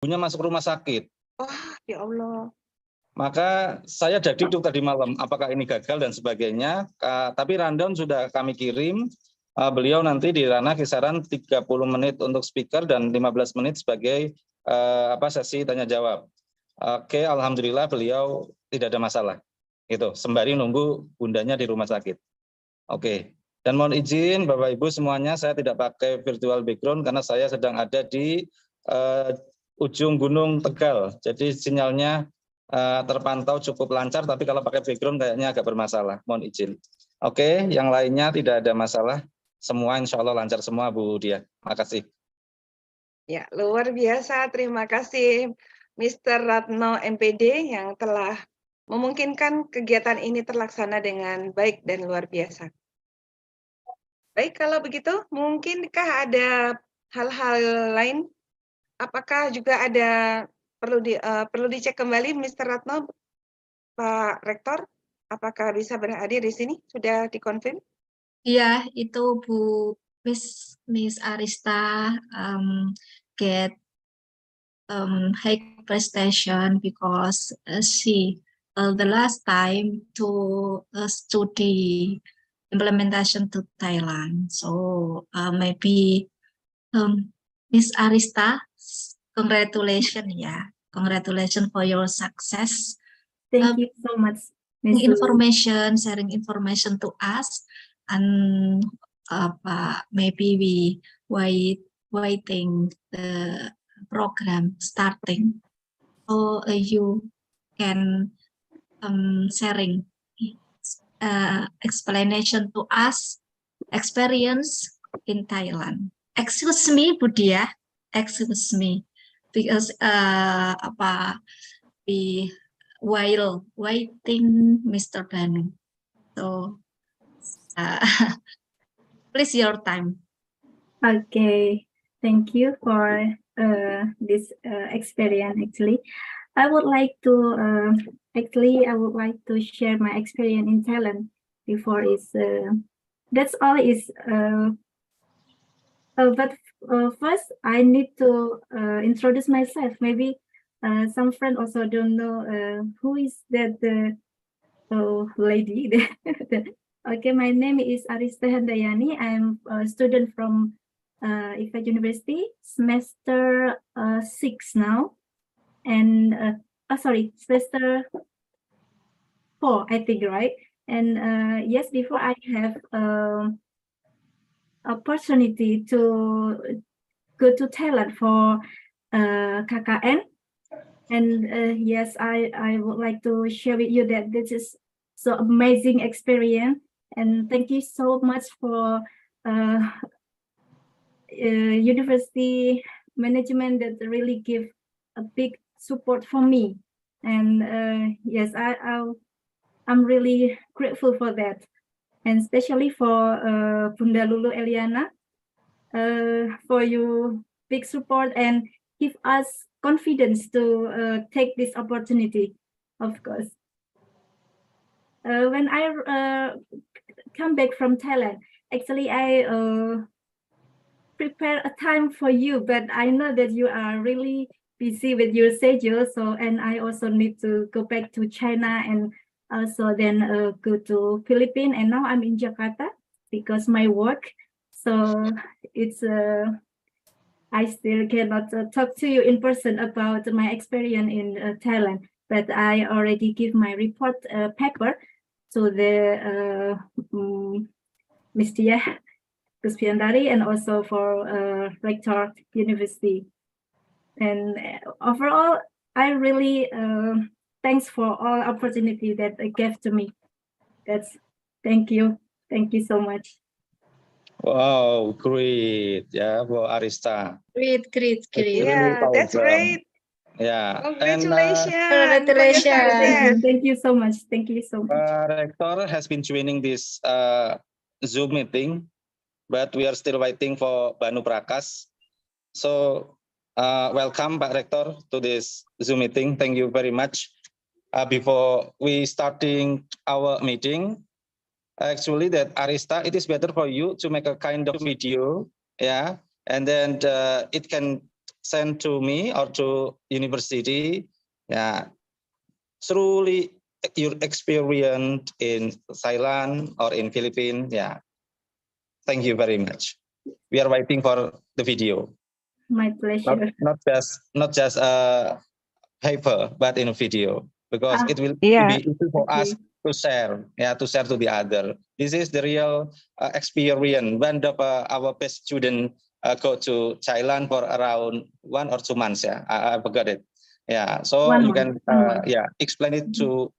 ibunya masuk rumah sakit. Wah, ya Allah. Maka saya jadi duduk tadi malam, apakah ini gagal dan sebagainya. Tapi rundown sudah kami kirim. Beliau nanti di ranah kisaran 30 menit untuk speaker dan 15 menit sebagai sesi tanya jawab. Oke, alhamdulillah beliau tidak ada masalah. Itu sembari nunggu bundanya di rumah sakit. Oke. Dan mohon izin Bapak Ibu semuanya, saya tidak pakai virtual background karena saya sedang ada di ujung Gunung Tegal. Jadi sinyalnya terpantau cukup lancar, tapi kalau pakai background kayaknya agak bermasalah. Mohon izin. Oke, yang lainnya tidak ada masalah. Semua insya Allah lancar semua Bu Dia. Makasih. Ya, luar biasa. Terima kasih Mr. Ratno MPD yang telah memungkinkan kegiatan ini terlaksana dengan baik dan luar biasa. Baik, kalau begitu mungkinkah ada hal-hal lain? Apakah juga ada perlu dicek kembali Mr. Ratno, Pak Rektor? Apakah bisa berhadir di sini? Sudah dikonfirm? Iya, itu Bu Miss Arista get high prestation because she the last time to study implementation to Thailand. So maybe Miss Arista, congratulations, yeah, congratulations for your success. Thank you so much. Sharing information to us, and maybe we waiting the program starting, so you can sharing explanation to us experience in Thailand. Excuse me, Budia. Excuse me, because while waiting Mr. Banu. So please your time. Okay, thank you for this experience. Actually, I would like to share my experience in Thailand before is that's all is but first I need to introduce myself. Maybe some friends also don't know who is that lady. Okay, my name is Arista Handayani. I'm a student from Ivet University, semester 6 now, and semester 4, I think, right? And yes, before I have opportunity to go to Thailand for KKN, and yes, I would like to share with you that this is so amazing experience, and thank you so much for university management that really give a big support for me, and yes, I'm really grateful for that, and especially for Bunda Lulu Eliana for your big support and give us confidence to take this opportunity, of course. When I come back from Thailand, actually I prepare a time for you, but I know that you are really busy with your schedule. So, and I also need to go back to China and also then go to Philippines. And now I'm in Jakarta because my work. So it's I still cannot talk to you in person about my experience in Thailand, but I already give my report paper to the Ms. Tia Kuspiandari and also for Rector University. And overall, I really thanks for all opportunity that they gave to me. Thank you so much. Wow, great, ya, Bu Arista. Great. Yeah, that's great. Yeah, congratulations. Congratulations. Thank you so much. Thank you so much. Rector has been joining this Zoom meeting, but we are still waiting for Banu Prakas. So welcome, Pak Rector, to this Zoom meeting. Thank you very much. Before we starting our meeting, actually that Arista, it is better for you to make a kind of video, yeah, and then it can sent to me or to university. Yeah, truly your experience in Thailand or in Philippines. Yeah, thank you very much. We are waiting for the video. My pleasure. Not just a paper, but in a video, because it will Yeah. be easy for us to share, to share to the other. This is the real experience when our best student go to Thailand for around 1 or 2 months. Yeah, I forgot it. Yeah, so you can explain it to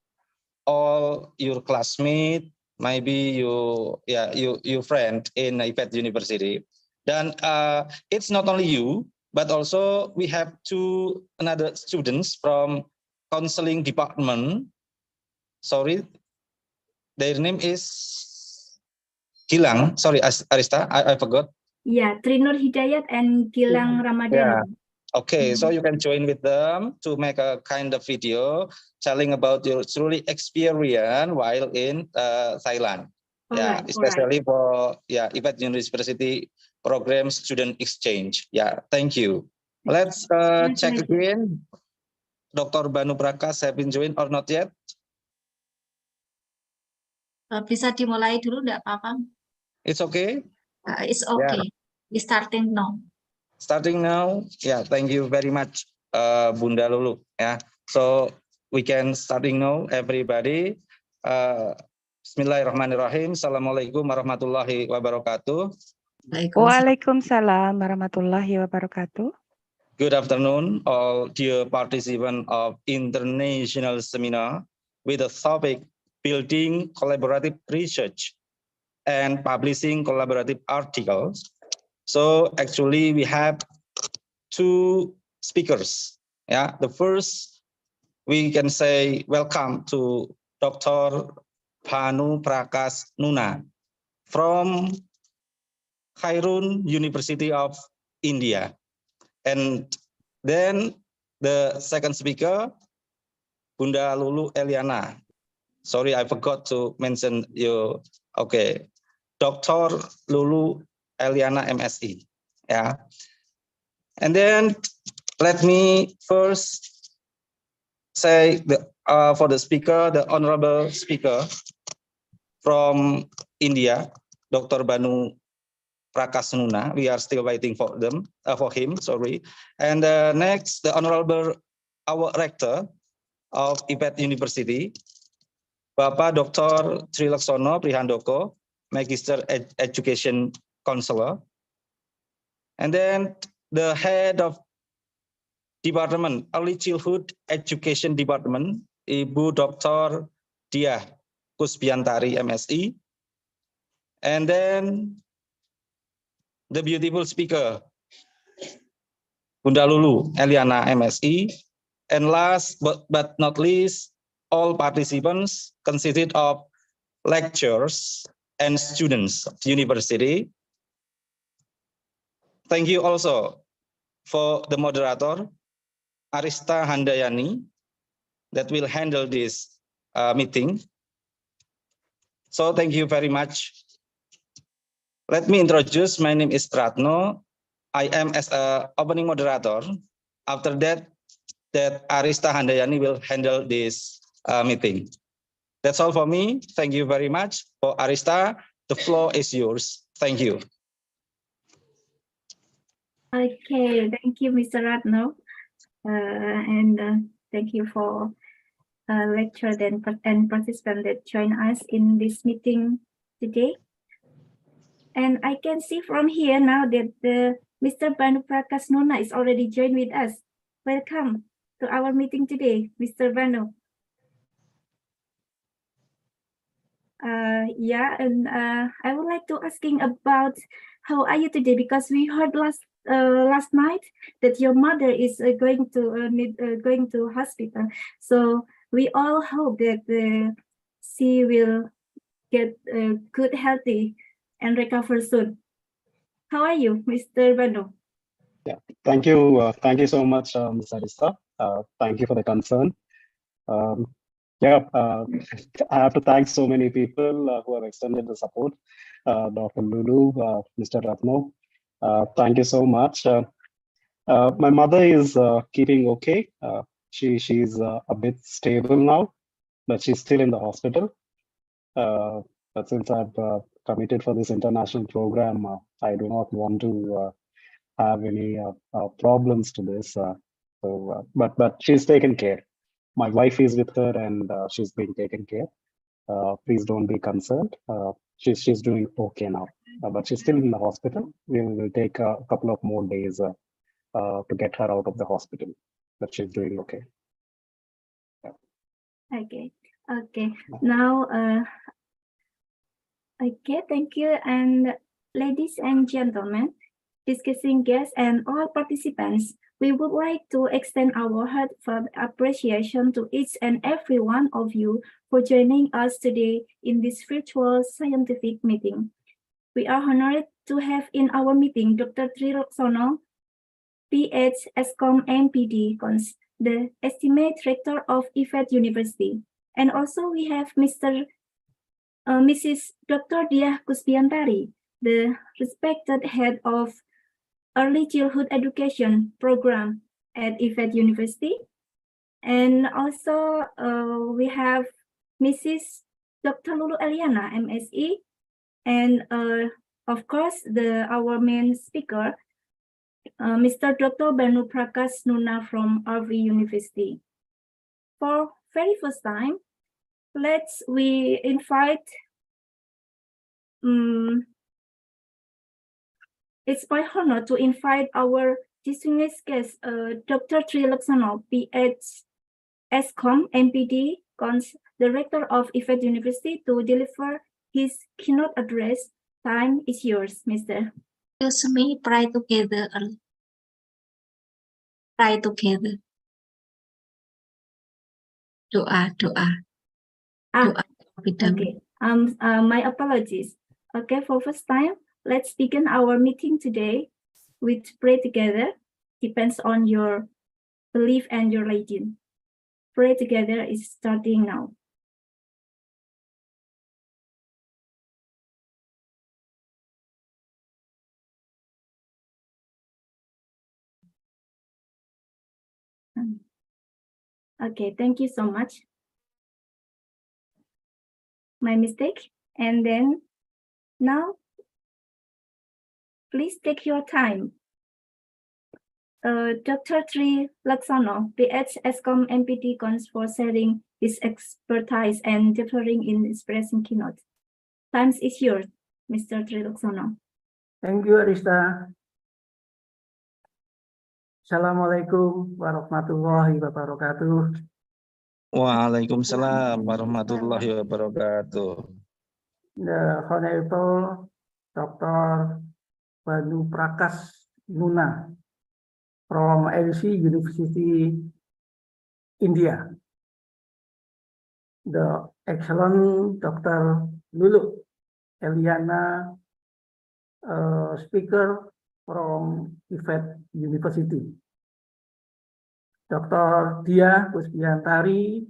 all your classmates, maybe you friend in Ivet University. Then it's not only you, but also we have another students from counseling department. Sorry, their name is Gilang. Sorry, Arista, I forgot. Yeah, Trinur Hidayat and Gilang Ramadhani. Yeah. Okay, so you can join with them to make a kind of video telling about your truly experience while in Thailand. Especially for Ivet University program student exchange. Yeah, thank you. Let's check again. Dr. Banu Prakas have been joined or not yet? Bisa dimulai dulu, enggak apa-apa. It's okay. It's okay. We starting now. Starting now. Yeah, thank you very much, Bunda Lulu. Yeah, so we can starting now, everybody. Bismillahirrahmanirrahim. Assalamualaikum warahmatullahi wabarakatuh. Waalaikumsalam warahmatullahi wabarakatuh. Good afternoon, all dear participants of international seminar with the topic building collaborative research and publishing collaborative articles. So actually we have 2 speakers. Yeah, the first we can say welcome to Dr. Banu Prakas Nuna from Khairun University of India. And then the second speaker, Bunda Lulu Eliana. Sorry, I forgot to mention you. Okay, Dr. Lulu Eliana MSc. Yeah. And then let me first say for the speaker, the honorable speaker from India, Dr. Banu Prakas Nuna. We are still waiting for him. Sorry. And next, the honorable our rector of Ivet University, Bapak Dr. Trilaksono Prihandoko, Magister Education Counselor. And then the head of Department Early Childhood Education Department, Ibu Dr. Diah Kusbiantari MSI. And then the beautiful speaker, Bunda Lulu Eliana MSI. And last but not least, all participants consisted of lecturers and students of the university. Thank you also for the moderator, Arista Handayani, that will handle this meeting. So thank you very much. Let me introduce, my name is Ratno. I am as an opening moderator. After that Arista Handayani will handle this meeting. That's all for me. Thank you very much. For Arista, the floor is yours. Thank you. Okay, thank you, Mr. Ratno. And thank you for lecturer and participants that join us in this meeting today. And I can see from here now that Mr. Banu Prakas Nuna is already joined with us. Welcome to our meeting today, Mr. Banu. I would like to asking about how are you today, because we heard last night that your mother is going to hospital. So we all hope that she will get good, healthy, and recover soon. How are you, Mr. Banu? Yeah, thank you. Thank you so much, Ms. Arista. Thank you for the concern. I have to thank so many people who have extended the support. Dr. Lulu, Mr. Ratno, thank you so much. My mother is keeping okay. She's a bit stable now, but she's still in the hospital. But since I've committed for this international program, I do not want to have any problems to this. But she's taken care. My wife is with her, and she's being taken care. Please don't be concerned. She's doing okay now, but she's still in the hospital. We'll take a couple of more days to get her out of the hospital, but she's doing okay. Okay. Okay. Now, okay, thank you. And ladies and gentlemen, discussing guests and all participants, we would like to extend our heartfelt appreciation to each and every one of you for joining us today in this virtual scientific meeting. We are honored to have in our meeting Dr. Tri Laksono, PH, ESCOM, MPD, Cons, the Estimate Rector of Ivet University. And also we have Mrs. Dr. Diah Kusbiantari, the respected head of Early Childhood Education Program at Ivet University. And also we have Mrs. Dr. Lulu Eliana, MSE, and of course our main speaker, Mr. Dr. Banu Prakash Nuna from RV University. For very first time, we invite, it's my honor to invite our distinguished guest, Dr. Tri Laksono, PH, ESCOM, MPD, Cons, Director of Ivet University, to deliver his keynote address. Time is yours, Mr. Excuse me, pray together. Pray together. Doa. Okay. My apologies. Okay, for first time, let's begin our meeting today with pray together. Depends on your belief and your religion. Pray together is starting now. Okay, thank you so much. My mistake. And then now, please take your time. Dr. Tri Laksono, PH, ESCOM, MPD, Cons, for sharing his expertise and differing in expressing keynote. Time is yours, Mr. Tri Laksono. Thank you, Arista. Assalamualaikum warahmatullahi wabarakatuh. Waalaikumsalam warahmatullahi wabarakatuh. The Honorable Dr. Banu Prakash Nuna from LC University, India. The excellent Dr. Lulu Eliana, speaker from Ivet University. Dr. Diah Kusbiantari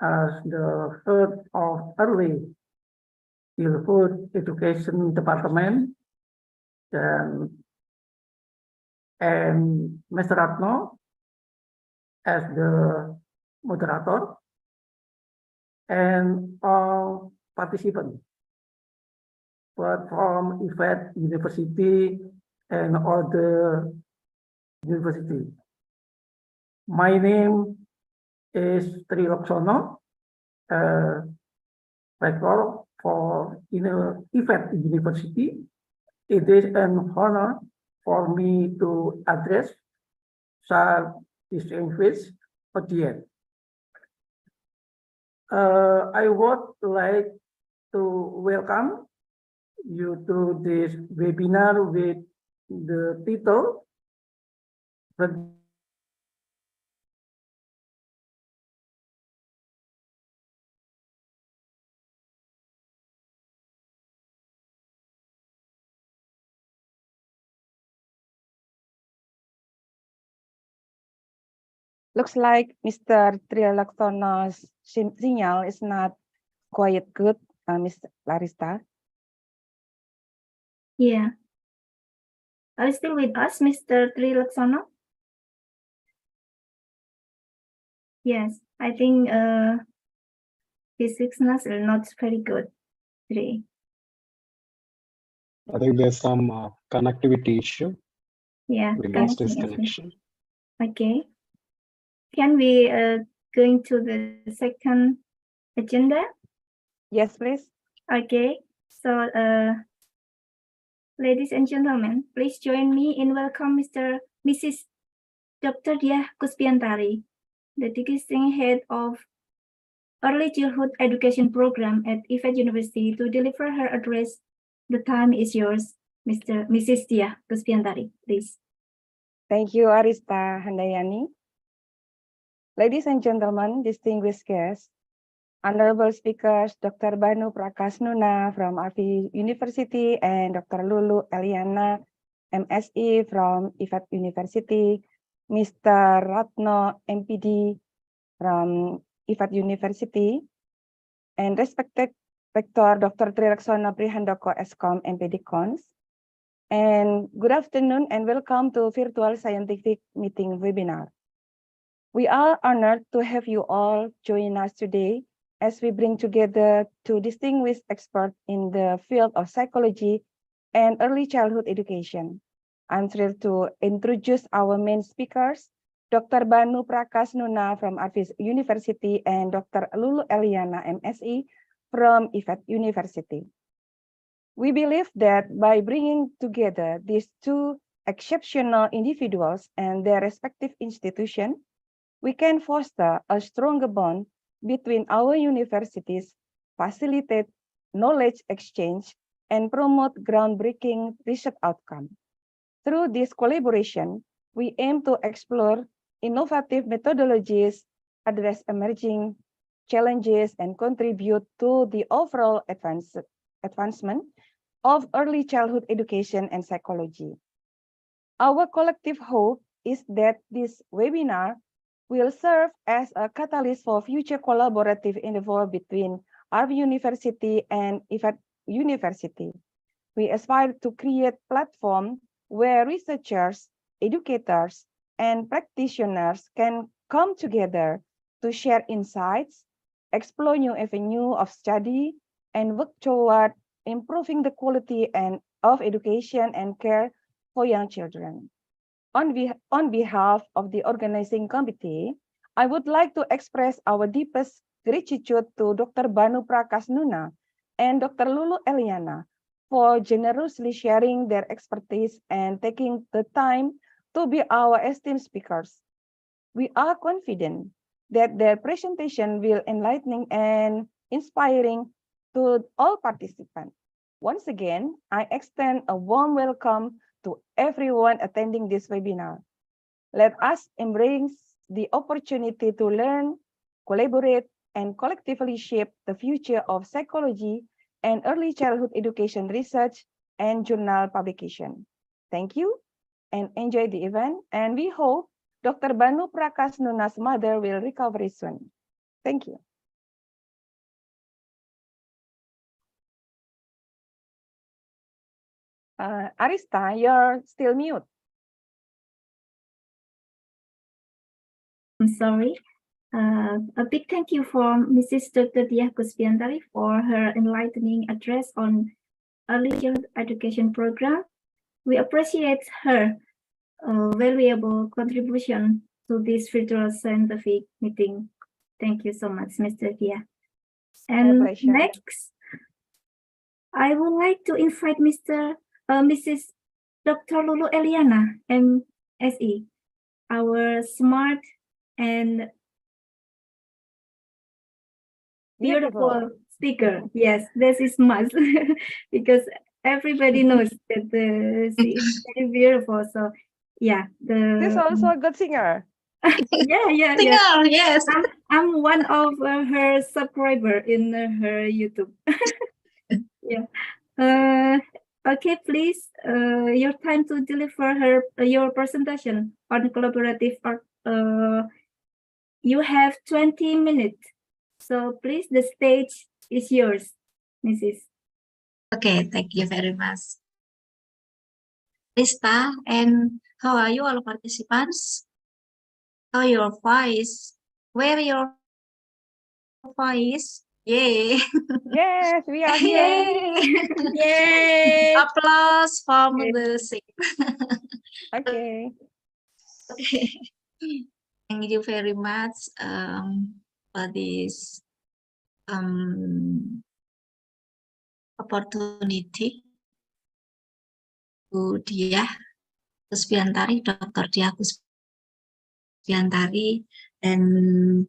as the head of Early Childhood Education Department, and Mr. Ratno as the moderator, and all participants, but from Ivet University and other university. My name is Tri Laksono, rector for Ivet University. It is an honor for me to address such distinguished audience. I would like to welcome you to this webinar with the title Looks like Mr. Tri Laksono's signal is not quite good, Ms. Larista. Yeah. Are you still with us, Mr. Trilaksono? Yes, I think his signal is not very good today. I think there's some connectivity issue. Yeah, We lost his connection issue. connection. Okay. Can we going to the second agenda? Yes, please. Okay. So, ladies and gentlemen, please join me in welcome Mrs. Dr. Diah Kuspiantari, the Teaching Head of Early Childhood Education Program at Ivet University, to deliver her address. The time is yours, Mrs. Diah Kuspiantari, please. Thank you, Arista Handayani. Ladies and gentlemen, distinguished guests, honorable speakers, Dr. Banu Prakas Nuna from RV University and Dr. Lulu Eliana, MSE from Ivet University, Mr. Ratno, MPD from Ivet University, and respected Rector Dr. Trilaksono Prihandoko Eskom MPD Cons. And good afternoon and welcome to virtual scientific meeting webinar. We are honored to have you all join us today as we bring together two distinguished experts in the field of psychology and early childhood education. I'm thrilled to introduce our main speakers, Dr. Banu Prakas Nuna from RV University and Dr. Lulu Eliana, MSE from Ivet University. We believe that by bringing together these two exceptional individuals and their respective institutions, we can foster a stronger bond between our universities, facilitate knowledge exchange, and promote groundbreaking research outcomes. Through this collaboration, we aim to explore innovative methodologies, address emerging challenges, and contribute to the overall advancement of early childhood education and psychology. Our collective hope is that this webinar will serve as a catalyst for future collaborative endeavor between our university and Ivet University. We aspire to create a platform where researchers, educators, and practitioners can come together to share insights, explore new avenues of study, and work toward improving the quality of education and care for young children. On behalf of the organizing committee, I would like to express our deepest gratitude to Dr. Banu Prakas Nuna and Dr. Lulu Eliana for generously sharing their expertise and taking the time to be our esteemed speakers. We are confident that their presentation will be enlightening and inspiring to all participants. Once again, I extend a warm welcome to everyone attending this webinar. Let us embrace the opportunity to learn, collaborate, and collectively shape the future of psychology and early childhood education research and journal publication. Thank you and enjoy the event. And we hope Dr. Banu Prakas Nuna's mother will recover soon. Thank you. Arista, you're still mute. I'm sorry. A big thank you for Mrs. Dr. Diah Kuspiantari for her enlightening address on early childhood education program. We appreciate her valuable contribution to this virtual scientific meeting. Thank you so much, Mr. Diah. And next, I would like to invite Mrs. Dr. Lulu Eliana, MSE, our smart and beautiful speaker. Yes, this is must because everybody knows that she is very beautiful. So yeah, She's also a good singer. yeah. Singer, yes. I'm one of her subscriber in her YouTube. Yeah. Okay, please. Your time to deliver your presentation on collaborative art. You have 20 minutes. So please, the stage is yours, Mrs. Okay, thank you very much. Arista, and how are you all participants? How your voice? Where your voice? Yay! Yes, we are here. Yay! Applause from the seat. Okay. Okay. Thank you very much for this opportunity. Bu Diah Kusbiantari, Dr. Diah Kusbiantari, and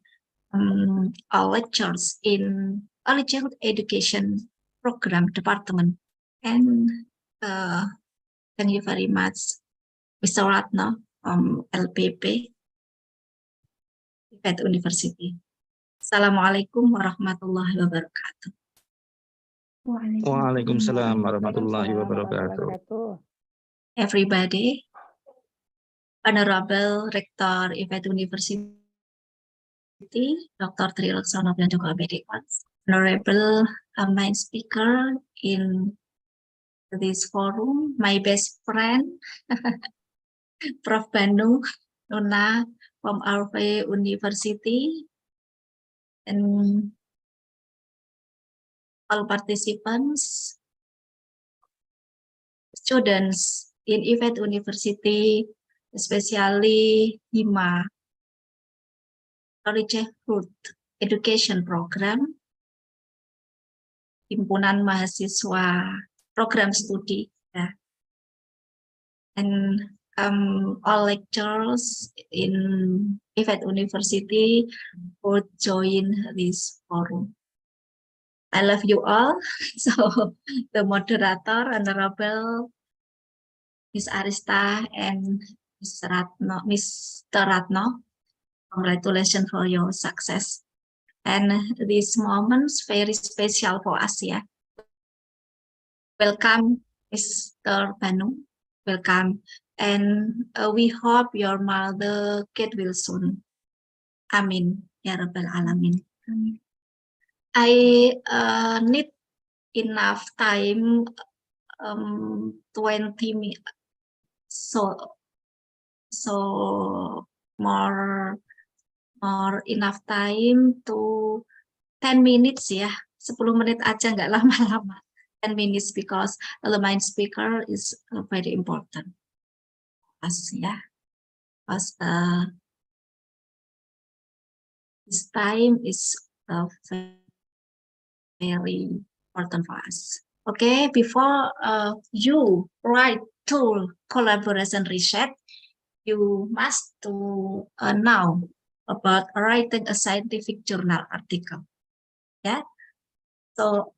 our lecturers in Early Childhood Education Program Department. And thank you very much, Mr. Ratno from LPP, Ivet University. Assalamualaikum warahmatullahi wabarakatuh. Waalaikumsalam warahmatullahi wabarakatuh. Everybody, Honorable Rector Ivet University, Dr. Tri Laksono Joko Abedikon, Honorable main speaker in this forum, my best friend, Prof. Banu Nuna from our University, and all participants, students in Ivet University, especially HIMA, Early Childhood Education Program, Himpunan Mahasiswa Program Studi, ya. And all lecturers in Ivet University who join this forum. I love you all. So the moderator, Honorable Ms. Arista and Mr. Ratno, congratulations for your success. And this moment's very special for us, yeah. Welcome, Mr. Banu. Welcome. And we hope your mother get well soon. Amin. Ya Rabbal Alamin. Amin. I need enough time, 20 minutes, so more enough time to 10 minutes ya, 10 menit aja, nggak lama-lama, 10 minutes, because the main speaker is very important as ya, because this time is very important for us. Okay, before you write to collaboration research, you must to know about writing a scientific journal article. Yeah, so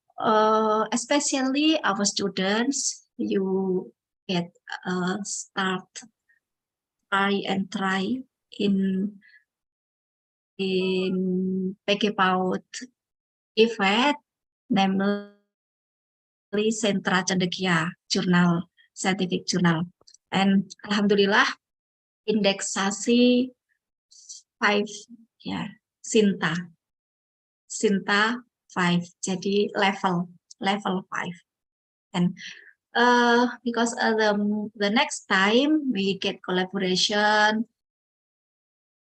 especially our students, you get try in PG PAUD Ivet, namely Sentra Cendekia Journal, Scientific Journal. And Alhamdulillah, indeksasi 5, ya, Sinta 5, jadi level 5. And because the next time we get collaboration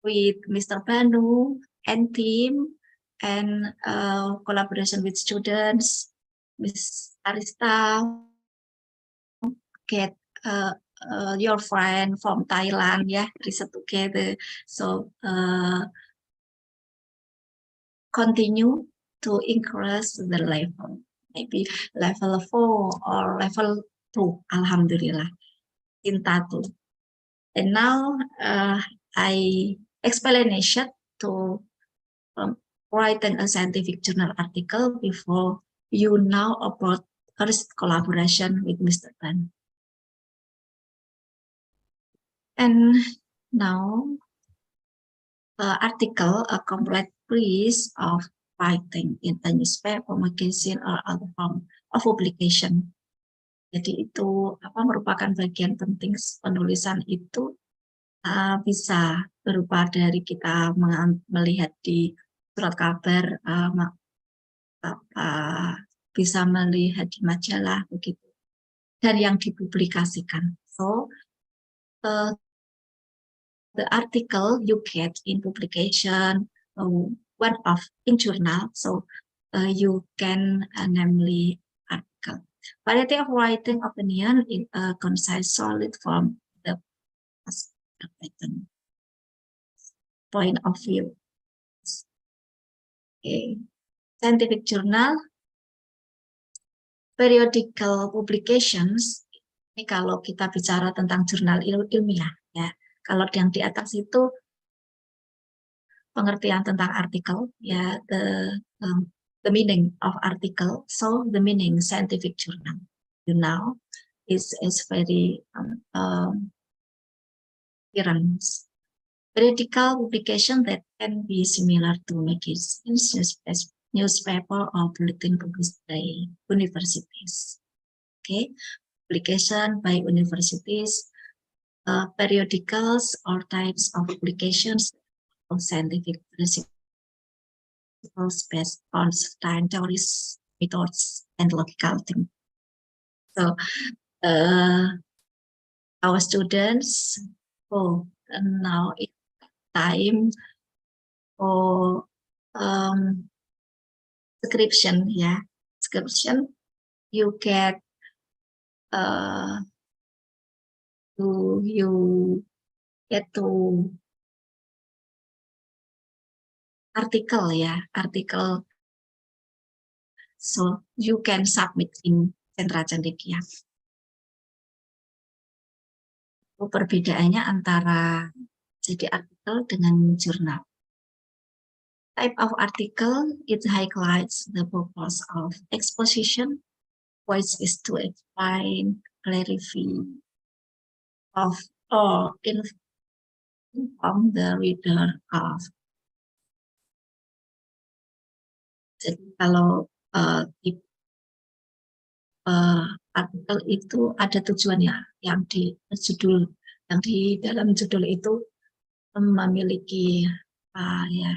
with Mr. Banu and team, and collaboration with students, Miss Arista, get your friend from Thailand, yeah, research together. So continue to increase the level, maybe level 4 or level 2, Alhamdulillah, in Tatu. And now I explanation to writing a scientific journal article before you know about first collaboration with Mr. Ban. And now article, a complete piece of writing in the newspaper, magazine, or other form of publication. Jadi itu merupakan bagian penting. Penulisan itu bisa berupa dari kita melihat di surat kabar, bisa melihat di majalah begitu, dan yang dipublikasikan So the article you get in publication, one of in journal, so you can namely article. Variety of writing opinion in a concise, solid form, the point of view. Okay. Scientific journal, periodical publications. Ini kalau kita bicara tentang jurnal ilmiah, ya. Kalau yang di atas itu pengertian tentang artikel, ya, the meaning of article. So the meaning scientific journal, you know, is very appearance. Periodical publication that can be similar to magazines, newspaper, or bulletin published by universities. Okay, publication by universities, periodicals or types of publications of scientific principles based on certain theories, methods, and logical thinking. So our students, now it's time for description, yeah. Description, you get you get to article, ya, artikel. So you can submit in sentra cendekia. Perbedaannya antara jadi artikel dengan jurnal. Type of article, it highlights the purpose of exposition, which is to explain, clarify, of or inform the reader of. Jadi kalau artikel itu ada tujuannya, yang di judul, yang di dalam judul itu memiliki ya,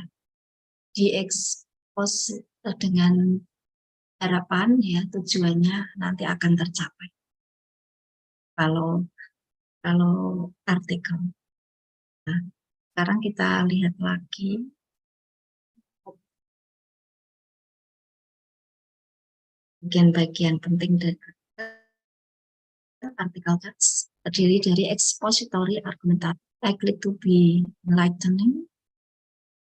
diekspos dengan harapan, ya, tujuannya nanti akan tercapai. Kalau artikel. Nah, sekarang kita lihat lagi bagian-bagian penting dari artikel teks, terdiri dari expository, argumentative, likely to be enlightening,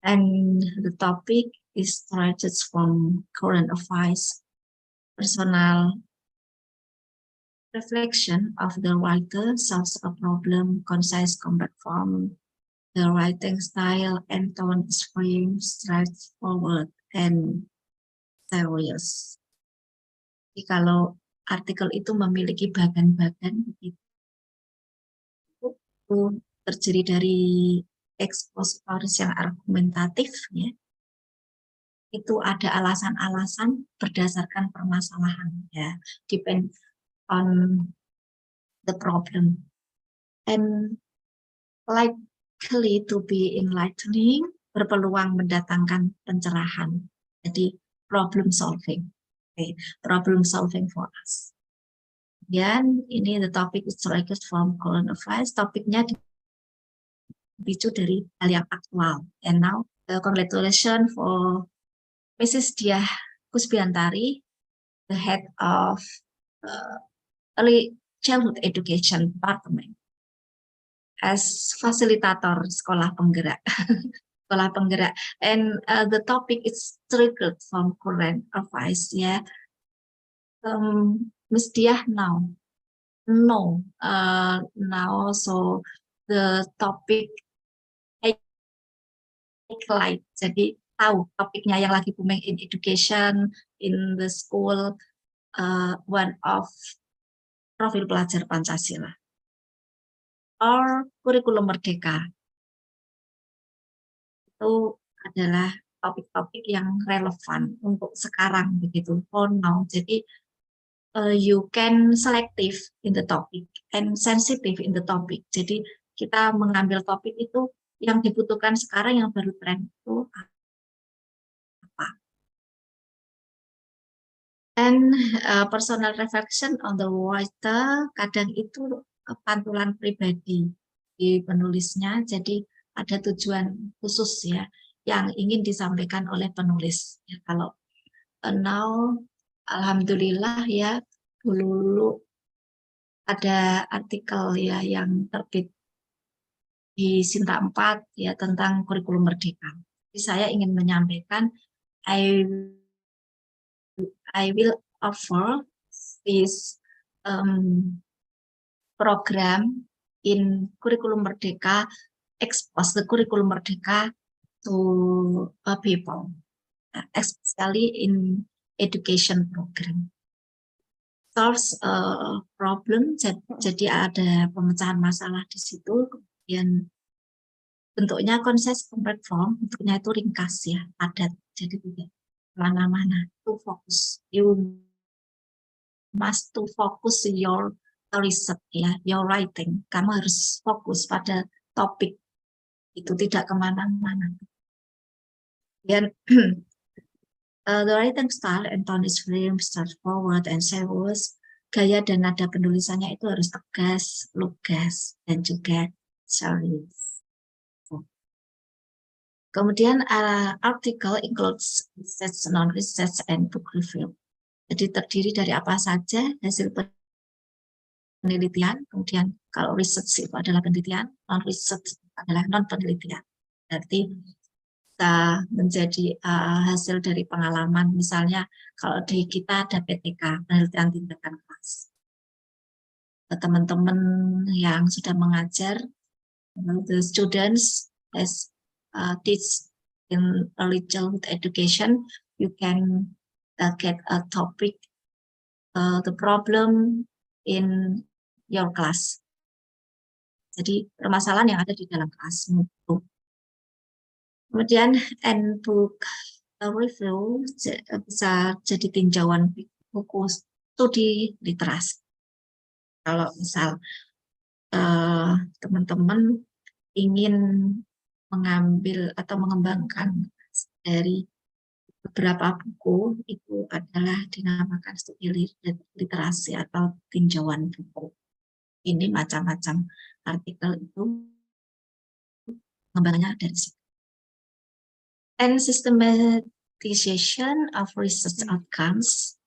and the topic is derived from current affairs, personal reflection of the writer, solves a problem, concise, compact form, the writing style and tone is frame, straightforward, and serious. Jadi kalau artikel itu memiliki bagan-bagan, itu terdiri dari expositoris yang argumentatif, ya. Itu ada alasan-alasan berdasarkan permasalahan, ya, depend on the problem, and likely to be enlightening, berpeluang mendatangkan pencerahan. Jadi problem solving, okay. Problem solving for us. Kemudian ini the topic is derived from current affairs, topiknya dipicu dari hal yang aktual. And now congratulations for Mrs. Diah Kusbiantari, the head of Early Childhood Education Department, as facilitator sekolah penggerak. Sekolah penggerak, and the topic is triggered from current affairs, ya. Miss Diah now, so the topic highlight, jadi tahu topiknya yang lagi booming in education, in the school, one of profil pelajar Pancasila, or kurikulum merdeka. Itu adalah topik-topik yang relevan untuk sekarang, begitu, for now. Jadi you can selective in the topic and sensitive in the topic. Jadi kita mengambil topik itu yang dibutuhkan sekarang, yang baru tren itu apa. And personal reflection on the writer, kadang itu pantulan pribadi di penulisnya, jadi ada tujuan khusus ya yang ingin disampaikan oleh penulis. Ya, kalau now, alhamdulillah ya, dulu ada artikel ya yang terbit di Sinta 4 ya tentang kurikulum merdeka. Jadi saya ingin menyampaikan I will offer this program in kurikulum merdeka, expose the kurikulum merdeka to people, especially in education program. Solves problem, jadi ada pemecahan masalah di situ, kemudian bentuknya konses compact form, bentuknya itu ringkas ya, padat, jadi tidak mana-mana, to focus, you must to focus your research ya, your writing, kamu harus fokus pada topik, itu tidak kemana-mana. Dan the writing style and tone is very straightforward and serious. Gaya dan nada penulisannya itu harus tegas, lugas, dan juga serius. Kemudian article includes research, non-research, and book review. Jadi terdiri dari apa saja hasil penelitian. Kemudian kalau research itu adalah penelitian, non-research adalah non-penelitian. Berarti menjadi hasil dari pengalaman, misalnya kalau di kita ada PTK, penelitian tindakan kelas. Teman-teman yang sudah mengajar, the students as teach in early childhood education, you can get a topic, the problem in your class. Jadi permasalahan yang ada di dalam kelasmu. Kemudian book review bisa jadi tinjauan buku studi literasi. Kalau misal teman-teman ingin mengambil atau mengembangkan dari beberapa buku, itu adalah dinamakan studi literasi atau tinjauan buku. Ini macam-macam artikel itu pengembangannya dari situ. And systematization of research outcomes.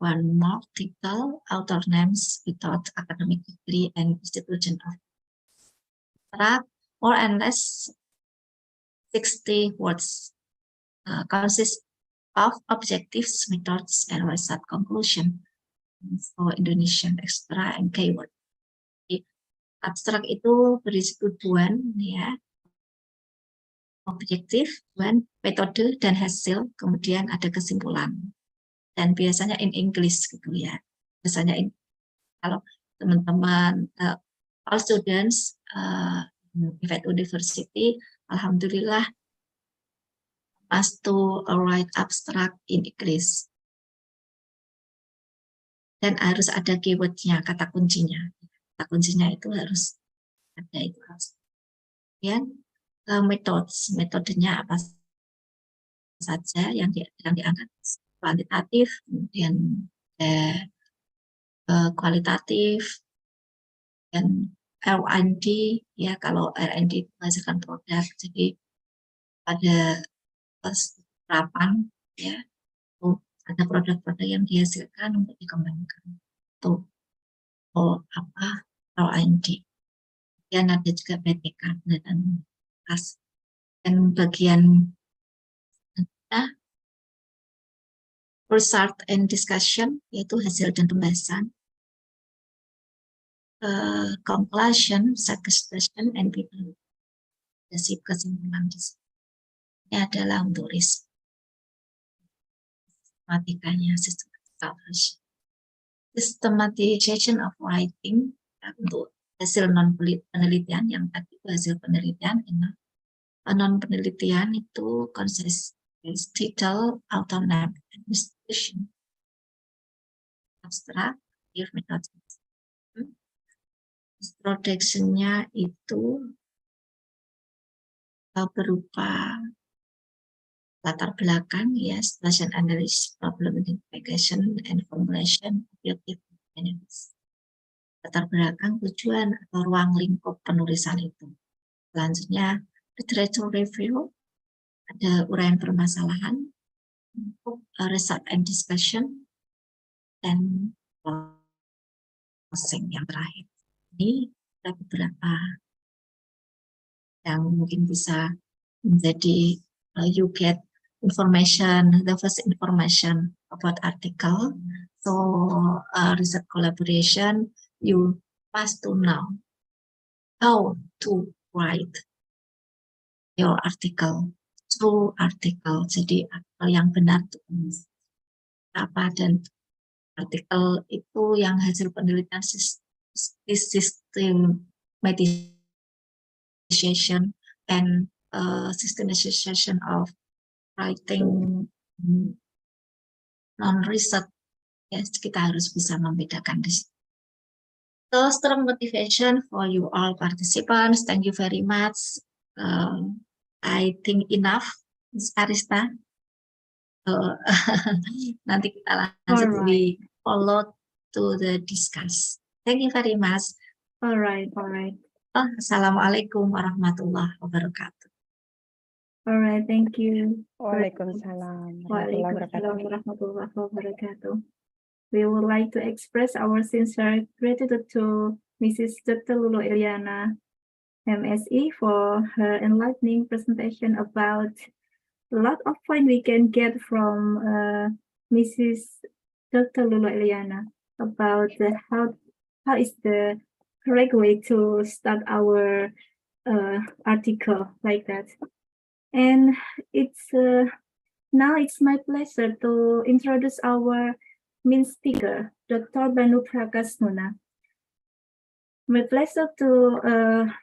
One more article, author names without academic degree and institution of more and less 60 words. Consists of objectives, methods, and research conclusion for Indonesian extra and keyword. Abstrak itu berisi tujuan ya. Objektif, metode dan hasil, kemudian ada kesimpulan, dan biasanya in English gitu ya. Biasanya kalau teman-teman all students Ivet University, alhamdulillah must to write abstract in English, dan harus ada keywordnya, kata kuncinya. Kata kuncinya itu harus ada itu. Kemudian metodenya apa saja yang diangkat, kuantitatif, kemudian kualitatif, dan R&D ya, kalau R&D menghasilkan produk, jadi pada penerapan ya, ada produk-produk yang dihasilkan untuk dikembangkan, itu R&D. Dan ada juga PTK dan bagian research and discussion, yaitu hasil dan pembahasan, conclusion, suggestion, and people. Kesimpulan ini adalah untuk riset. Sistematikanya, systematization of writing untuk hasil non penelitian, yang tadi itu hasil penelitian. Non penelitian itu consists title, author name, and institution. Abstrak, metode. Introduction-nya itu berupa latar belakang ya, situation analysis, problem identification, and formulation, objective analysis. latar belakang, tujuan, atau ruang lingkup penulisan itu. Selanjutnya, literature review, ada uraian permasalahan, research and discussion, dan closing yang terakhir. Ini ada beberapa yang mungkin bisa menjadi you get information, the first information about article. So research collaboration, you must to know how to write your article, true article. Jadi artikel yang benar itu apa, dan artikel itu yang hasil penelitian systematization and systematization of writing non-research. Ya, kita harus bisa membedakan di situ. So, strong motivation for you all participants. Thank you very much. I think enough, Ms. Arista. Nanti kita lanjut, we follow to the discuss. Thank you very much. All right. Assalamualaikum warahmatullahi wabarakatuh. All right, thank you. Waalaikumsalam Waalaikumsalam warahmatullahi wabarakatuh. We would like to express our sincere gratitude to Mrs. Dr. Lulu Iliana, MSE, for her enlightening presentation about a lot of points we can get from Mrs. Dr. Lulu Iliana about how is the correct way to start our article like that. And it's now it's my pleasure to introduce our main speaker, Dr. Banu Prakasnuna. My pleasure to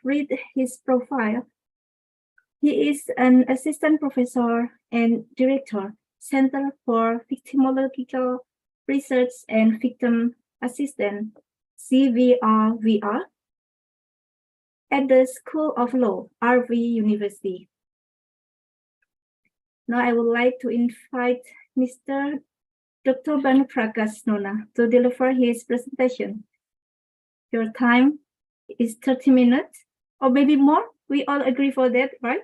read his profile. He is an assistant professor and director, Center for Victimological Research and Victim Assistance, CVR, at the School of Law, RV University. Now I would like to invite Mr. Dr. Banu Prakasnuna to deliver his presentation. Your time is 30 minutes or maybe more. We all agree for that, right?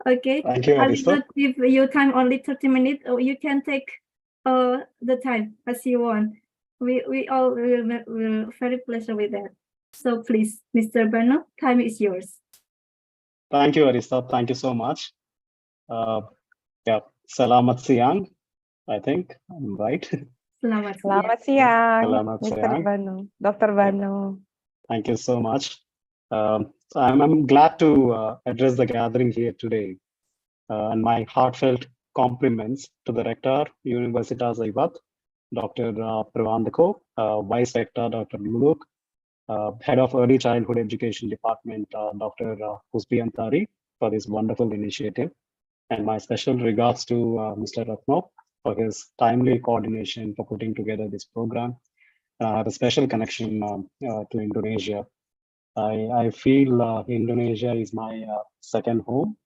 Okay. Thank you, I will Arista. not give you time only 30 minutes, or you can take the time as you want. We all will very pleasure with that. So please, Mr. Banu, time is yours. Thank you, Arista. Thank you so much. Yeah, Selamat Siang, I think I'm right. Selamat siang, Selamat Mr. siang. Banu, Dr. Banu. Thank you so much. I'm glad to address the gathering here today, and my heartfelt compliments to the Rector, Universitas Ivet, Dr. Pravandako, Vice Rector, Dr. Luluk, Head of Early Childhood Education Department, Dr. Husbiantari, for this wonderful initiative. And my special regards to Mr. Ratno for his timely coordination for putting together this program. I have a special connection to Indonesia. I feel Indonesia is my second home.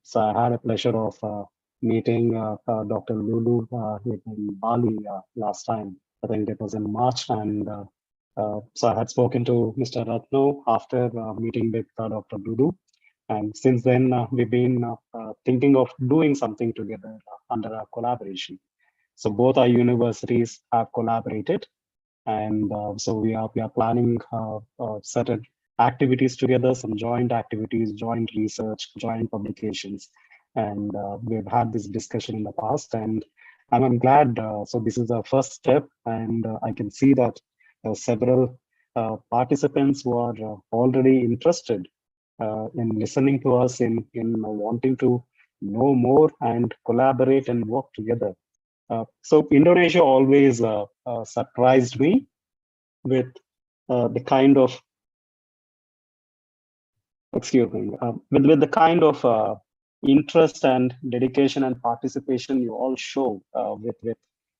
So I had a pleasure of meeting Dr. Lulu in Bali last time. I think it was in March, and so I had spoken to Mr. Ratno after meeting with Dr. Lulu. And since then, we've been thinking of doing something together under a collaboration. So both our universities have collaborated, and so we are planning certain activities together, some joint activities, joint research, joint publications, and we've had this discussion in the past. And I'm glad. So this is the first step, and I can see that several participants who are already interested in listening to us, in wanting to know more and collaborate and work together. So Indonesia always surprised me with the kind of, with the kind of interest and dedication and participation you all show with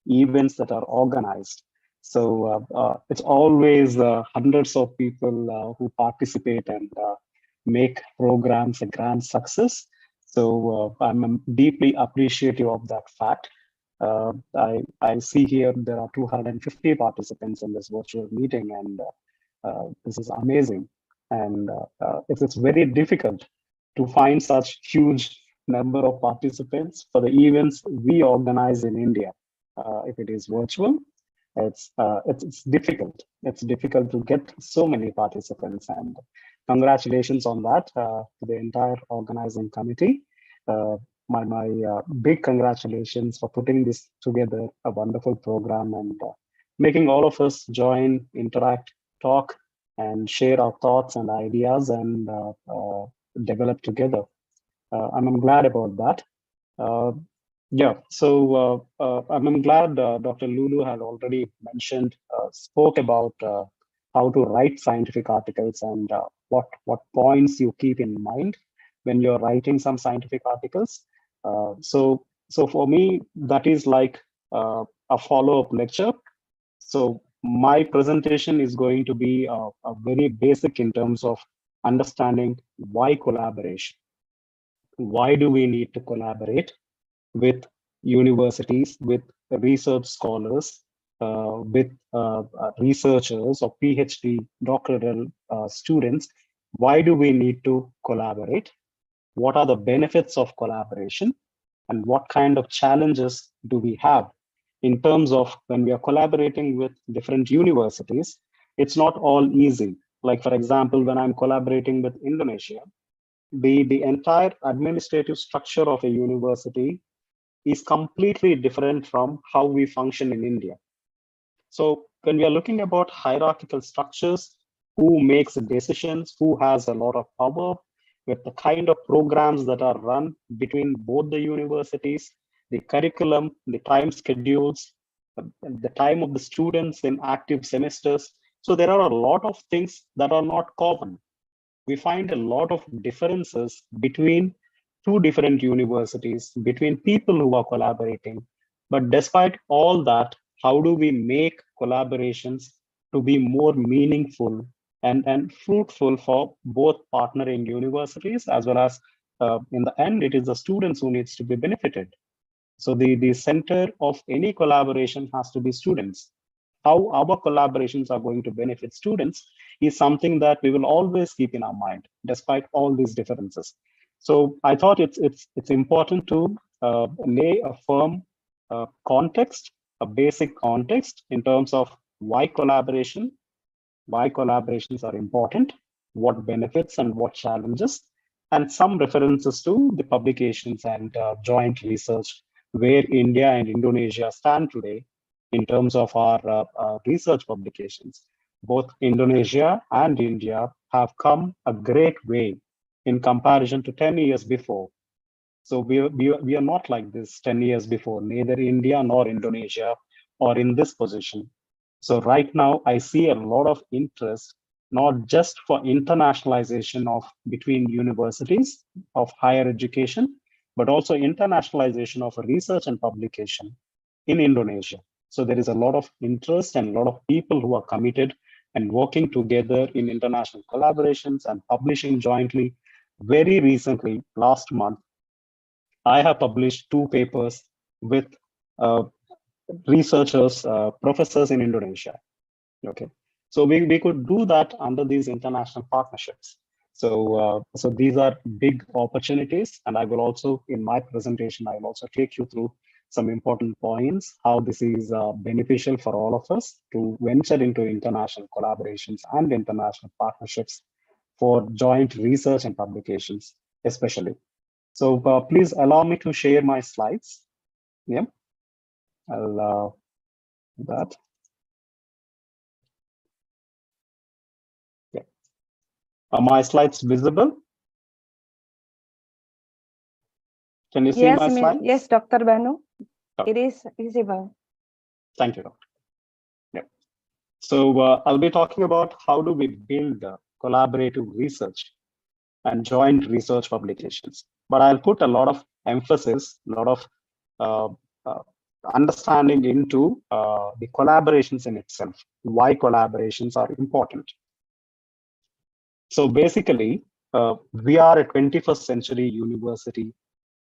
events that are organized. So it's always hundreds of people who participate and make programs a grand success. So I'm deeply appreciative of that fact. I see here there are 250 participants in this virtual meeting, and this is amazing. And it's very difficult to find such huge number of participants for the events we organize in India. If it is virtual, it's difficult. It's difficult to get so many participants, and congratulations on that to the entire organizing committee. My big congratulations for putting this together, a wonderful program, and making all of us join, interact, talk, and share our thoughts and ideas, and develop together. I'm glad about that. Yeah, so I'm glad Dr. Lulu had already mentioned, spoke about how to write scientific articles, and what points you keep in mind when you're writing some scientific articles. So for me, that is like a follow-up lecture. So my presentation is going to be a very basic in terms of understanding why collaboration. Why do we need to collaborate with universities, with research scholars, with researchers or PhD doctoral students? Why do we need to collaborate? What are the benefits of collaboration? And what kind of challenges do we have in terms of when we are collaborating with different universities? It's not all easy. Like, for example, when I'm collaborating with Indonesia, the entire administrative structure of a university is completely different from how we function in India. So when we are looking about hierarchical structures, who makes decisions, who has a lot of power, with the kind of programs that are run between both the universities, the curriculum, the time schedules, the time of the students in active semesters. So there are a lot of things that are not common. We find a lot of differences between two different universities, between people who are collaborating. But despite all that, how do we make collaborations to be more meaningful and fruitful for both partnering universities, as well as in the end, it is the students who needs to be benefited. So the center of any collaboration has to be students. How our collaborations are going to benefit students is something that we will always keep in our mind, despite all these differences. So I thought it's important to lay a firm context, a basic context in terms of why collaborations are important, what benefits and what challenges, and some references to the publications and joint research where India and Indonesia stand today in terms of our research publications. Both Indonesia and India have come a great way in comparison to 10 years before. So we are not like this 10 years before, neither India nor Indonesia are in this position. So right now, I see a lot of interest, not just for internationalization of between universities of higher education, but also internationalization of research and publication in Indonesia. So there is a lot of interest and a lot of people who are committed and working together in international collaborations and publishing jointly. Very recently, last month, I have published 2 papers with researchers, professors in Indonesia. Okay, so we could do that under these international partnerships. So so these are big opportunities, and I will also, in my presentation, I will also take you through some important points, how this is beneficial for all of us to venture into international collaborations and international partnerships for joint research and publications, especially. So please allow me to share my slides. Yeah, I'll do that. Yeah. Are my slides visible? Can you see my slides? Yes, Dr. Banu. Okay. It is visible. Thank you, Doctor. Yeah. So I'll be talking about how do we build collaborative research and joint research publications. But I'll put a lot of emphasis, a lot of understanding into the collaborations in itself, why collaborations are important. So basically, we are a 21st century university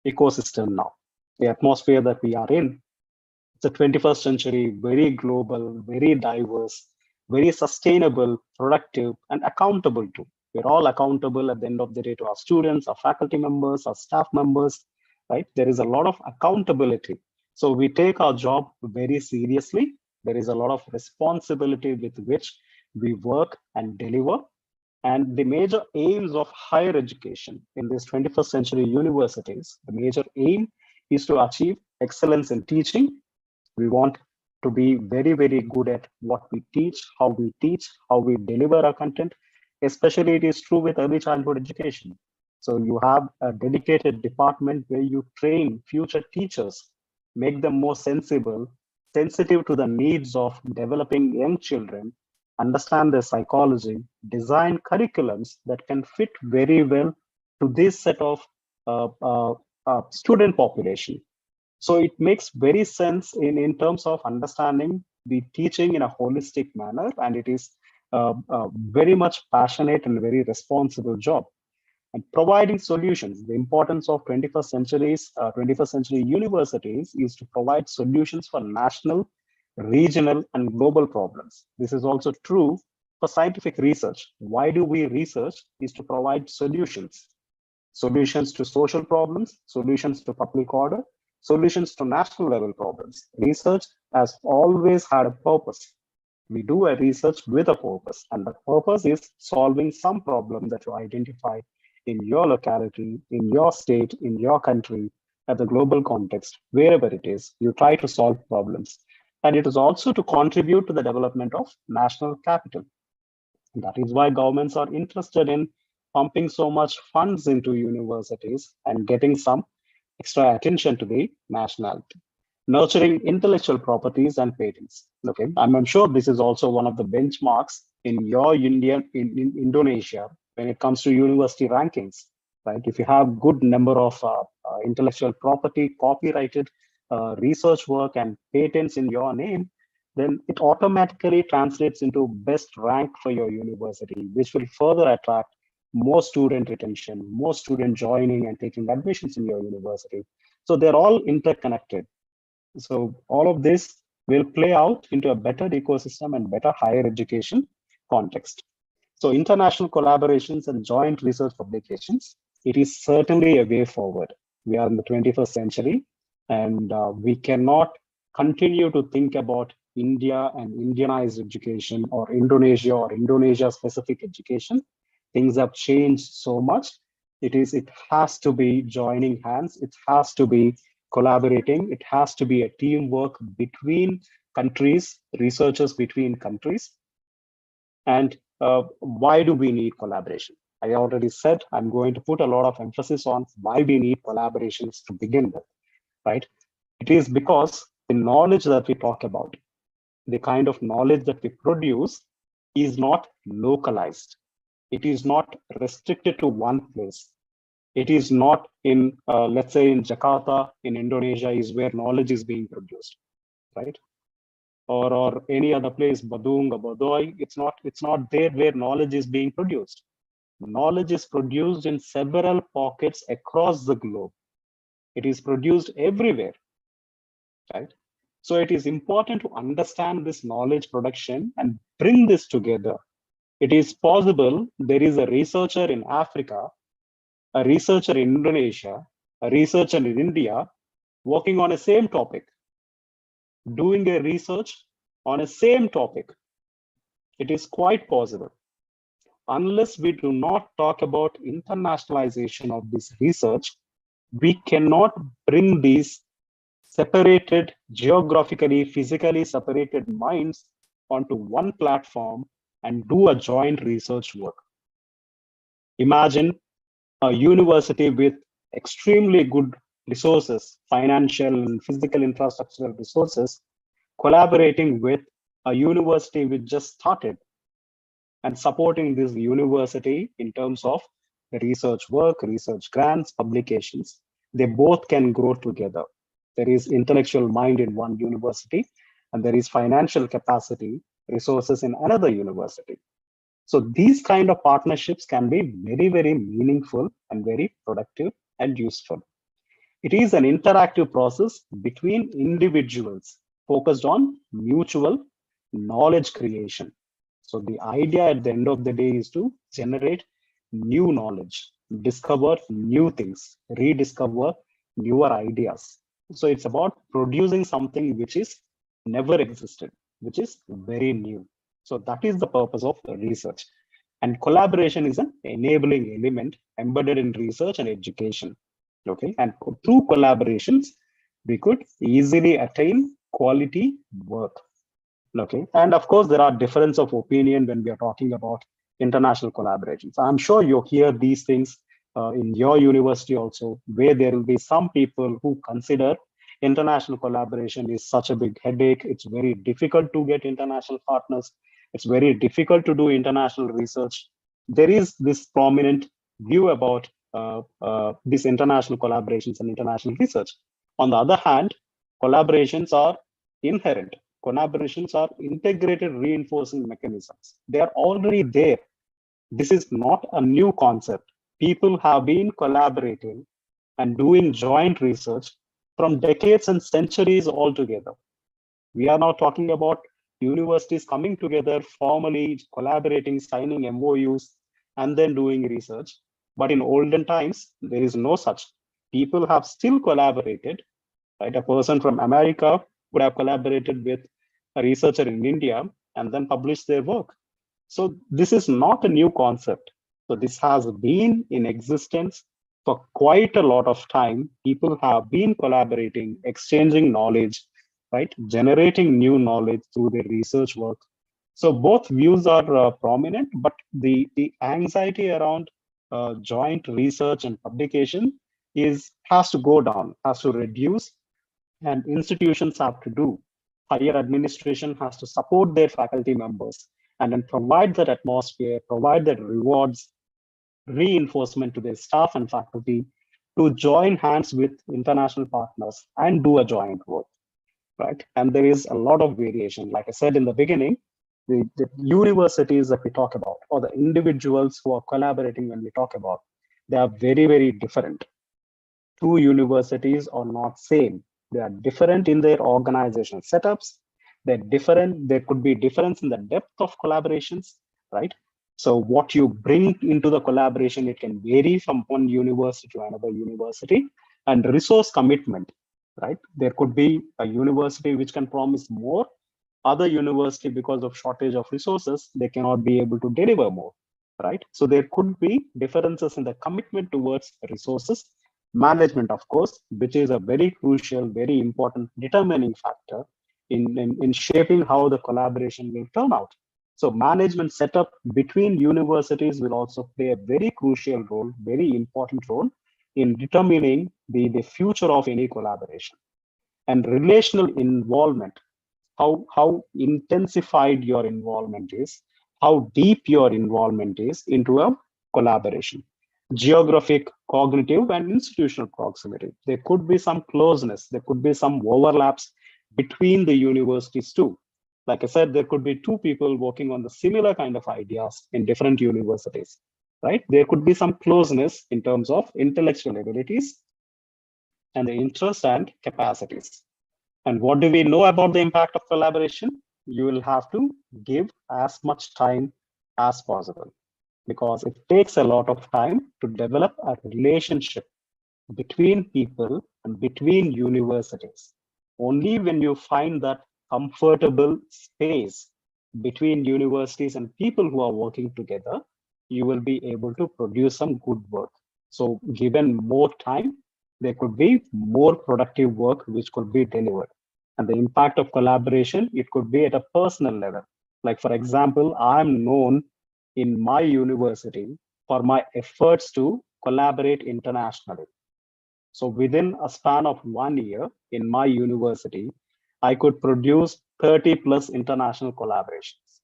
ecosystem now. The atmosphere that we are in It's a 21st century, very global, very diverse, very sustainable, productive, and accountable too. We're all accountable at the end of the day to our students, our faculty members, our staff members, right? There is a lot of accountability. So we take our job very seriously. There is a lot of responsibility with which we work and deliver. And the major aims of higher education in these 21st century universities, the major aim is to achieve excellence in teaching. We want to be very, very good at what we teach, how we deliver our content. Especially it is true with early childhood education. So you have a dedicated department where you train future teachers, make them more sensitive to the needs of developing young children, understand their psychology, design curriculums that can fit very well to this set of student population. So it makes very sense in terms of understanding the teaching in a holistic manner, and it is very much passionate and very responsible job. And providing solutions, the importance of 21st century universities is to provide solutions for national, regional, and global problems. This is also true for scientific research. Why do we research? Is to provide solutions. Solutions to social problems, solutions to public order, solutions to national level problems. Research has always had a purpose. We do a research with a purpose, and the purpose is solving some problem that you identify in your locality, in your state, in your country, at the global context, wherever it is, you try to solve problems. And it is also to contribute to the development of national capital. That is why governments are interested in pumping so much funds into universities and getting some extra attention to the nationality. Nurturing intellectual properties and patents. Okay, I'm sure this is also one of the benchmarks in your in Indonesia when it comes to university rankings, right? If you have good number of intellectual property, copyrighted research work and patents in your name, then it automatically translates into best rank for your university, which will further attract more student retention, more student joining and taking admissions in your university. So they're all interconnected. So all of this will play out into a better ecosystem and better higher education context. So international collaborations and joint research publications, it is certainly a way forward. We are in the 21st century, and we cannot continue to think about India and Indianized education or Indonesia or Indonesia-specific education. Things have changed so much. It has to be joining hands. It has to be collaborating. It has to be a teamwork between countries, researchers between countries. And why do we need collaboration? I already said I'm going to put a lot of emphasis on why we need collaborations to begin with, right? It is because the knowledge that we talk about, the kind of knowledge that we produce is not localized. It is not restricted to one place. It is not in, let's say in Jakarta, in Indonesia is where knowledge is being produced, right? Or any other place, Badung or Baduy, it's not there where knowledge is being produced. Knowledge is produced in several pockets across the globe. It is produced everywhere, right? So it is important to understand this knowledge production and bring this together. It is possible there is a researcher in Africa, a researcher in Indonesia, a researcher in India, working on a same topic, doing a research on a same topic. It is quite possible. Unless we do not talk about internationalization of this research, we cannot bring these separated, geographically, physically separated minds onto one platform and do a joint research work. Imagine a university with extremely good resources, financial and physical infrastructural resources, collaborating with a university which just started and supporting this university in terms of research work, research grants, publications. They both can grow together. There is intellectual mind in one university, and there is financial capacity, resources in another university. So these kind of partnerships can be very, very meaningful and very productive and useful. It is an interactive process between individuals focused on mutual knowledge creation. So the idea at the end of the day is to generate new knowledge, discover new things, rediscover newer ideas. So it's about producing something which is never existed, which is very new. So that is the purpose of research. And collaboration is an enabling element embedded in research and education. Okay, and through collaborations, we could easily attain quality work. Okay, and of course, there are difference of opinion when we are talking about international collaborations. I'm sure you hear these things in your university also, where there will be some people who consider international collaboration is such a big headache. It's very difficult to get international partners. It's very difficult to do international research. There is this prominent view about these international collaborations and international research. On the other hand, collaborations are inherent. Collaborations are integrated reinforcing mechanisms. They are already there. This is not a new concept. People have been collaborating and doing joint research from decades and centuries altogether. We are now talking about universities coming together, formally collaborating, signing MOUs, and then doing research. But in olden times, there is no such. People have still collaborated, right? A person from America would have collaborated with a researcher in India and then published their work. So this is not a new concept. So this has been in existence for quite a lot of time. People have been collaborating, exchanging knowledge, right? Generating new knowledge through their research work. So both views are prominent, but the anxiety around joint research and publication has to go down, has to reduce, and institutions have to do. Higher administration has to support their faculty members and then provide that atmosphere, provide that rewards, reinforcement to their staff and faculty to join hands with international partners and do a joint work, right? And there is a lot of variation. Like I said in the beginning, the universities that we talk about, or the individuals who are collaborating when we talk about, they are very, very different. Two universities are not same. They are different in their organizational setups. They're different. There could be difference in the depth of collaborations, right? So what you bring into the collaboration, it can vary from one university to another university. And resource commitment, right? There could be a university which can promise more. Other university, because of shortage of resources, they cannot be able to deliver more, right? So there could be differences in the commitment towards resources. Management, of course, which is a very crucial, very important determining factor in shaping how the collaboration will turn out. So management setup between universities will also play a very crucial role, very important role in determining the future of any collaboration. And relational involvement, how intensified your involvement is, how deep your involvement is into a collaboration. Geographic, cognitive, and institutional proximity. There could be some closeness, there could be some overlaps between the universities too. Like I said, there could be two people working on the similar kind of ideas in different universities, right? There could be some closeness in terms of intellectual abilities and the interest and capacities. And what do we know about the impact of collaboration? You will have to give as much time as possible, because it takes a lot of time to develop a relationship between people and between universities. Only when you find that comfortable space between universities and people who are working together, you will be able to produce some good work. So given more time, there could be more productive work which could be delivered. And the impact of collaboration, it could be at a personal level. Like, for example, I'm known in my university for my efforts to collaborate internationally. So within a span of 1 year in my university, I could produce 30 plus international collaborations.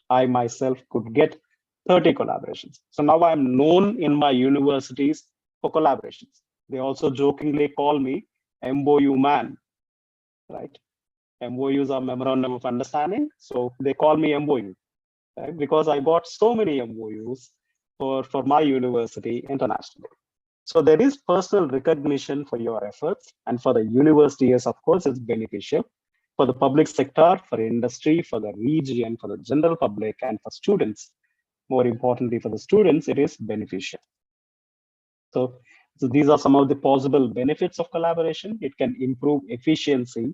I myself could get 30 collaborations. So now I'm known in my universities for collaborations. They also jokingly call me MOU man, right? MOUs are memorandum of understanding. So they call me MOU. Right? Because I got so many MOUs for my university internationally. So there is personal recognition for your efforts, and for the universities, of course, it's beneficial. For the public sector, for industry, for the region, for the general public, and for students. More importantly, for the students, it is beneficial. So these are some of the possible benefits of collaboration. It can improve efficiency,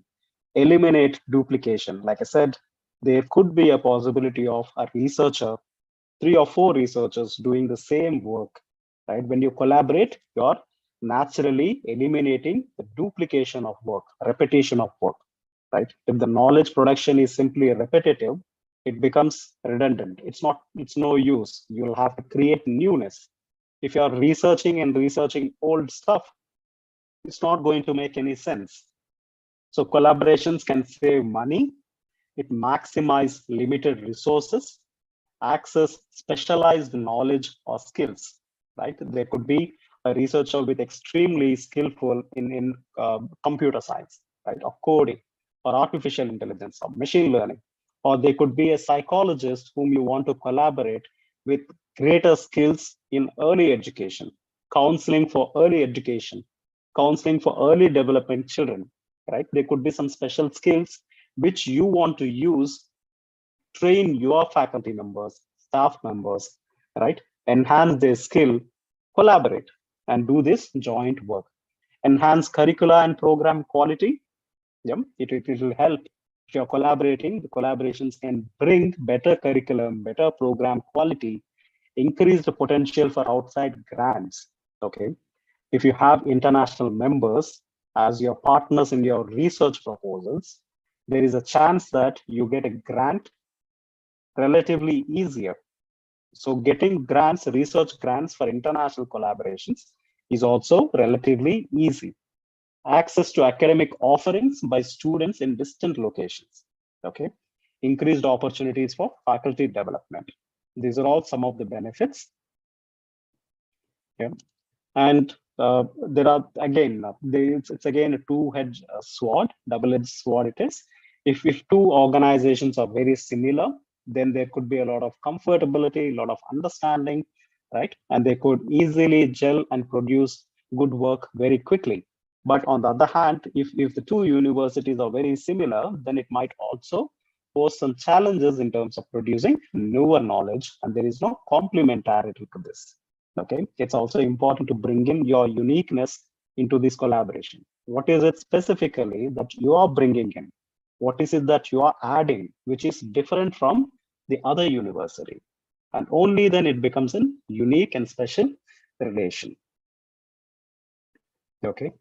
eliminate duplication. Like I said, there could be a possibility of a researcher, 3 or 4 researchers doing the same work, right? When you collaborate, you're naturally eliminating the duplication of work, repetition of work, right? If the knowledge production is simply repetitive, it becomes redundant. It's no use. You'll have to create newness. If you're researching and researching old stuff, it's not going to make any sense. So collaborations can save money. It maximizes limited resources, access specialized knowledge or skills, right? There could be a researcher with extremely skillful in computer science, right? Or coding, or artificial intelligence, or machine learning. Or they could be a psychologist whom you want to collaborate with greater skills in early education, counseling for early education, counseling for early development children, right? There could be some special skills which you want to use, train your faculty members, staff members, right? Enhance their skill, collaborate, and do this joint work. Enhance curricula and program quality. Yeah, it will help. If you're collaborating, the collaborations can bring better curriculum, better program quality, increase the potential for outside grants. Okay. If you have international members as your partners in your research proposals, there is a chance that you get a grant relatively easier. So getting grants, research grants for international collaborations is also relatively easy. Access to academic offerings by students in distant locations. Okay. Increased opportunities for faculty development. These are all some of the benefits. Yeah. And there are, again, it's again a two-edged sword, double-edged sword it is. If two organizations are very similar, then there could be a lot of comfortability, a lot of understanding, right? And they could easily gel and produce good work very quickly. But on the other hand, if the two universities are very similar, then it might also pose some challenges in terms of producing newer knowledge, and there is no complementarity to this. Okay, it's also important to bring in your uniqueness into this collaboration. What is it specifically that you are bringing in? What is it that you are adding, which is different from the other university? And only then it becomes a unique and special relation. Okay,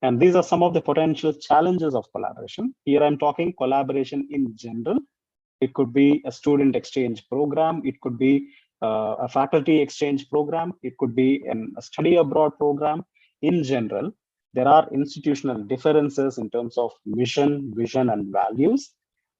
and these are some of the potential challenges of collaboration. Here I'm talking collaboration in general. It could be a student exchange program. It could be a faculty exchange program. It could be a study abroad program. In general, there are institutional differences in terms of mission, vision, and values,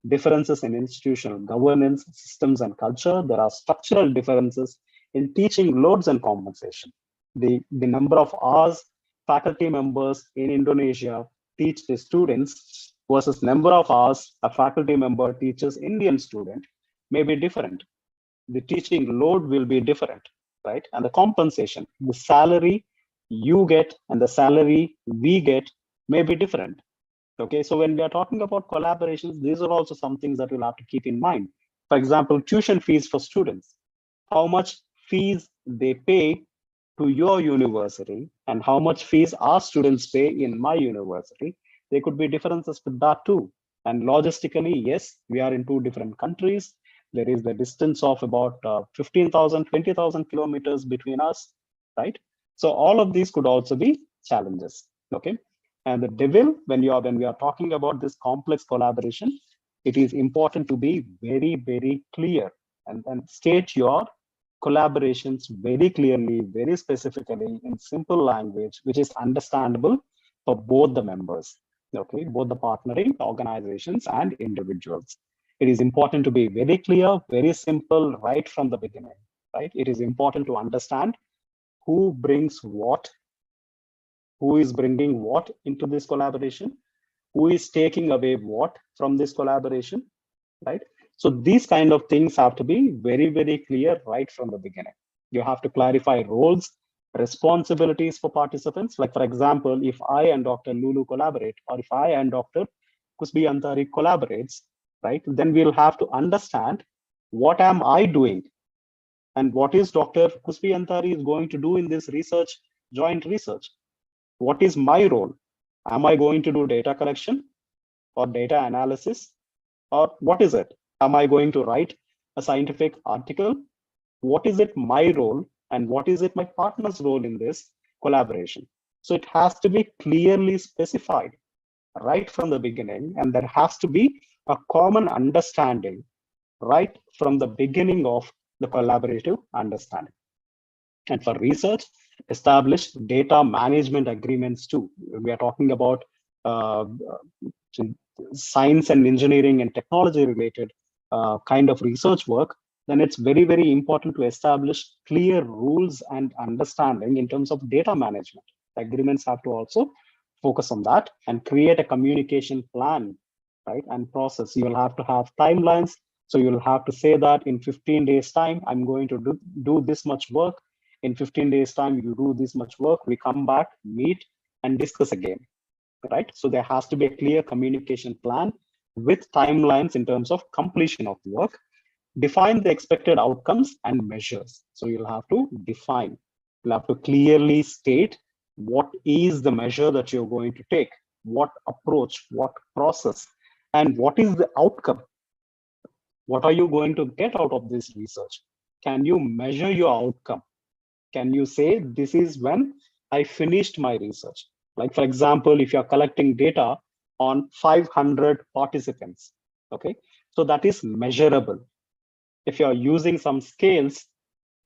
differences in institutional governance, systems, and culture. There are structural differences in teaching loads and compensation. The number of hours faculty members in Indonesia teach the students versus number of hours a faculty member teaches Indian student may be different. The teaching load will be different, right? And the compensation, the salary you get and the salary we get may be different. Okay, so when we are talking about collaborations, these are also some things that we'll have to keep in mind. For example, tuition fees for students, how much fees they pay to your university and how much fees our students pay in my university. There could be differences with that too. And logistically, yes, we are in two different countries. There is the distance of about 15,000, 20,000 kilometers between us, right? So all of these could also be challenges, okay? And the devil, when we are talking about this complex collaboration, it is important to be very, very clear and state your collaborations very clearly, very specifically in simple language, which is understandable for both the members, okay, both the partnering organizations and individuals. It is important to be very clear, very simple right from the beginning, right? It is important to understand who brings what, who is bringing what into this collaboration, who is taking away what from this collaboration, right? So these kind of things have to be very, very clear right from the beginning. You have to clarify roles, responsibilities for participants. Like for example, if I and Dr. Lulu collaborate, or if I and Dr. Kusbi Antari collaborates, right, then we'll have to understand what am I doing and what is Dr. Kusbi Antari is going to do in this research, joint research. What is my role? Am I going to do data collection or data analysis, or what is it? Am I going to write a scientific article? What is it my role, and what is it my partner's role in this collaboration? So it has to be clearly specified right from the beginning, and there has to be a common understanding right from the beginning of the collaborative understanding. And for research, establish data management agreements too. We are talking about science and engineering and technology related kind of research work, then it's very, very important to establish clear rules and understanding in terms of data management. Agreements have to also focus on that and create a communication plan, right? And process. You will have to have timelines. So you'll have to say that in 15 days time, I'm going to do this much work. In 15 days time, you do this much work, we come back, meet, and discuss again, right? So there has to be a clear communication plan with timelines in terms of completion of the work. Define the expected outcomes and measures. So you'll have to define, you'll have to clearly state what is the measure that you're going to take, what approach, what process, and what is the outcome. What are you going to get out of this research? Can you measure your outcome? Can you say, this is when I finished my research? Like, for example, if you're collecting data on 500 participants, okay? So that is measurable. If you're using some scales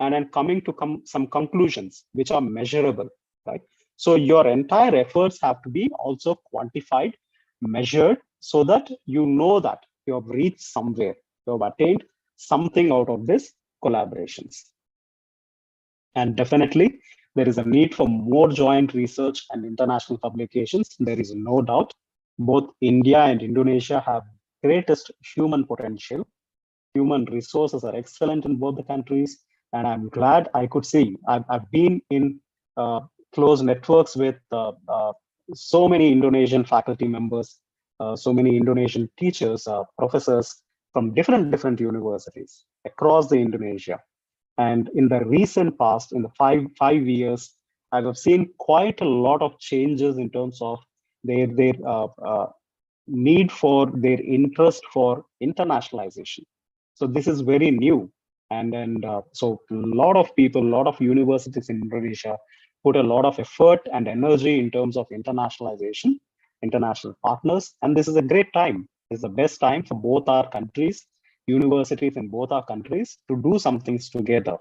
and then coming to some conclusions, which are measurable, right? So your entire efforts have to be also quantified, measured, so that you know that you have reached somewhere, you have attained something out of this collaborations. And definitely, there is a need for more joint research and international publications. There is no doubt. Both India and Indonesia have greatest human potential. Human resources are excellent in both the countries. And I'm glad I could see. I've been in close networks with so many Indonesian faculty members, so many Indonesian teachers, professors from different universities across the Indonesia. And in the recent past, in the five years, I have seen quite a lot of changes in terms of their need for their interest for internationalization. So this is very new. And so a lot of people, a lot of universities in Indonesia put a lot of effort and energy in terms of internationalization, international partners. And this is a great time. It's the best time for both our countries, universities in both our countries to do some things together,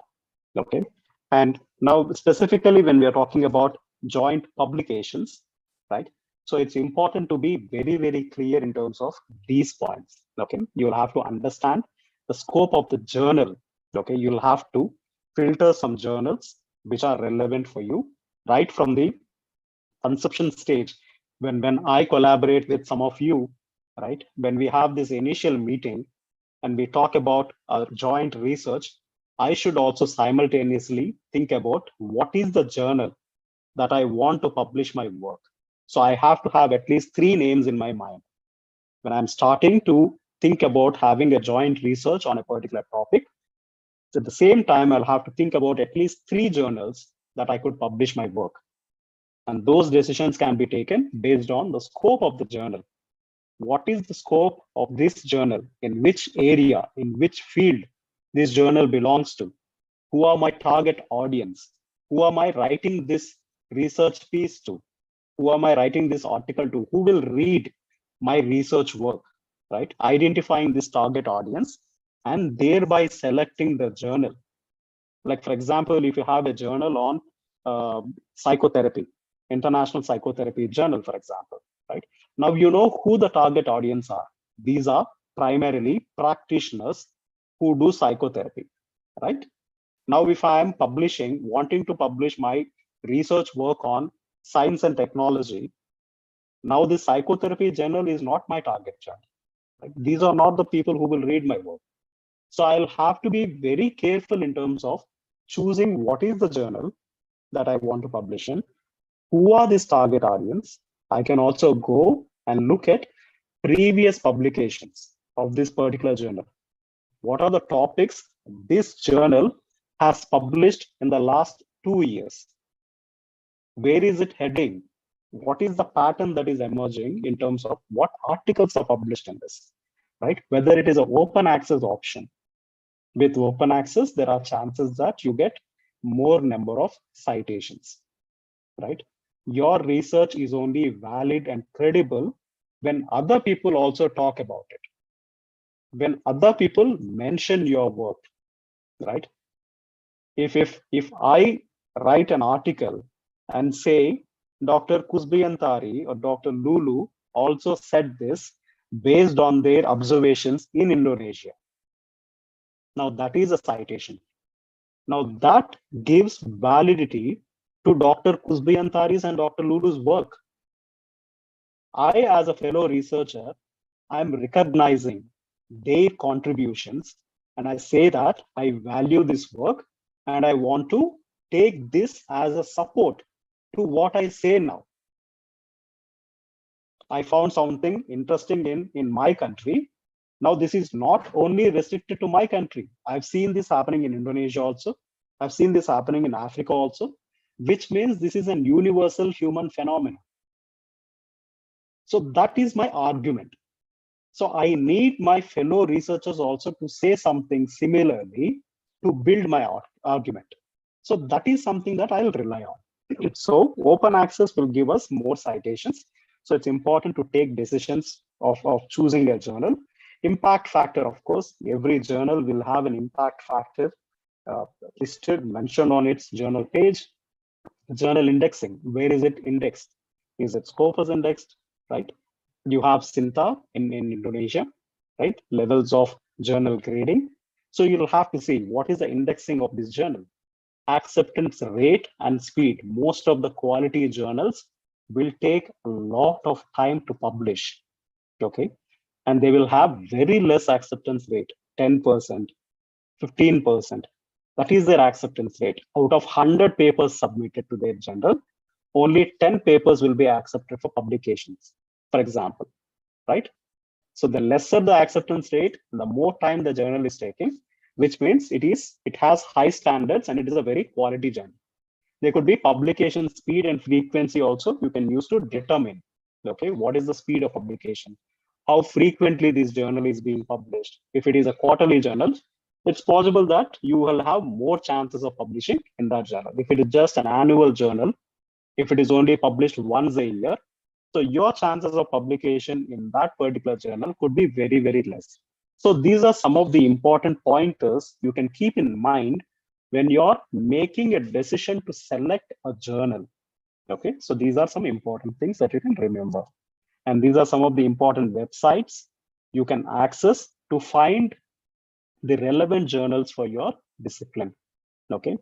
okay? And now specifically when we are talking about joint publications, right? So it's important to be very, very clear in terms of these points, okay? You'll have to understand the scope of the journal, okay? You'll have to filter some journals which are relevant for you, right from the conception stage. When I collaborate with some of you, right? When we have this initial meeting, and we talk about our joint research, I should also simultaneously think about what is the journal that I want to publish my work. So I have to have at least 3 names in my mind. When I'm starting to think about having a joint research on a particular topic, at the same time, I'll have to think about at least 3 journals that I could publish my work. And those decisions can be taken based on the scope of the journal. What is the scope of this journal? In which area, in which field this journal belongs to? Who are my target audience? Who am I writing this research piece to? Who am I writing this article to? Who will read my research work, right? Identifying this target audience and thereby selecting the journal. Like, for example, if you have a journal on psychotherapy, International Psychotherapy Journal, for example, right? Now you know who the target audience are. These are primarily practitioners who do psychotherapy, right? Now, if I am wanting to publish my research work on science and technology, now the psychotherapy journal is not my target journal. Right? These are not the people who will read my work. So I'll have to be very careful in terms of choosing what is the journal that I want to publish in. Who are this target audience? I can also go and look at previous publications of this particular journal. What are the topics this journal has published in the last 2 years? Where is it heading? What is the pattern that is emerging in terms of what articles are published in this, right? Whether it is an open access option. With open access, there are chances that you get more number of citations, right? Your research is only valid and credible when other people also talk about it. When other people mention your work, right? If I write an article and say Dr. Kusbiantari or Dr. Lulu also said this based on their observations in Indonesia. Now that is a citation. Now that gives validity to Dr. Kusbiantari's and Dr. Lulu's work. I, as a fellow researcher, I'm recognizing their contributions, and I say that I value this work and I want to take this as a support to what I say now. I found something interesting in my country. Now, this is not only restricted to my country. I've seen this happening in Indonesia also. I've seen this happening in Africa also, which means this is a universal human phenomenon. So that is my argument. So I need my fellow researchers also to say something similarly to build my argument. So that is something that I'll rely on. So open access will give us more citations. So it's important to take decisions of choosing a journal. Impact factor, of course, every journal will have an impact factor listed, mentioned on its journal page. Journal indexing, where is it indexed? Is it Scopus indexed, right? You have Sinta in Indonesia, right? Levels of journal grading. So you'll have to see what is the indexing of this journal. Acceptance rate and speed. Most of the quality journals will take a lot of time to publish, okay? And they will have very less acceptance rate, 10%, 15%. That is their acceptance rate. Out of 100 papers submitted to their journal, only 10 papers will be accepted for publications, for example, right? So the lesser the acceptance rate, the more time the journal is taking, which means it has high standards and it is a very quality journal. There could be publication speed and frequency also you can use to determine, okay, what is the speed of publication, how frequently this journal is being published. If it is a quarterly journal, it's possible that you will have more chances of publishing in that journal. If it is just an annual journal, if it is only published once a year, so your chances of publication in that particular journal could be very, very less. So these are some of the important pointers you can keep in mind when you're making a decision to select a journal. Okay, so these are some important things that you can remember. And these are some of the important websites you can access to find the relevant journals for your discipline. Okay,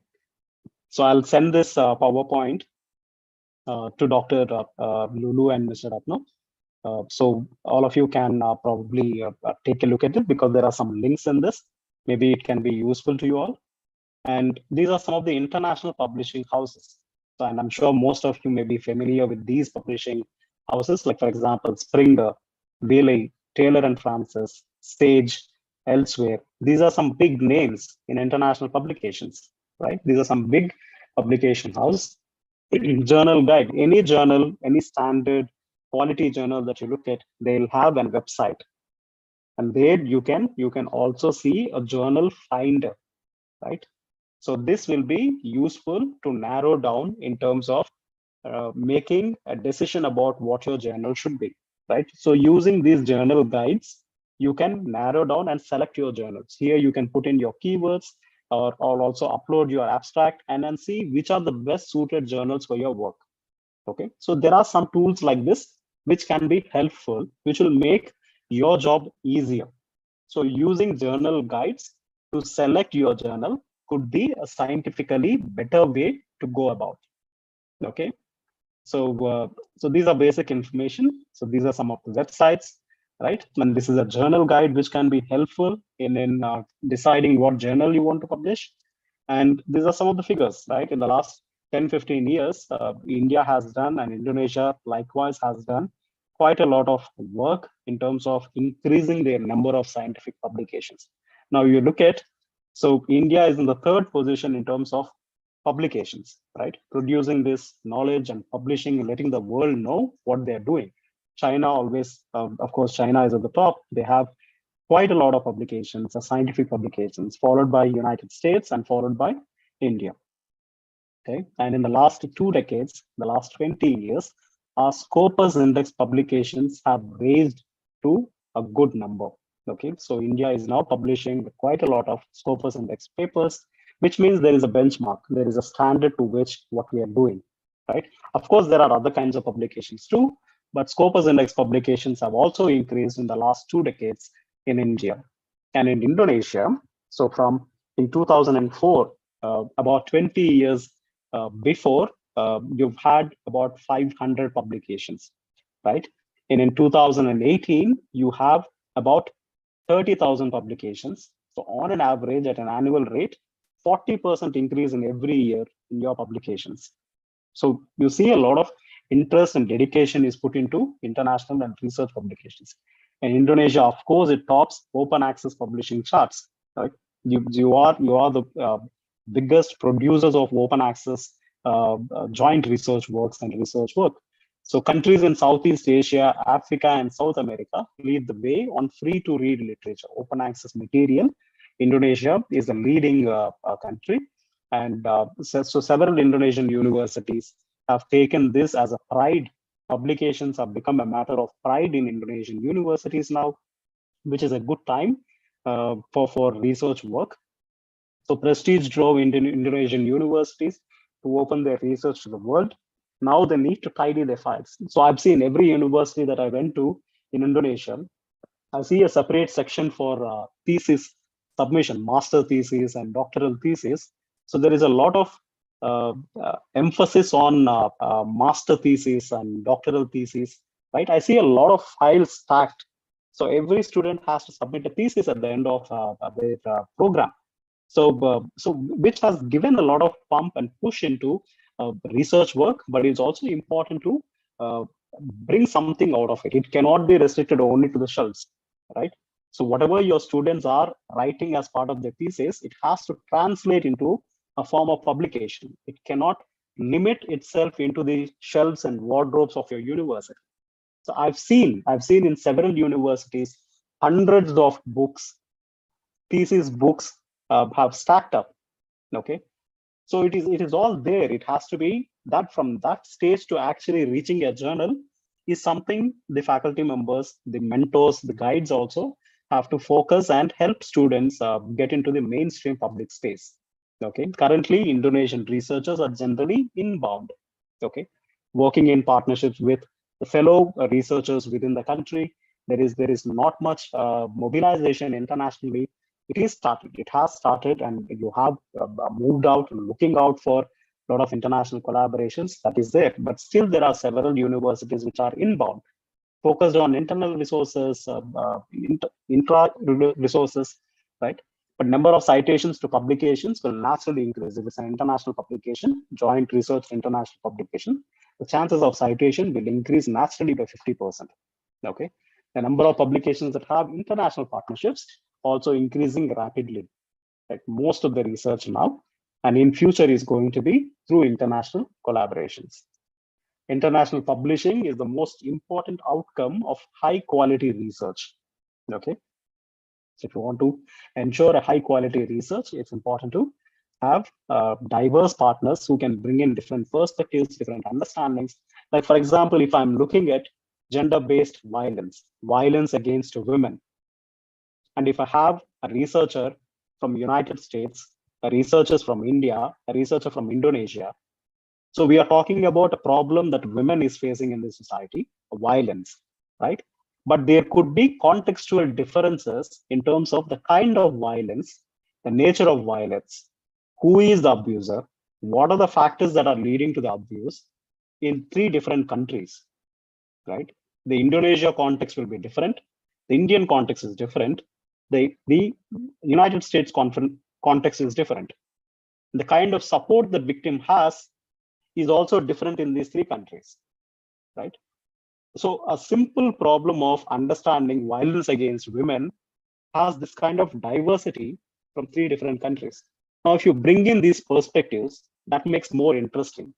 so I'll send this PowerPoint to Dr. Lulu and Mr. Ratno. So all of you can probably take a look at it because there are some links in this. Maybe it can be useful to you all. And these are some of the international publishing houses. So, and I'm sure most of you may be familiar with these publishing houses, like for example, Springer, Bailey, Taylor and Francis, Sage, Elsewhere. These are some big names in international publications, right? These are some big publication houses. Journal guide, any journal, any standard quality journal that you look at, they'll have a website. And there you can also see a journal finder, right? So this will be useful to narrow down in terms of making a decision about what your journal should be, right? So using these journal guides, you can narrow down and select your journals. Here you can put in your keywords or also upload your abstract and then see which are the best suited journals for your work. Okay, so there are some tools like this which can be helpful, which will make your job easier. So using journal guides to select your journal could be a scientifically better way to go about. Okay, so so these are basic information. So these are some of the websites, right? And this is a journal guide which can be helpful in deciding what journal you want to publish. And these are some of the figures, right? In the last 10-15 years, India has done, and Indonesia likewise has done quite a lot of work in terms of increasing their number of scientific publications. Now you look at, so India is in the 3rd position in terms of publications, right? Producing this knowledge and publishing and letting the world know what they're doing. China always, of course, China is at the top. They have quite a lot of publications, scientific publications, followed by United States and followed by India. Okay, and in the last 2 decades, the last 20 years, our Scopus Index publications have raised to a good number. Okay, so India is now publishing quite a lot of Scopus Index papers, which means there is a benchmark, there is a standard to which what we are doing, right? Of course, there are other kinds of publications too, but Scopus Index publications have also increased in the last 2 decades in India. And in Indonesia, so from in 2004, about 20 years before, you've had about 500 publications, right? And in 2018, you have about 30,000 publications. So on an average, at an annual rate, 40% increase in every year in your publications. So you see a lot of interest and dedication is put into international and research publications. And Indonesia, of course, it tops open access publishing charts. Right? You are the biggest producers of open access joint research works and research work. So countries in Southeast Asia, Africa, and South America lead the way on free-to-read literature, open access material. Indonesia is the leading country, and so several Indonesian universities have taken this as a pride. Publications have become a matter of pride in Indonesian universities now, which is a good time for research work. So prestige drove Indonesian universities to open their research to the world. Now they need to tidy their files. So I've seen every university that I went to in Indonesia, I see a separate section for thesis submission, master thesis and doctoral thesis. So there is a lot of emphasis on master thesis and doctoral thesis, right? I see a lot of files stacked. So every student has to submit a thesis at the end of their program. So which has given a lot of pump and push into research work, but it's also important to bring something out of it. It cannot be restricted only to the shelves, right? So whatever your students are writing as part of their thesis, it has to translate into a form of publication. It cannot limit itself into the shelves and wardrobes of your university. So I've seen in several universities, hundreds of books, thesis books have stacked up. Okay, so it is all there. It has to be that from that stage to actually reaching a journal is something the faculty members, the mentors, the guides also have to focus and help students get into the mainstream public space. Okay, currently Indonesian researchers are generally inbound. Okay, working in partnerships with the fellow researchers within the country. There is not much mobilization internationally. It has started, and you have moved out, looking out for a lot of international collaborations. That is there, but still there are several universities which are inbound, focused on internal resources, intra resources, right? But number of citations to publications will naturally increase. If it's an international publication, joint research international publication, the chances of citation will increase naturally by 50%. Okay, the number of publications that have international partnerships also increasing rapidly. Like most of the research now, and in future is going to be through international collaborations. International publishing is the most important outcome of high quality research. Okay, so if you want to ensure a high quality research, it's important to have diverse partners who can bring in different perspectives, different understandings. Like for example, if I'm looking at gender-based violence against women, and if I have a researcher from United States, a researcher from India, a researcher from Indonesia, so we are talking about a problem that women is facing in the society, violence, right? But there could be contextual differences in terms of the kind of violence, the nature of violence, who is the abuser, what are the factors that are leading to the abuse in 3 different countries, right? The Indonesia context will be different. The Indian context is different. The United States context is different. The kind of support the victim has is also different in these 3 countries, right? So a simple problem of understanding violence against women has this kind of diversity from 3 different countries. Now, if you bring in these perspectives, that makes more interesting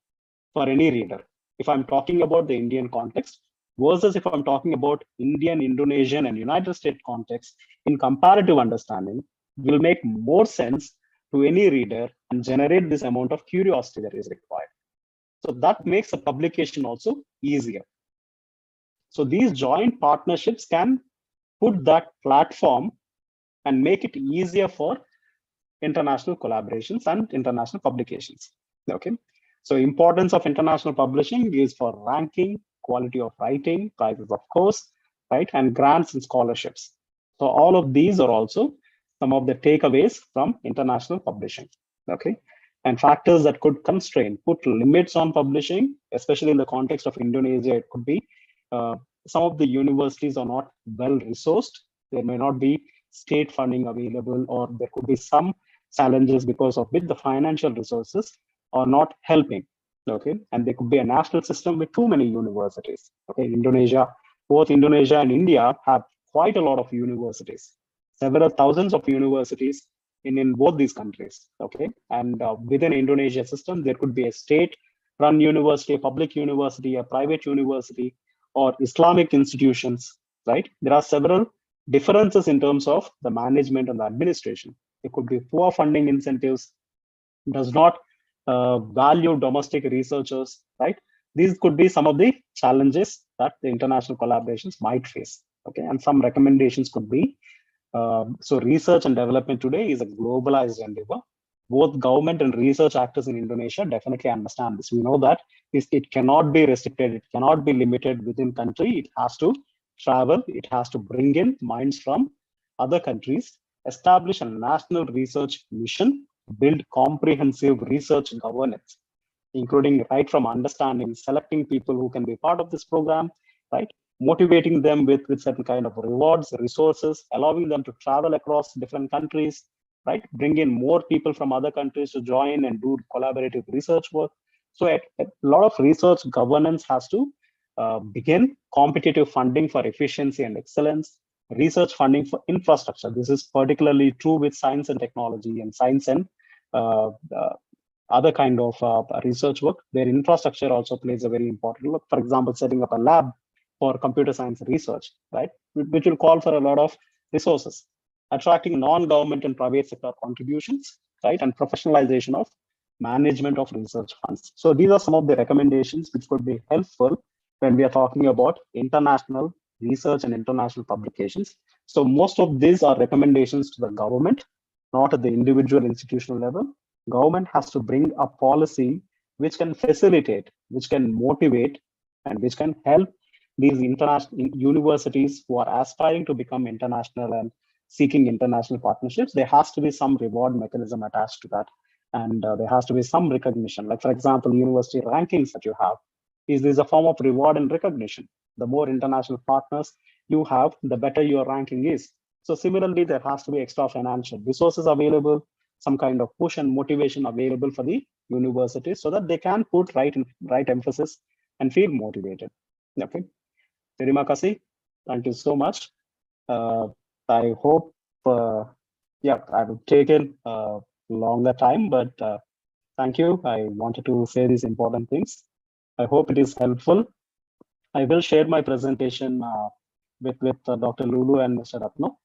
for any reader. If I'm talking about the Indian context versus if I'm talking about Indian, Indonesian, and United States context in comparative understanding, will make more sense to any reader and generate this amount of curiosity that is required. So that makes the publication also easier. So these joint partnerships can put that platform and make it easier for international collaborations and international publications. Okay. So importance of international publishing is for ranking, quality of writing, prizes of course, right, and grants and scholarships. So all of these are also some of the takeaways from international publishing. Okay. And factors that could constrain, put limits on publishing, especially in the context of Indonesia, it could be some of the universities are not well resourced. There may not be state funding available, or there could be some challenges because of which the financial resources are not helping. Okay, and there could be a national system with too many universities. Okay, Indonesia, both Indonesia and India have quite a lot of universities, several thousands of universities in both these countries. Okay, and within Indonesia system, there could be a state-run university, a public university, a private university, or Islamic institutions. Right, there are several differences in terms of the management and the administration. There could be poor funding incentives, does not value domestic researchers, right? These could be some of the challenges that the international collaborations might face. Okay, and some recommendations could be, so research and development today is a globalized endeavor. Both government and research actors in Indonesia definitely understand this. We know that it cannot be restricted, it cannot be limited within country. It has to travel, it has to bring in minds from other countries, establish a national research mission, build comprehensive research governance, including right from understanding, selecting people who can be part of this program, right? Motivating them with certain kind of rewards, resources, allowing them to travel across different countries, right? Bring in more people from other countries to join and do collaborative research work. So a lot of research governance has to begin, competitive funding for efficiency and excellence, research funding for infrastructure. This is particularly true with science and technology and science and other kind of research work, where infrastructure also plays a very important role. For example, setting up a lab for computer science research, right, which will call for a lot of resources, attracting non-government and private sector contributions, right, and professionalization of management of research funds. So these are some of the recommendations which could be helpful when we are talking about international research and international publications. So most of these are recommendations to the government, not at the individual institutional level. Government has to bring a policy which can facilitate, which can motivate, and which can help these international universities who are aspiring to become international and seeking international partnerships. There has to be some reward mechanism attached to that. And there has to be some recognition. Like, for example, university rankings that you have, is a form of reward and recognition. The more international partners you have, the better your ranking is. So similarly, there has to be extra financial resources available, some kind of push and motivation available for the universities so that they can put right emphasis and feel motivated. Okay. Terima kasih. Thank you so much. I hope, I've taken longer time, but thank you. I wanted to say these important things. I hope it is helpful. I will share my presentation with Dr. Lulu and Mr. Ratno.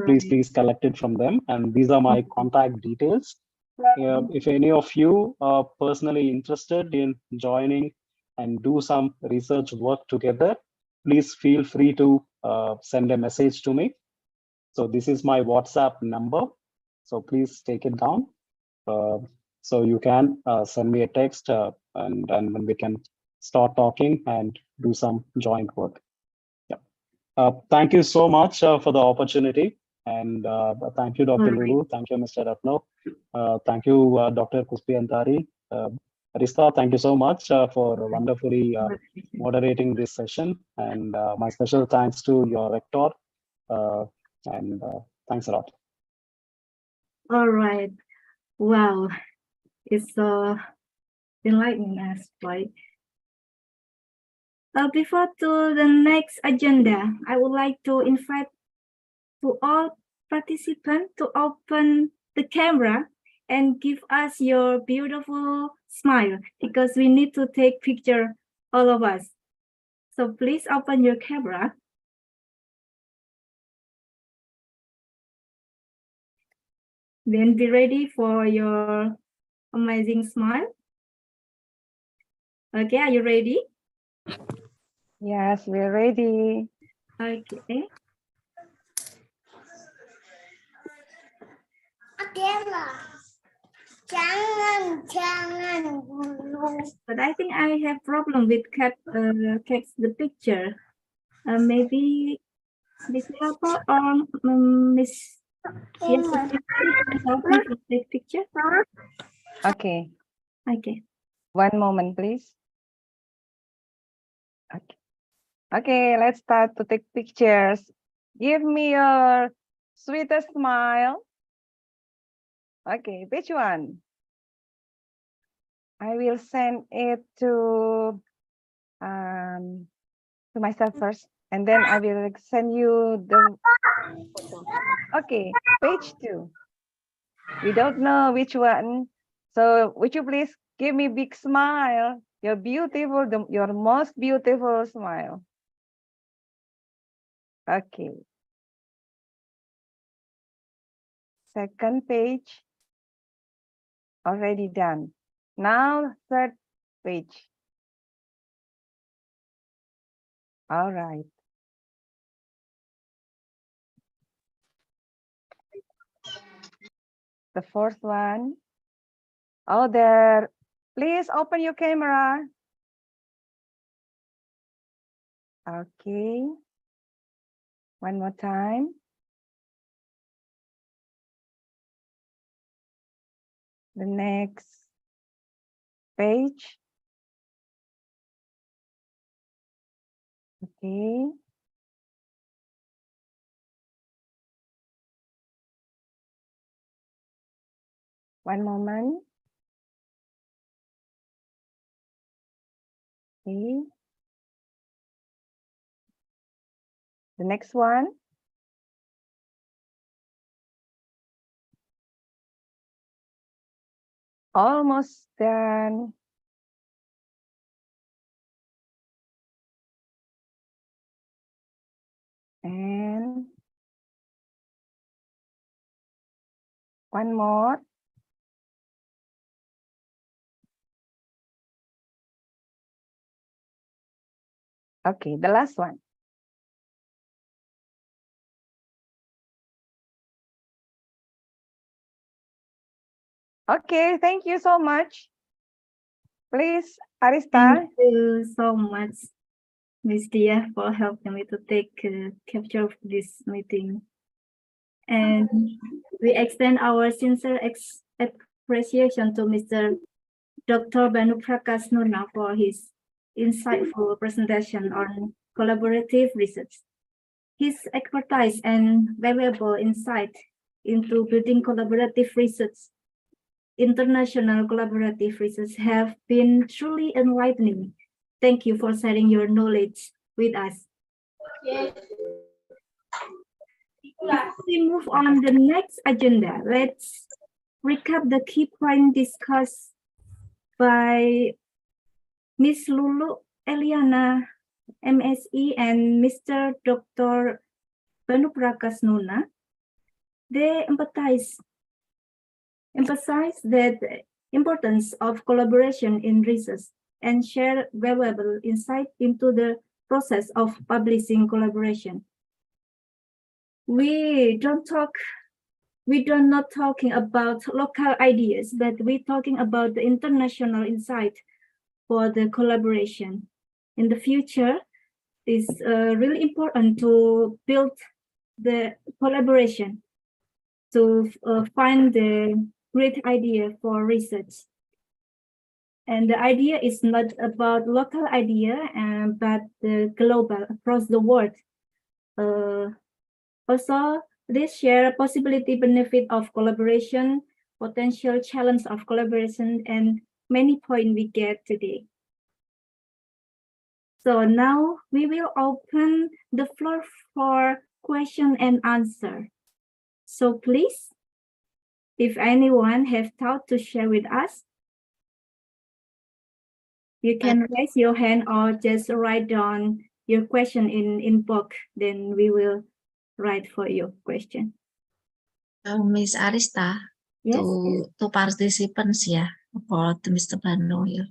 Please collect it from them. And these are my contact details. If any of you are personally interested in joining and do some research work together, please feel free to send a message to me. So this is my WhatsApp number. So please take it down. So you can send me a text and then we can start talking and do some joint work. Yeah. Thank you so much for the opportunity. And thank you, Dr. Lulu. Thank you, Mr. Ratno. Thank you, Dr. Kuspiantari. Arista, thank you so much for wonderfully moderating this session. And my special thanks to your rector. And thanks a lot. All right. Wow. It's enlightening us, right? Before to the next agenda, I would like to invite to all participants to open the camera and give us your beautiful smile, because we need to take picture, all of us. So please open your camera. Then be ready for your amazing smile. Okay, are you ready? Yes, we're ready. Okay. But I think I have problem with catch the picture. Maybe Miss Lapa or Miss. Yes, help me to take picture. Okay, Okay. one moment, please. Okay. Okay, let's start to take pictures. Give me your sweetest smile. Okay, which one? I will send it to myself first, and then I will send you the photo. Okay, page 2. We don't know which one. So would you please give me big smile? Your beautiful, your most beautiful smile. Okay. Second page. Already done. Now third page. All right. The fourth one. Oh, there. Please open your camera. Okay. One more time. The next page. Okay. One moment. Okay. The next one. Almost done. And one more. Okay, the last one. Okay, thank you so much. Please, Arista. Thank you so much, Miss Dia, for helping me to take capture of this meeting. And we extend our sincere appreciation to Mr. Dr. Banu Prakas Nuna for his insightful presentation on collaborative research. His expertise and valuable insight into building collaborative research, international collaborative research, have been truly enlightening. Thank you for sharing your knowledge with us. Yes. Before we move on the next agenda, let's recap the key points discussed by Ms. Lulu Eliana, MSE, and Mr. Dr. Banu Prakas Nuna. They emphasize the importance of collaboration in research and share valuable insight into the process of publishing collaboration. We not talking about local ideas, but we're talking about the international insight for the collaboration. In the future, it's really important to build the collaboration to find the great idea for research. And the idea is not about local idea, but the global, across the world. Also, they share possibility benefit of collaboration, potential challenge of collaboration, and many points we get today. So now we will open the floor for question and answer. So please, if anyone have thought to share with us, you can raise your hand or just write down your question in book. Then we will write for your question. Miss Arista, Yes. to participants, yeah, about Mr. Banu here.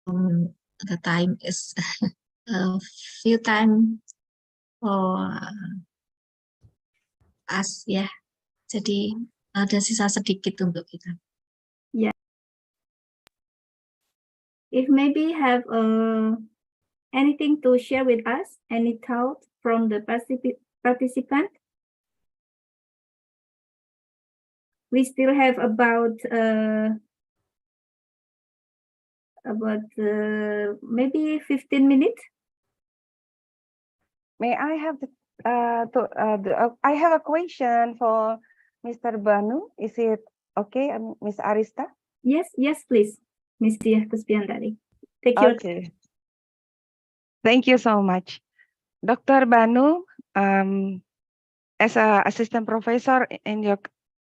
The time is a few time for us, ya. Jadi ada sisa sedikit untuk kita. Yeah. If maybe have anything to share with us, any thought from the participant? We still have about maybe 15 minutes. May I have I have a question for Mr. Banu. Is it okay, Miss Arista? Yes, please, Ms. Diah Kuspiantari. Take your time. Okay. Thank you so much. Dr. Banu, as an assistant professor in your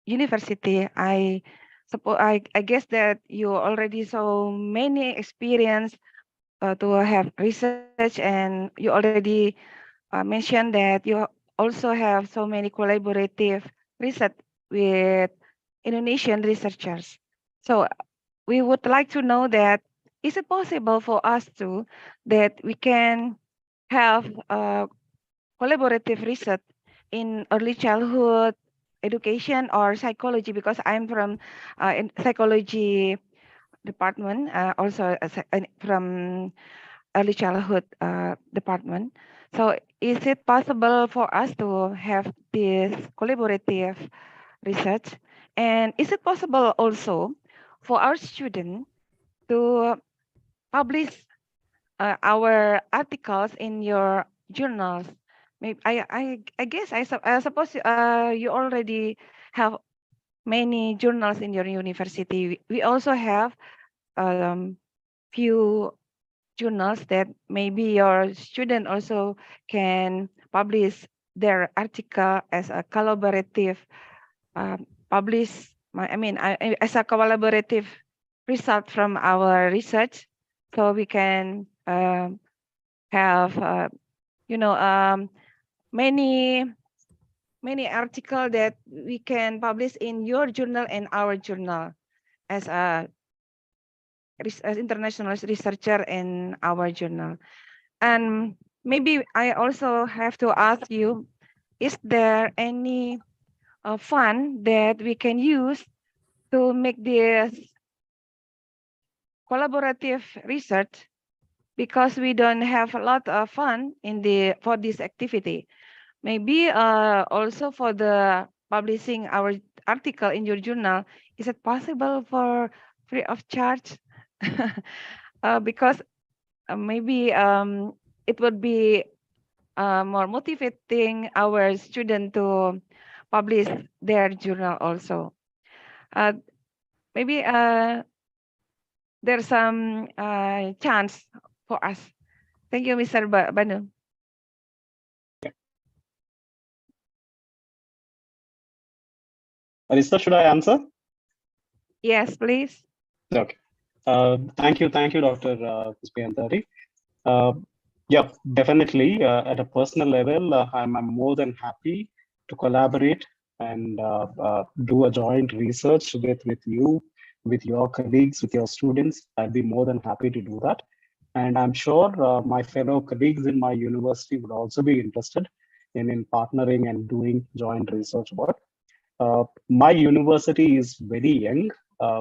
university, I guess that you already so many experience to have research, and you already mentioned that you also have so many collaborative research with Indonesian researchers. So we would like to know that, is it possible for us that we can have collaborative research in early childhood education or psychology? Because I'm from in psychology department, also from early childhood department. So is it possible for us to have this collaborative research? And is it possible also for our students to publish our articles in your journals? Maybe I guess I suppose you already have many journals in your university. We also have few journals that maybe your student also can publish their article as a collaborative as a collaborative result from our research, so we can have many articles that we can publish in your journal and our journal as international researcher in our journal. And maybe I also have to ask you, is there any fund that we can use to make this collaborative research, because we don't have a lot of fund for this activity? Maybe also for the publishing our article in your journal, is it possible for free of charge? Because maybe it would be more motivating our student to publish their journal also. Maybe there's some chance for us. Thank you, Mr. Banu. Arista, should I answer? Yes, please. Okay. Thank you, Dr. Kuspiantari. Yeah, definitely. At a personal level, I'm more than happy to collaborate and do a joint research with you, with your colleagues, with your students. I'd be more than happy to do that. And I'm sure my fellow colleagues in my university would also be interested in partnering and doing joint research work. My university is very young,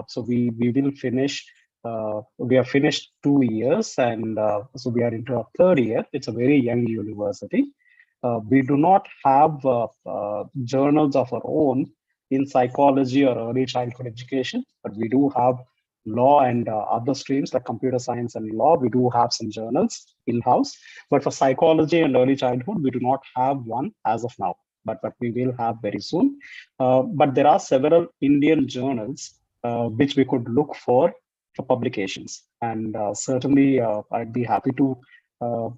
so we will finish. We have finished 2 years, and so we are into our 3rd year. It's a very young university. We do not have journals of our own in psychology or early childhood education, but we do have law and other streams like computer science and law. We do have some journals in-house, but for psychology and early childhood, we do not have one as of now, but we will have very soon. But there are several Indian journals which we could look for publications. And certainly, I'd be happy to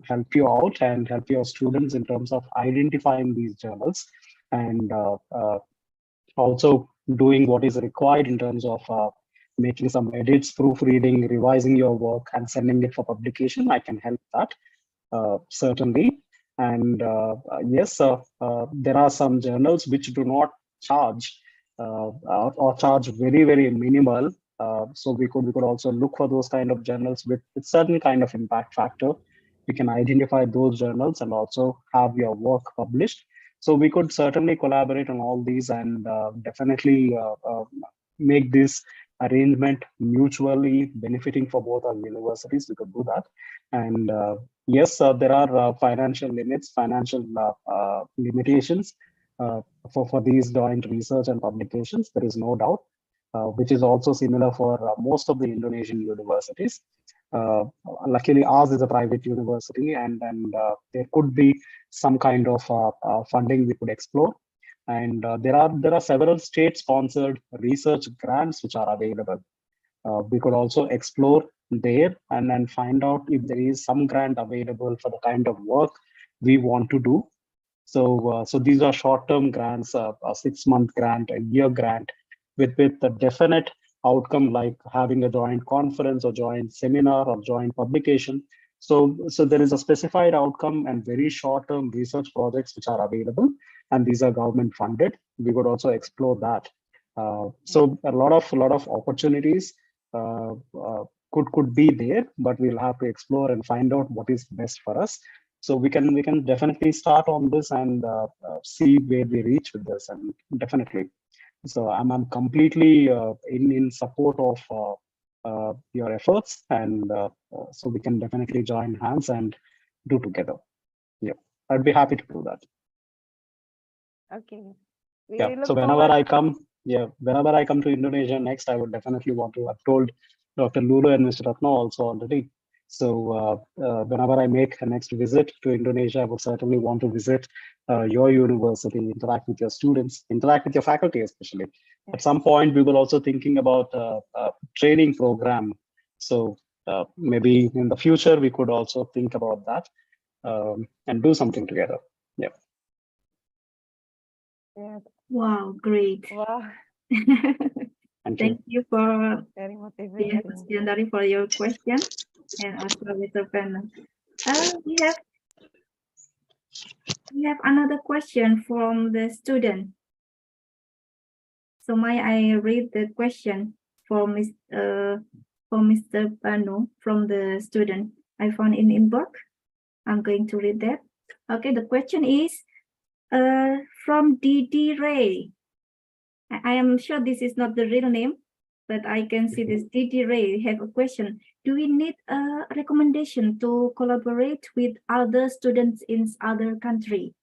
help you out and help your students in terms of identifying these journals and also doing what is required in terms of making some edits, proofreading, revising your work, and sending it for publication. I can help that, certainly. And yes, there are some journals which do not charge or charge very, very minimal. So we could also look for those kind of journals with certain kind of impact factor. You can identify those journals and also have your work published. So we could certainly collaborate on all these and definitely make this arrangement mutually benefiting for both our universities. We could do that. And yes, there are financial limits, financial limitations for these joint research and publications. There is no doubt, which is also similar for most of the Indonesian universities. Luckily, ours is a private university, and there could be some kind of funding we could explore. And there are several state-sponsored research grants which are available. We could also explore there and then find out if there is some grant available for the kind of work we want to do. So these are short-term grants, a 6-month grant, a year grant, with a definite outcome like having a joint conference or joint seminar or joint publication. So there is a specified outcome and very short-term research projects which are available, and these are government funded. We would also explore that. So a lot of opportunities could be there, but we'll have to explore and find out what is best for us. So we can definitely start on this and see where we reach with this, and definitely. So I'm completely in support of your efforts, and so we can definitely join hands and do together. Yeah, I'd be happy to do that. Okay. Yeah. So whenever I come to Indonesia next, I would definitely want to. I've told Dr. Lulu and Mr. Ratno also already. So whenever I make a next visit to Indonesia, I would certainly want to visit your university, interact with your students, interact with your faculty especially. At some point, we will also thinking about a training program. So maybe in the future, we could also think about that and do something together. Yeah. Yeah. Wow, great. Wow. Thank you for Very motivating. for your question, and also Mr. Penna. We have another question from the student. So may I read the question for Mr. Banu from the student? I found in inbox. I'm going to read that. Okay, the question is from Didi Ray. I am sure this is not the real name, but I can see this Didi Ray have a question. Do we need a recommendation to collaborate with other students in other country?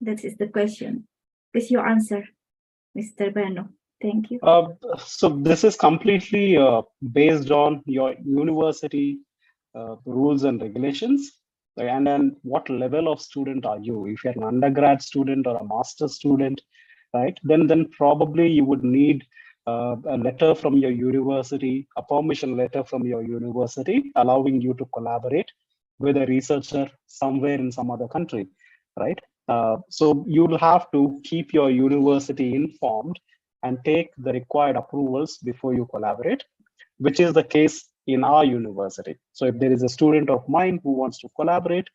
That is the question. Please your answer, Mr. Banu. Thank you. So this is completely based on your university rules and regulations. And then what level of student are you? If you're an undergrad student or a master's student, right, then probably you would need a letter from your university, a permission letter from your university, allowing you to collaborate with a researcher somewhere in some other country, right? So you'll have to keep your university informed and take the required approvals before you collaborate, which is the case in our university. So if there is a student of mine who wants to collaborate,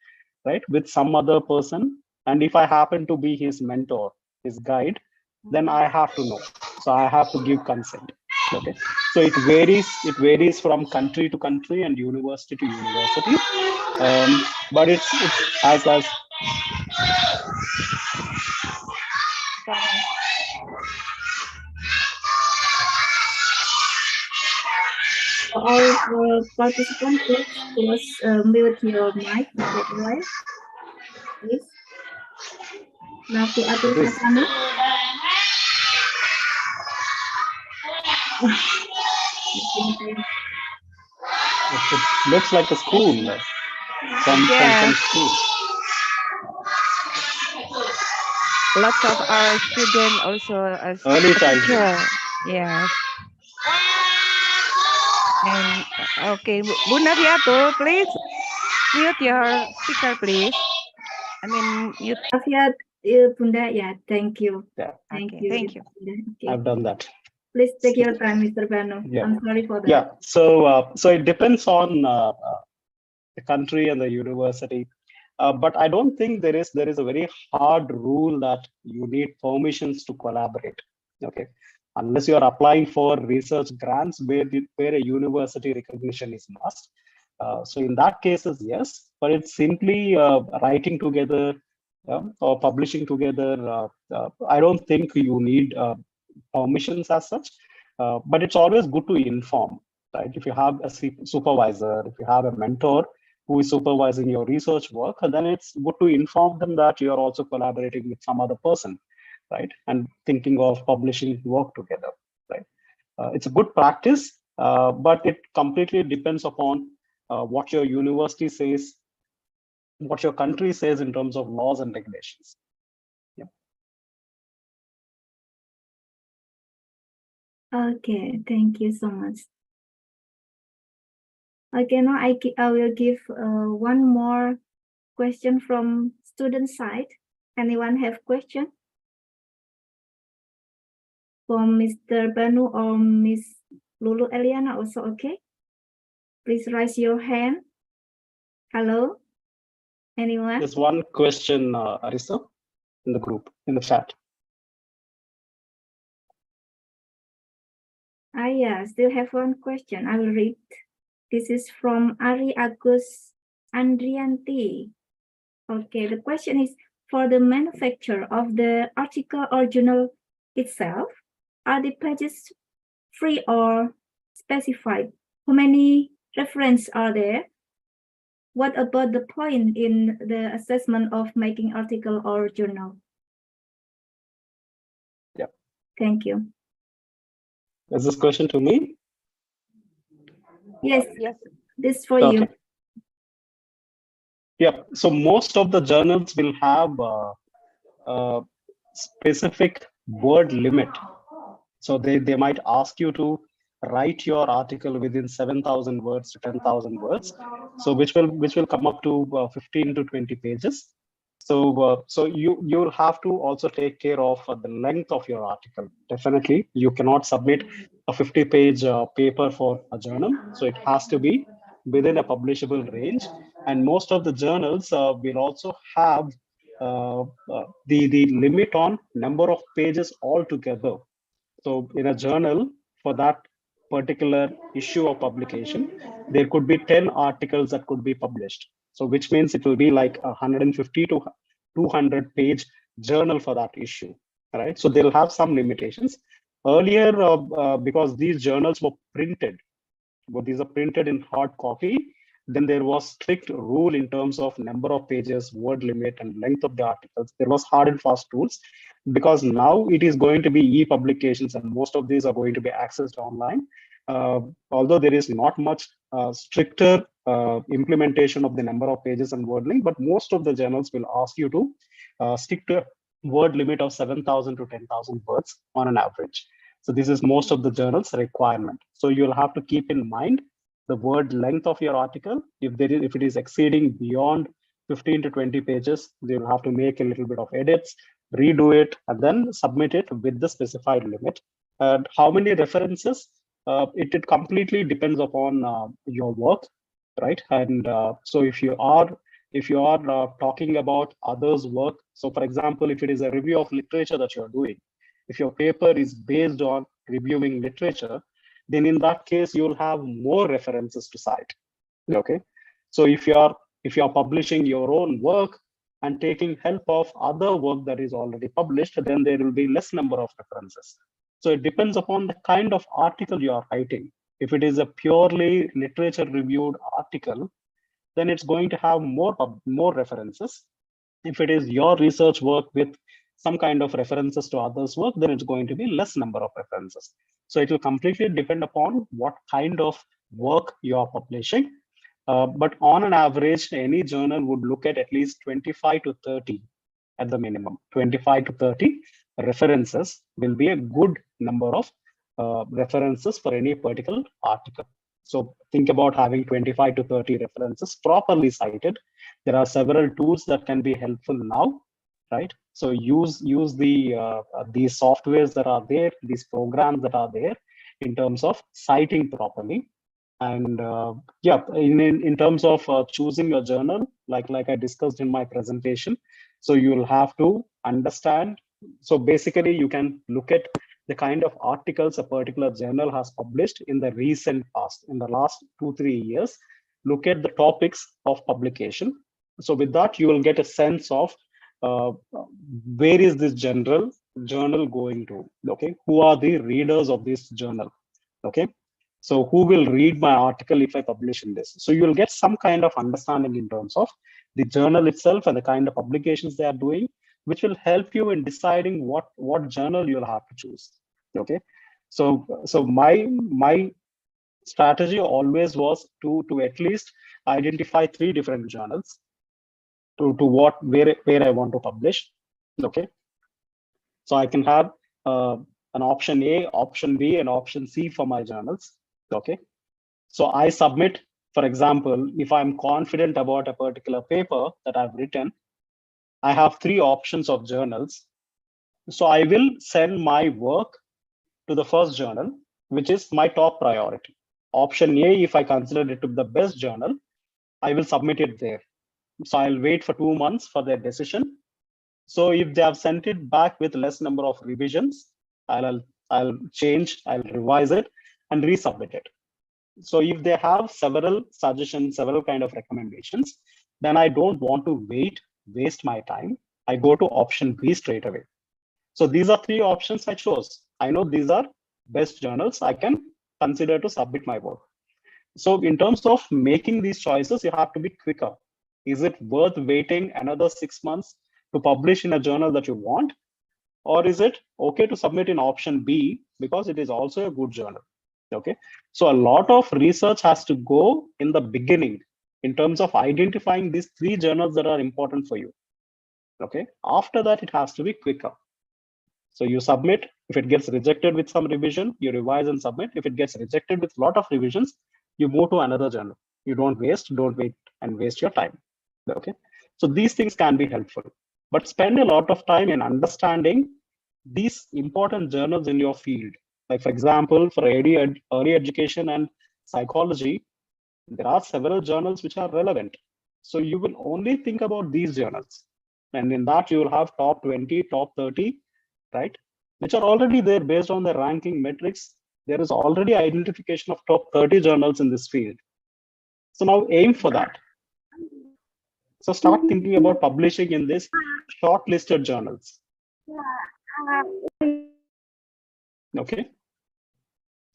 right, with some other person, and if I happen to be his mentor, his guide, then I have to know. So I have to give consent. Okay. So it varies from country to country and university to university. But it's as All participants, please mute your mic, right? Please. Now to Atul Hasani. It looks like a school. Some school. Lots of our students also as early childhood. Yes. And okay, Bu Nafiatul, please mute your speaker, please. I mean, mute. Afiat, Bunda, yeah, thank you. Yeah. Thank Okay, you. thank you. Okay. I've done that. Please take your time, Mr. Banu. Yeah. I'm sorry for that. Yeah. So it depends on the country and the university. But I don't think there is a very hard rule that you need permissions to collaborate. Okay, unless you are applying for research grants where a university recognition is must. So in that cases, yes, but it's simply writing together or publishing together. I don't think you need permissions as such, but it's always good to inform, right? If you have a supervisor, if you have a mentor who is supervising your research work, then it's good to inform them that you are also collaborating with some other person, right? And thinking of publishing work together, right? It's a good practice, but it completely depends upon what your university says, what your country says in terms of laws and regulations. Yeah. Okay, thank you so much. Okay, now I will give one more question from student side. Anyone have question? From Mr. Banu or Miss Lulu Eliana also okay? Please raise your hand. Hello? Anyone? There's one question, Arisa, in the group, in the chat. Yeah, still have one question. I will read. This is from Ari Agus Andrianti. Okay, the question is, for the manufacture of the article or journal itself, are the pages free or specified? How many references are there? What about the point in the assessment of making article or journal? Yeah. Thank you. Is this question to me? Yes. Yes. This for Okay. you. Yeah, so most of the journals will have a specific word limit. So they might ask you to write your article within 7,000 words to 10,000 words. So which will come up to 15 to 20 pages. So so you'll have to also take care of the length of your article. Definitely, you cannot submit a 50-page paper for a journal. So it has to be within a publishable range. And most of the journals will also have the limit on number of pages altogether. So in a journal, for that particular issue of publication, there could be 10 articles that could be published. So which means it will be like a 150 to 200 page journal for that issue, right? So they'll have some limitations. Earlier, because these journals were printed, but these are printed in hard copy, then there was strict rule in terms of number of pages, word limit, and length of the articles. There was hard and fast rules, because now it is going to be e-publications, and most of these are going to be accessed online. Although there is not much stricter implementation of the number of pages and word length, but most of the journals will ask you to stick to a word limit of 7,000 to 10,000 words on an average. So this is most of the journals requirement. So you'll have to keep in mind the word length of your article. If it is exceeding beyond 15 to 20 pages, you'll have to make a little bit of edits, redo it, and then submit it with the specified limit. And how many references? It completely depends upon your work, right? And so if you are talking about others' work, so for example, if it is a review of literature that you're doing, if your paper is based on reviewing literature, then in that case, you'll have more references to cite. Okay. So if you're publishing your own work and taking help of other work that is already published, then there will be less number of references. So it depends upon the kind of article you are writing. If it is a purely literature reviewed article, then it's going to have more references. If it is your research work with some kind of references to others' work, then it's going to be less number of references. So it will completely depend upon what kind of work you are publishing. But on an average, any journal would look at least 25 to 30 at the minimum. 25 to 30 references will be a good number of references for any particular article. So think about having 25 to 30 references properly cited. There are several tools that can be helpful now, right? So use these softwares that are there, these programs that are there in terms of citing properly. And yeah, in terms of choosing your journal, like I discussed in my presentation, so you'll have to understand. So basically, you can look at the kind of articles a particular journal has published in the recent past, in the last 2-3 years. Look at the topics of publication. So with that, you will get a sense of where is this journal going to, okay? Who are the readers of this journal, okay? So who will read my article if I publish in this? So you will get some kind of understanding in terms of the journal itself and the kind of publications they are doing, which will help you in deciding what journal you'll have to choose, okay? So my strategy always was to at least identify 3 different journals where I want to publish, okay? So I can have an option A, option B, and option C for my journals, okay? So I submit, for example, if I'm confident about a particular paper that I've written, I have 3 options of journals. So I will send my work to the first journal, which is my top priority. Option A, if I consider it to be the best journal, I will submit it there. So I'll wait for 2 months for their decision. So if they have sent it back with less number of revisions, I'll change, I'll revise it and resubmit it. So if they have several suggestions, several kind of recommendations, then I don't want to waste my time. I go to option B straight away. So these are 3 options I chose. I know these are best journals I can consider to submit my work. So in terms of making these choices, you have to be quicker. Is it worth waiting another 6 months to publish in a journal that you want? Or is it okay to submit in option B because it is also a good journal? Okay, so a lot of research has to go in the beginning in terms of identifying these 3 journals that are important for you. Okay, after that, it has to be quicker. So you submit. If it gets rejected with some revision, you revise and submit. If it gets rejected with a lot of revisions, you move to another journal. You don't wait and waste your time. Okay, so these things can be helpful, but spend a lot of time in understanding these important journals in your field. Like, for example, for early education and psychology, there are several journals which are relevant. So you will only think about these journals. And in that, you will have top 20, top 30, right? Which are already there based on the ranking metrics. There is already identification of top 30 journals in this field. So now aim for that. So start thinking about publishing in these shortlisted journals. Okay.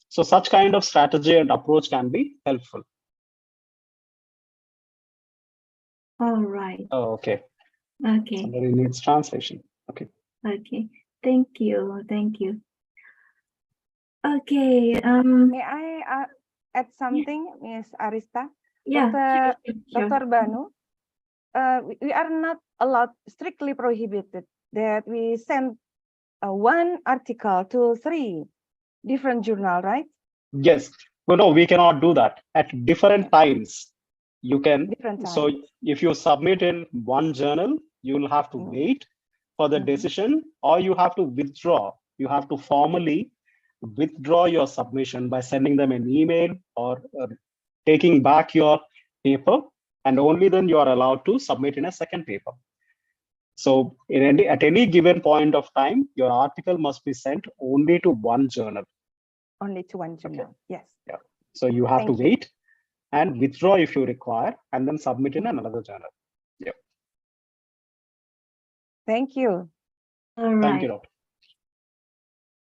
So such kind of strategy and approach can be helpful. All right. Oh, okay. Okay. Somebody needs translation. Okay. Okay. Thank you. Thank you. Okay. May I add something, Ms. Arista? Yeah. Dr. Banu, we are not allowed, strictly prohibited that we send one article to 3 different journals, right? Yes, but no, we cannot do that at different times. You can, so if you submit in one journal, you will have to wait for the decision, or you have to withdraw. You have to formally withdraw your submission by sending them an email or taking back your paper, and only then you are allowed to submit in a second paper. So at any given point of time, your article must be sent only to one journal. Only to one journal, okay. Yes. Yeah. So you have to wait and withdraw if you require, and then submit in another journal. Yeah. Thank you. All right. Thank you, Doctor.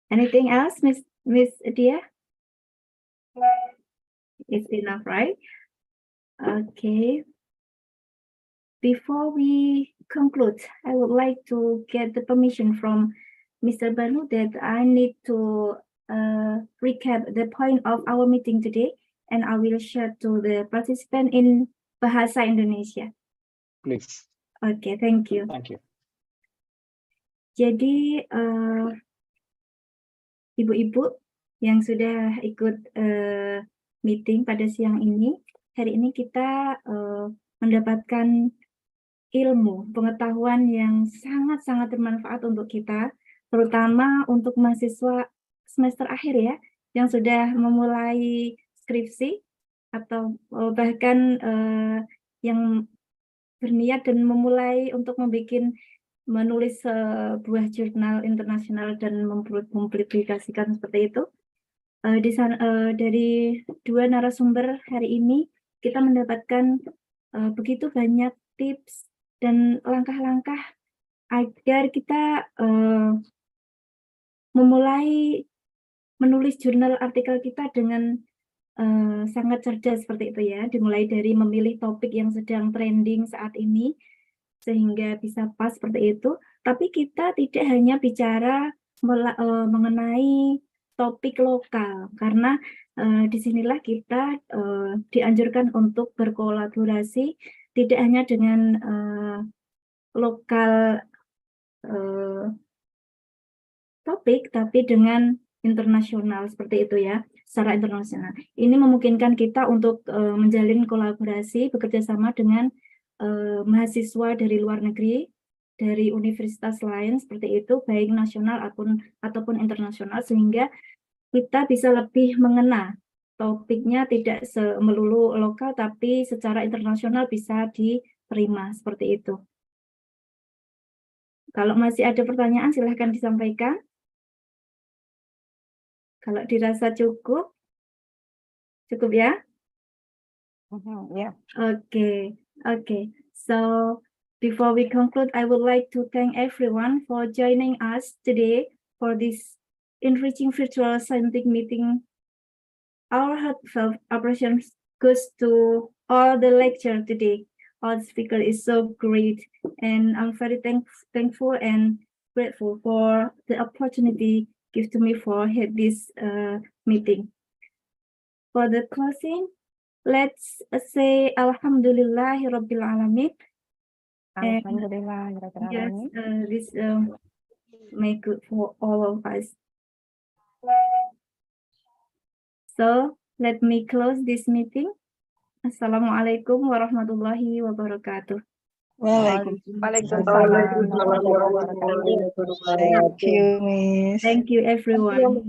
Anything else, Miss Dia? It's enough, right? Okay. Before we conclude, I would like to get the permission from Mr. Banu that I need to recap the point of our meeting today, and I will share to the participant in Bahasa Indonesia. Please. Okay, thank you. Thank you. Jadi ibu-ibu yang sudah ikut meeting pada siang ini. Hari ini kita mendapatkan ilmu, pengetahuan yang sangat-sangat bermanfaat untuk kita, terutama untuk mahasiswa semester akhir ya, yang sudah memulai skripsi atau bahkan yang berniat dan memulai untuk menulis sebuah jurnal internasional dan mempublikasikan seperti itu. Dari dua narasumber hari ini kita mendapatkan begitu banyak tips dan langkah-langkah agar kita memulai menulis jurnal artikel kita dengan sangat cerdas seperti itu ya, dimulai dari memilih topik yang sedang trending saat ini sehingga bisa pas seperti itu. Tapi kita tidak hanya bicara mengenai topik lokal, karena disinilah kita dianjurkan untuk berkolaborasi tidak hanya dengan lokal topik, tapi dengan internasional seperti itu ya, secara internasional. Ini memungkinkan kita untuk menjalin kolaborasi, bekerja sama dengan mahasiswa dari luar negeri, dari universitas lain seperti itu, baik nasional ataupun internasional, sehingga kita bisa lebih mengena topiknya tidak melulu lokal, tapi secara internasional bisa diterima seperti itu. Kalau masih ada pertanyaan, silahkan disampaikan. Kalau dirasa cukup ya? Yeah. Okay. So before we conclude, I would like to thank everyone for joining us today for this enriching virtual scientific meeting. Our heartfelt appreciation goes to all the lecture today. All the speaker is so great, and I'm very thankful and grateful for the opportunity given to me for this meeting. For the closing, let's say Alhamdulillahirabbil alamin. Alhamdulillahirabbil alamin. Yes, this make good for all of us. So let me close this meeting. Assalamualaikum warahmatullahi wabarakatuh. Waalaikumsalam. Thank you, Miss. Thank you, everyone.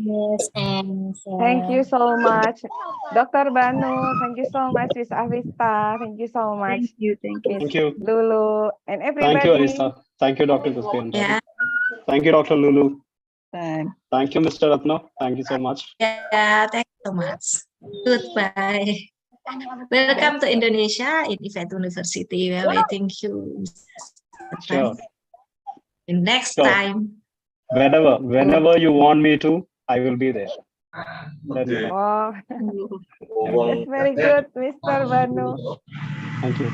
Thank you so much, Dr. Banu. Thank you so much, Miss Avista. Thank you so much. Thank you. Thank you. Lulu and everybody. Thank you, Arista. Thank you, Dr. Kuskin. Yeah. Thank you, Dr. Lulu. Bye. Thank you, Mr. Ratno. Thank you so much. Yeah, thank you so much. Goodbye. Welcome to Indonesia in Ivet University. We are waiting you. Sure. Next Sure. time. Whenever you want me to, I will be there. Wow, that's very good, Mr. Banu. Thank you.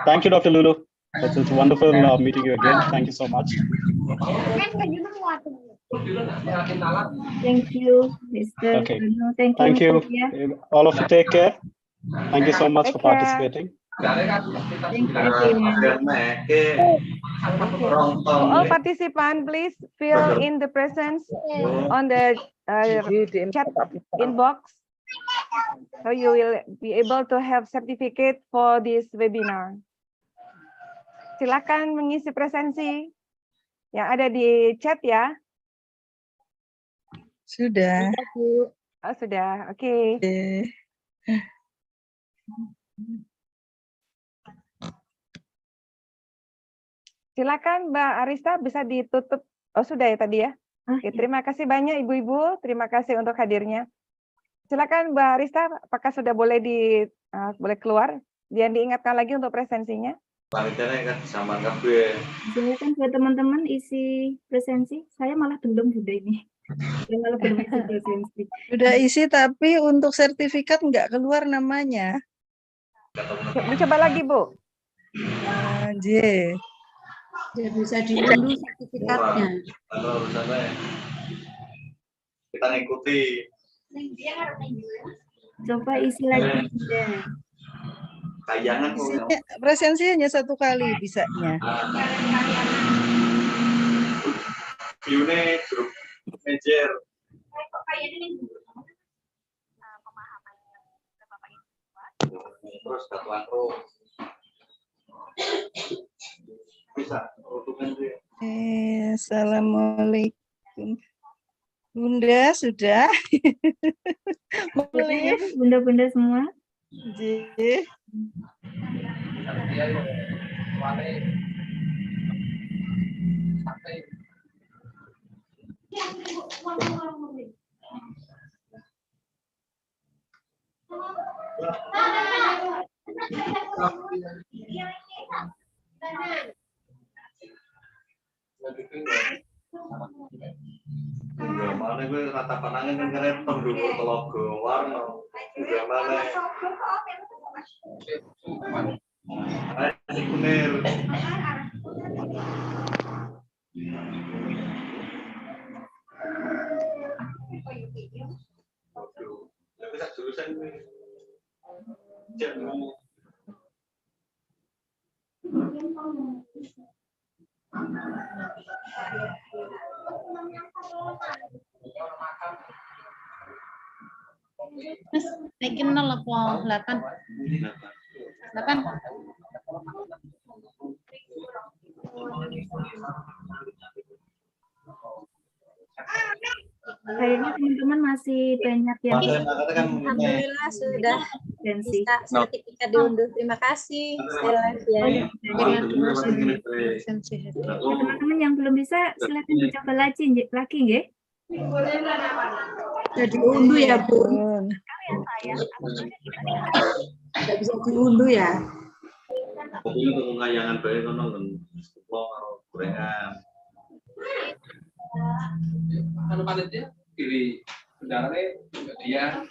Thank you, Dr. Lulu. It's wonderful meeting you again. Thank you so much. Thank you, Mr. Okay. Bruno. Thank you. Yeah. All of you take care. Thank you so much Take for care. participating. Thank you, everyone. All participants, please fill in the presence on the chat inbox, so you will be able to have certificate for this webinar. Silakan mengisi presensi yang ada di chat ya. Sudah. Oh, sudah, oke. Silakan Mbak Arista, bisa ditutup. Oh, sudah ya tadi ya. Oke, terima kasih banyak Ibu-ibu, terima kasih untuk hadirnya. Silakan Mbak Arista, apakah sudah boleh boleh keluar? Dan diingatkan lagi untuk presensinya. Silakan buat teman-teman isi presensi. Saya malah belum sudah ini. Saya malah belum isi presensi. Sudah isi, tapi untuk sertifikat nggak keluar namanya. Dicoba lagi, Bu. J. Biar bisa diunduh sertifikatnya. Kita ngikuti. Coba isi lagi. Tayangan Presensi hanya satu kali bisanya. Unit grup manager. Terus datuan terus. Bisa, Assalamualaikum. Bunda sudah. Sudah ya, bunda-bunda semua. Nggih. mana gue rata panangan kan keren pendukung telogo warna juga mana kunir bisa jurusan gue jangan Mas, naikin 0 apa 8? 8. Kayaknya teman-teman masih banyak yang Alhamdulillah sudah bisa sertifikat diunduh. Terima kasih. Sekali lagi ya. teman-teman yang belum bisa silakan dicoba lagi nggih. Sudah diunduh ya, Bu. Tidak bisa diunduh ya. Pokoknya untuk pengayangan baik kan nonton sekolah atau gorengan. Kalau panitia pilih kendaraannya dia.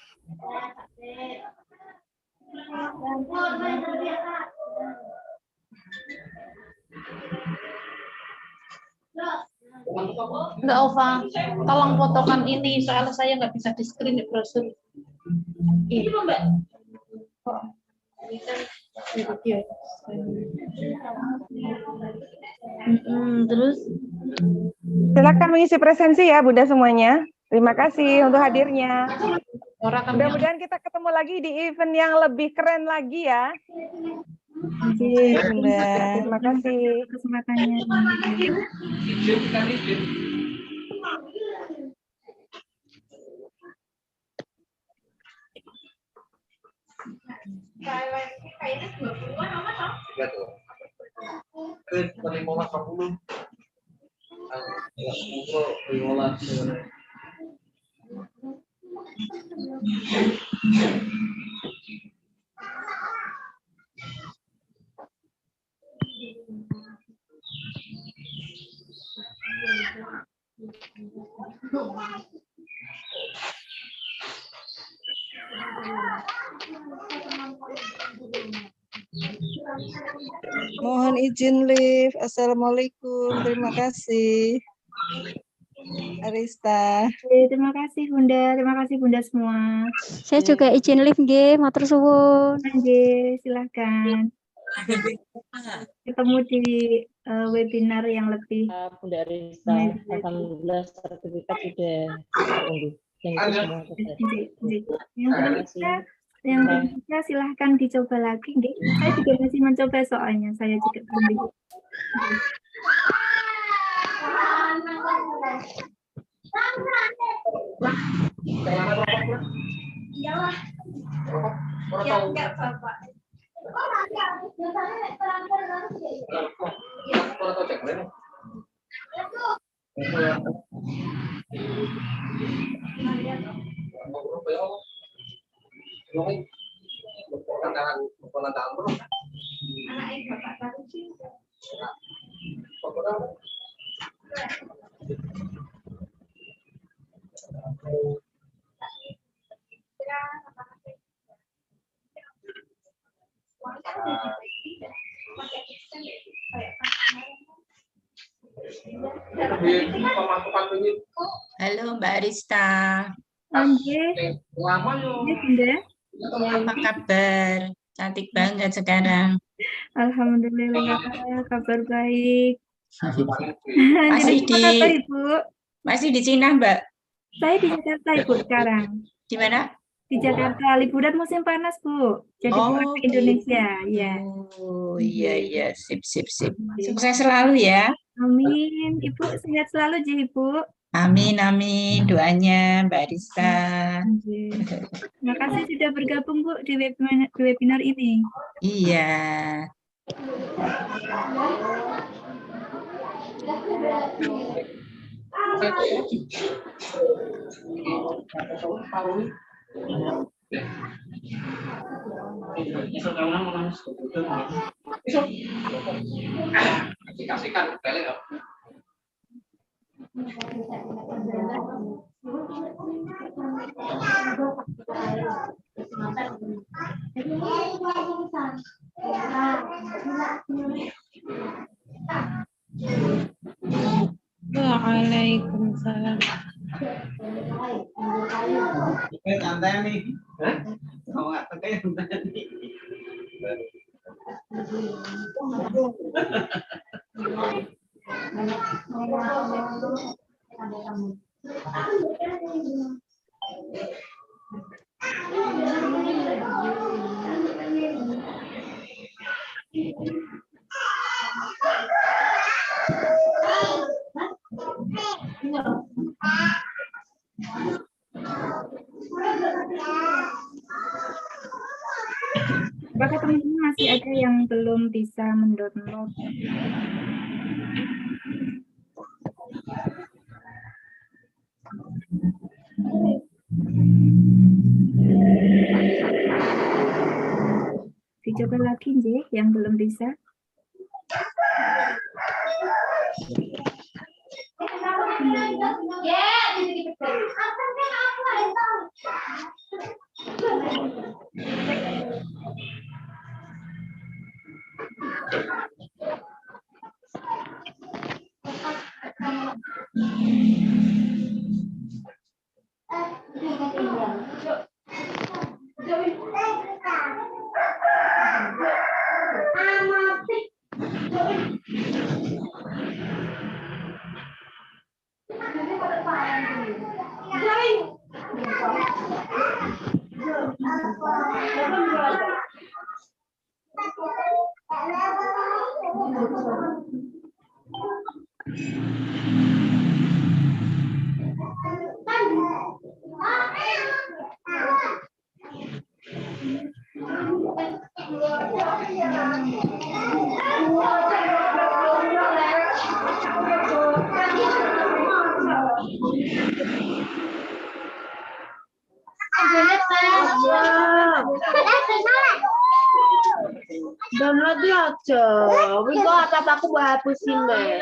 Enggak, Ova. Tolong fotokan ini, soalnya saya nggak bisa di screen di browser. Ini Mbak. Terus Silakan mengisi presensi ya Bunda semuanya. Terima kasih untuk hadirnya. Mudah-mudahan kita ketemu lagi di event yang lebih keren lagi ya. Oke, Bunda. Terima kasih kesempatannya. Kayaknya 20-an apa toh? Iya tuh. Ke 15-20. Mohon izin live. Assalamualaikum. Terima kasih. Arista. Terima kasih Bunda, terima kasih Bunda semua. saya juga izin live nggih, matur suwun. Nggih, silakan. Ketemu di webinar yang lebih. Bunda Arista, alhamdulillah sertifikat sudah terunduh. Yang bisa silahkan dicoba lagi, nggih. Saya juga masih mencoba soalnya, saya juga belum. Iyalah. Ya enggak Bapak. Halo Mbak Arista. Apa kabar? Cantik banget sekarang. Alhamdulillah, kabar baik. Masih di Cina, Mbak? Saya di Jakarta, Ibu, sekarang. Di mana? Di Jakarta liburan musim panas, Bu. Jadi pulang ke Indonesia, ya. Oh iya, sip. Sukses selalu ya. Amin. Ibu sehat selalu, Ibu. Amin, doanya Mbak Arista. Terima kasih sudah bergabung, Bu, di webinar ini. Iya. Kasihkan balik ya. Waalaikumsalam. Santai nih. Hah? Mau nggak pakai santai nih. Apakah teman-teman masih ada yang belum bisa mendownload? Dicoba lagi, J, yang belum bisa. Download aja. Wih kok apa-apa aku mau hapusin, Mbak.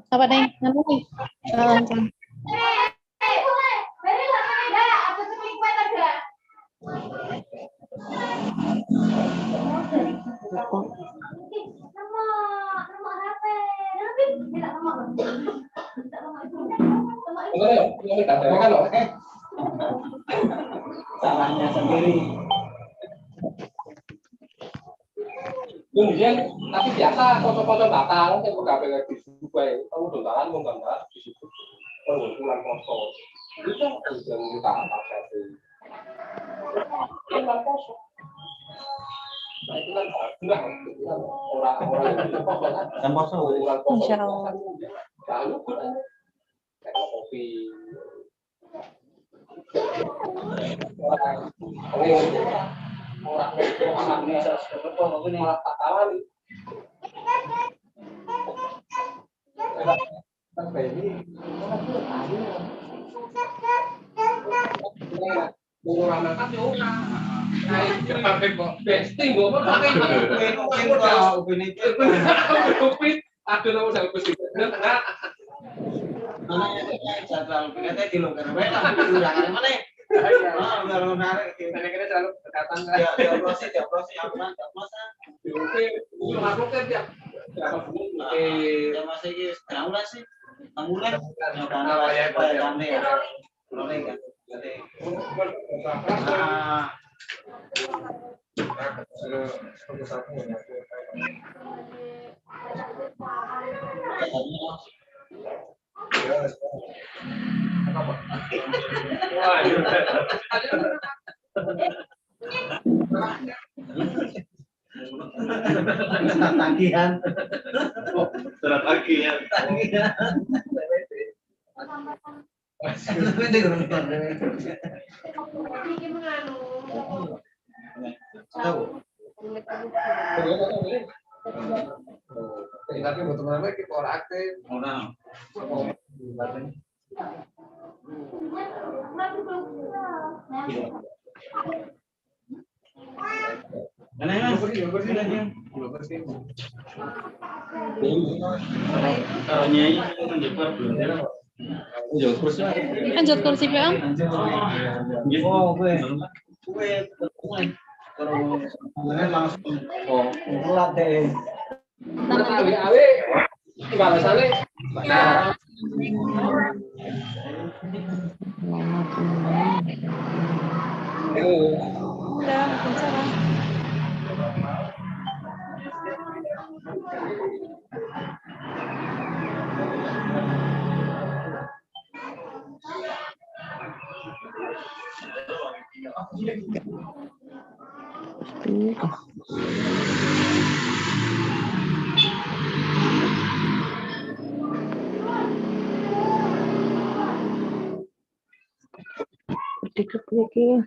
Apa nih? Nanti nih. Salahnya sendiri. Kemudian tapi biasa foto-foto batal saya buka di Dubai, kamu dontalan menggambar di situ. Pengumpulan foto. Itu yang kita pakai itu. Foto. Nah, itu kan enggak orang-orang yang foto kan foto insyaallah. Lalu kayak kopi. Orang itu anak bisa betul ini malah takaran. Kan ini Murah kan ya ora. Nah, iki kok besting kok pakai aduh nomor saya pasti. Enggak. Mana jadwal kita di luar mana? Mana? Kalau narik kira-kira selalu datang kan. Ya, proses aman, Oke, aku kan ya. Ya masih iki setahun sih. Tamulan karena ya rame ya. Rame kan. Tagihan. Surat tagihan. Tapi betul-betul kita orang aktif. Lanjut kursi PM. Dikit lagi.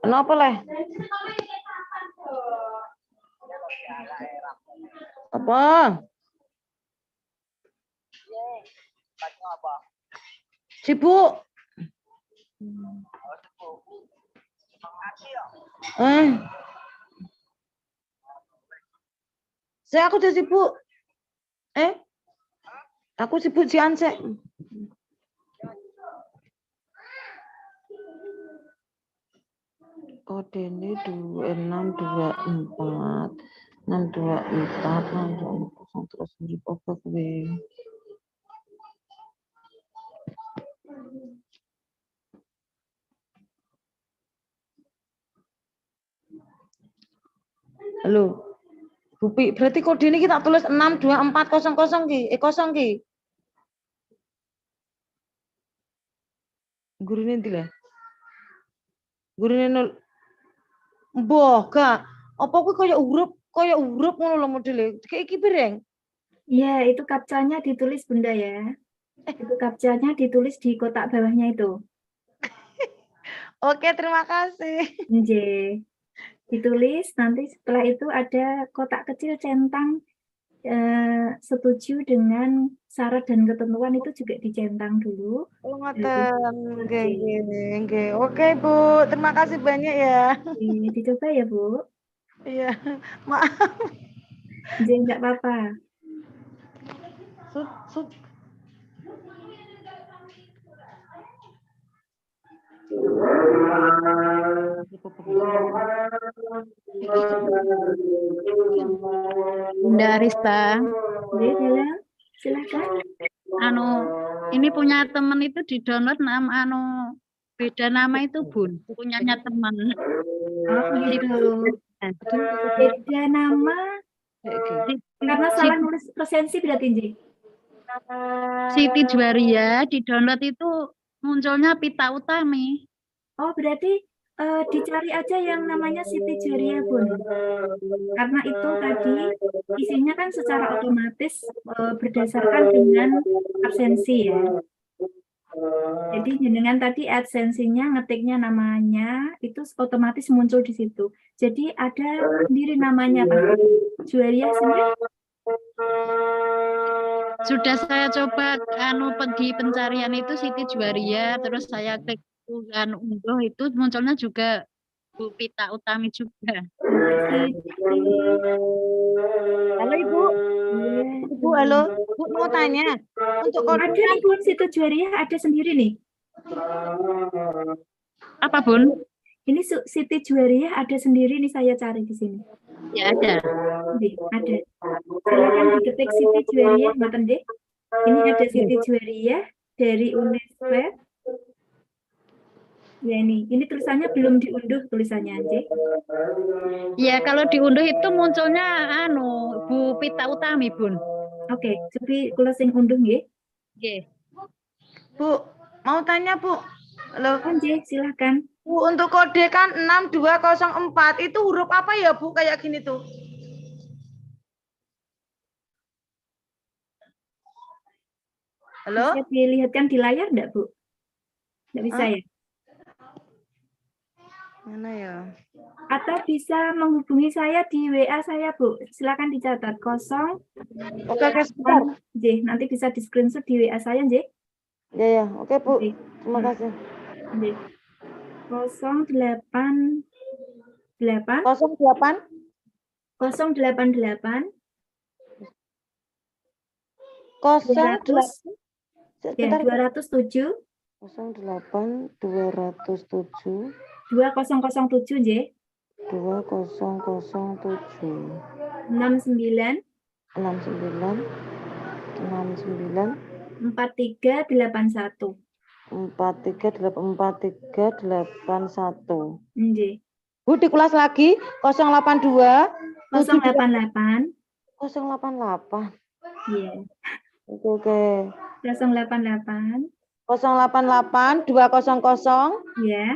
Kenapa leh? Apa? Sibuk. Saya aku udah sibuk. Aku sibuk si Anse. Kode ini 2624 624 terus apa gue. Halo. Bupi, berarti kode ini kita tulis 62400 ki, kosong ki. Gurune ndi lah? Gurune nol. Mbah, gak. Apa kuwi kaya huruf ngono lho modele. Kayak iki bereng. Iya, itu kapcanya ditulis Bunda ya. Itu kapcanya ditulis di kotak bawahnya itu. Oke, terima kasih. Nggih. Ditulis, nanti setelah itu ada kotak kecil centang setuju dengan syarat dan ketentuan itu juga dicentang dulu. Oh, ngoten. Nggih. Oke, Bu. Terima kasih banyak ya. Dicoba ya, Bu. Iya. Maaf. Nggih, enggak apa-apa. Bunda Arista. Silakan. Ini punya teman itu di download beda nama itu Bun, punyanya teman. Oh gitu. Beda nama. Karena salah nulis presensi berarti Nji. Siti Juwaria di download itu munculnya Pita Utami. Oh berarti dicari aja yang namanya Siti Juwaria Bun. Karena itu tadi isinya kan secara otomatis berdasarkan dengan absensi ya. Jadi jenengan tadi absensinya ngetiknya namanya itu otomatis muncul di situ. Jadi ada sendiri namanya Pak. Juwaria sendiri. Sudah saya coba pergi pencarian itu Siti Juwaria, terus saya klik unduh itu munculnya juga Bu Pita Utami juga. Halo Ibu. Ibu, halo. Bu mau tanya. Untuk ada nih Bun, Siti Juwaria ada sendiri nih. Apa Bun? Ini Siti Juwaria ada sendiri nih, saya cari di sini. Ya ada. Ada. Silakan diketik Siti Juwaria, ngoten nggih. Ini ada Siti Juwaria dari UNISVET. Ya ini tulisannya belum diunduh tulisannya aja. Ya kalau diunduh itu munculnya Bu Pita Utami Bun. Oke, jadi kula sing unduh nggih. Nggih. Bu, mau tanya Bu. Halo. Nggih, silakan. Bu, untuk kode kan 6204 itu huruf apa ya Bu kayak gini tuh? Halo? Bisa dilihatkan di layar enggak, Bu? Enggak bisa ya? Mana ya? Atau bisa menghubungi saya di WA saya, Bu. Silakan dicatat 0. Oke, sebentar. J, nanti bisa di screenshot di WA saya, J. Ya, oke, Bu. Terima kasih. J. 088 088 088 207 08 207 2007 J 2007 69 4381 4381. Nggih. Bu dikulas lagi 082 088 Iya. Oke. 088 088 200 ya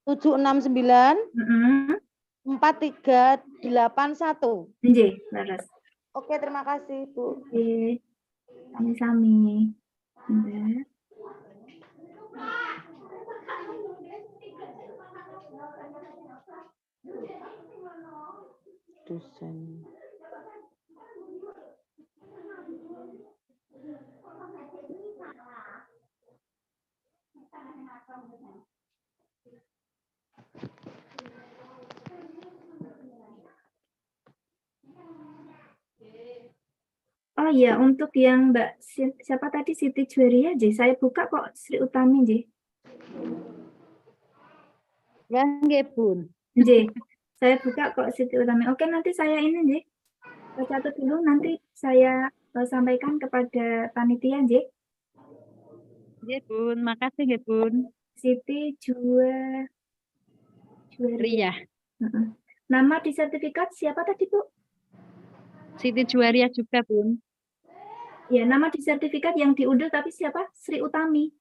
769 4381. Nggih, leres. Oke, terima kasih, Bu. Oke. Sami-sami. Bentar. Dosen. Oh iya, untuk yang Mbak siapa tadi Siti Juwaria, J. Saya buka kok Sri Utami, J. Ya, nggih, Bun. J. Saya buka kok Siti Utami. Oke, nanti saya ini J. Catat dulu, nanti saya sampaikan kepada panitia J. Nggih, Bun. Makasih nggih, Bun. Siti Juwaria. Ria. Nama di sertifikat siapa tadi, Bu? Siti Juwaria juga, Bun. Ya, nama di sertifikat yang diunduh tapi siapa? Sri Utami.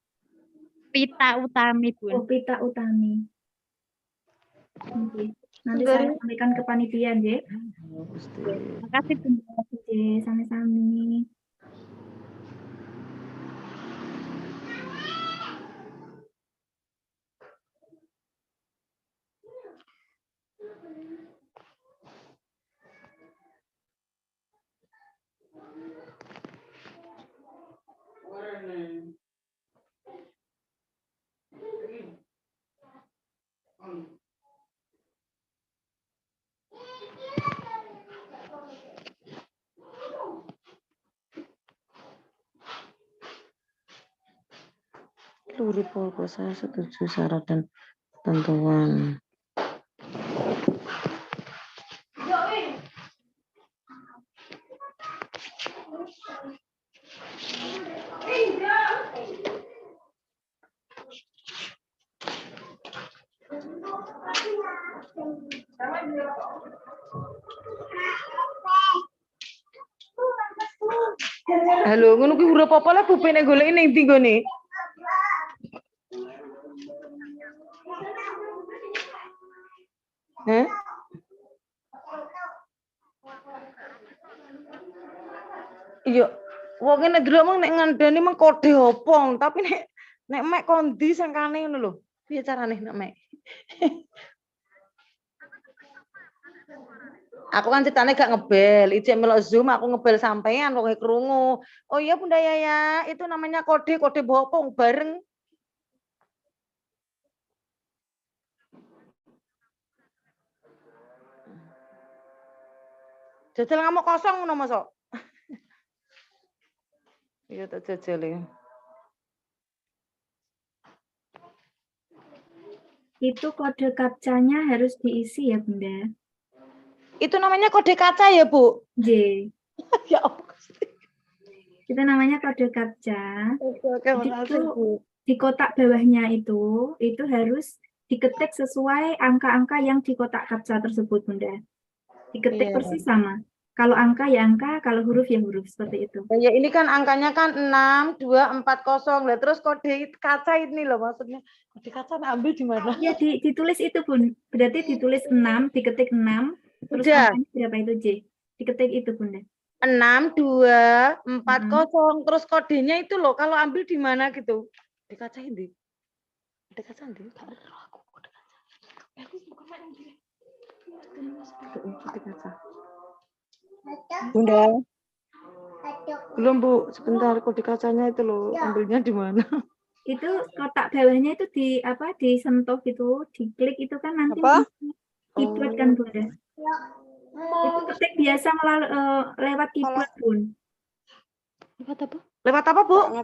Pita Utami, Bun. Oh, Pita Utami. Oke. Nanti saya sampaikan ke panitia, J. Makasih, Bun. Oke, sami-sami. Seluruh pokok saya setuju syarat dan ketentuan. Halo, ngono kuwi urip apa lah bupene goleki ning ndi nggone? Heh? Iya, wong nek ndelok mung nek ngandani mung kode opong, tapi nek mek kondi sangkane ngono lho. Piye carane nek mek? Aku kan ceritanya gak ngebel, ijek melok Zoom aku ngebel sampean kok krungu. Oh iya Bunda Yaya, itu namanya kode bopong bareng. Jajal ngamuk kosong ngono mosok. Iya tak jajal. Itu kode captcha-nya harus diisi ya, Bunda. Itu namanya kode kaca ya, Bu? J. Ya Allah. Itu namanya kode captcha. Oke, makasih, Bu. Di kotak bawahnya itu harus diketik sesuai angka-angka yang di kotak captcha tersebut, Bunda. Diketik persis sama. Kalau angka ya angka, kalau huruf ya huruf, seperti itu. Ya ini kan angkanya kan 6240. Lah terus kode kaca ini loh maksudnya. Kode kaca ambil di mana? Ya ditulis itu, Bun. Berarti ditulis 6, diketik 6, terus udah. angkanya berapa itu, J? Diketik itu, Bunda. 6240. Terus kodenya itu loh, kalau ambil di mana gitu? Di kaca ini. Di kaca ini. Aku kode kaca. Aku bukan main ini. Di kaca. Bunda. Belum Bu, sebentar kode kacanya itu loh, ambilnya di mana? Itu kotak bawahnya itu disentuh gitu, diklik itu kan nanti keyboard kan, Bunda. Itu ketik biasa lewat keyboard, Bun. Lewat apa? Lewat apa, Bu?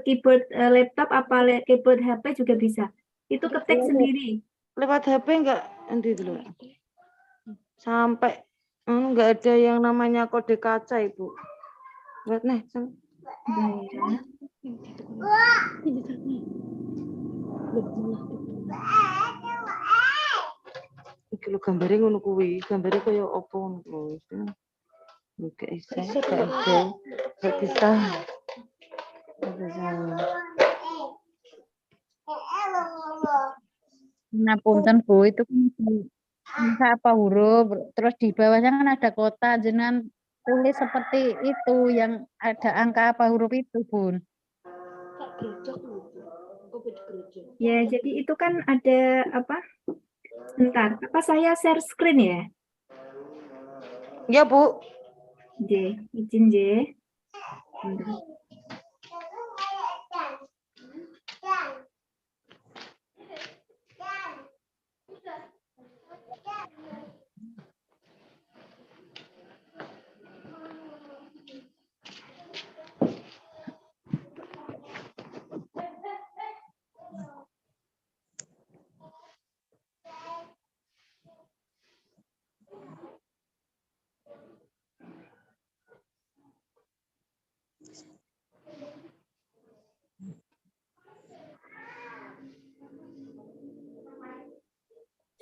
Keyboard laptop apa keyboard HP juga bisa. Itu ketik sendiri. Lewat HP enggak nanti dulu. Sampai enggak ada yang namanya kode kaca, Ibu. Lihat nih, iki lho gambare ngono kuwi, gambare kaya apa ngono lho. Oke, bisa. Nah, punten Bu, itu kan apa huruf, terus di bawahnya kan ada kota, jenengan tulis seperti itu yang ada angka apa huruf itu, Bun. Ya, jadi itu kan ada apa? Bentar, apa saya share screen ya? Ya, Bu. J, izin J. Bentar.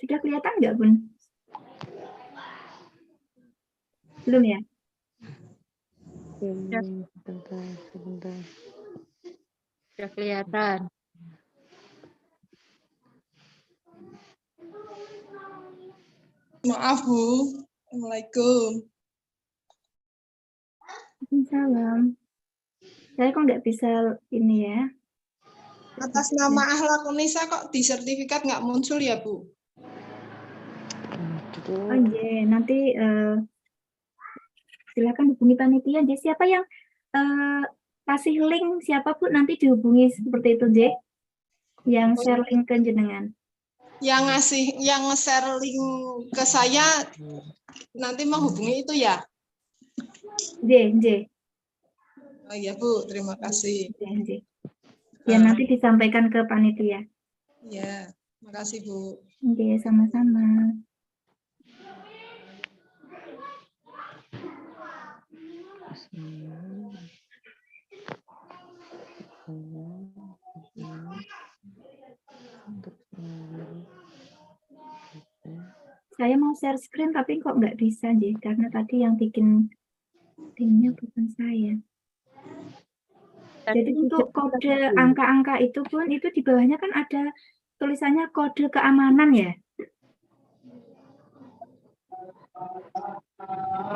Sudah kelihatan nggak, Bun? Belum ya? Sebentar. Sudah kelihatan. Maaf Bu. Assalamualaikum. Salam. Saya kok nggak bisa ini ya? Atas nama akhlak Unisa kok di sertifikat nggak muncul ya Bu? Oh iya, nanti silakan hubungi panitia. Jadi siapa yang kasih link, siapa pun nanti dihubungi seperti itu, J. Yang share link ke jenengan. Yang nge-share link ke saya nanti menghubungi itu ya? J. Oh iya Bu, terima kasih. J. Ya nanti disampaikan ke panitia. Ya, makasih Bu. Oke, sama-sama. Saya mau share screen tapi kok nggak bisa, J, karena tadi yang bikin timnya bukan saya. Jadi untuk kode angka-angka itu pun, itu di bawahnya kan ada tulisannya kode keamanan ya.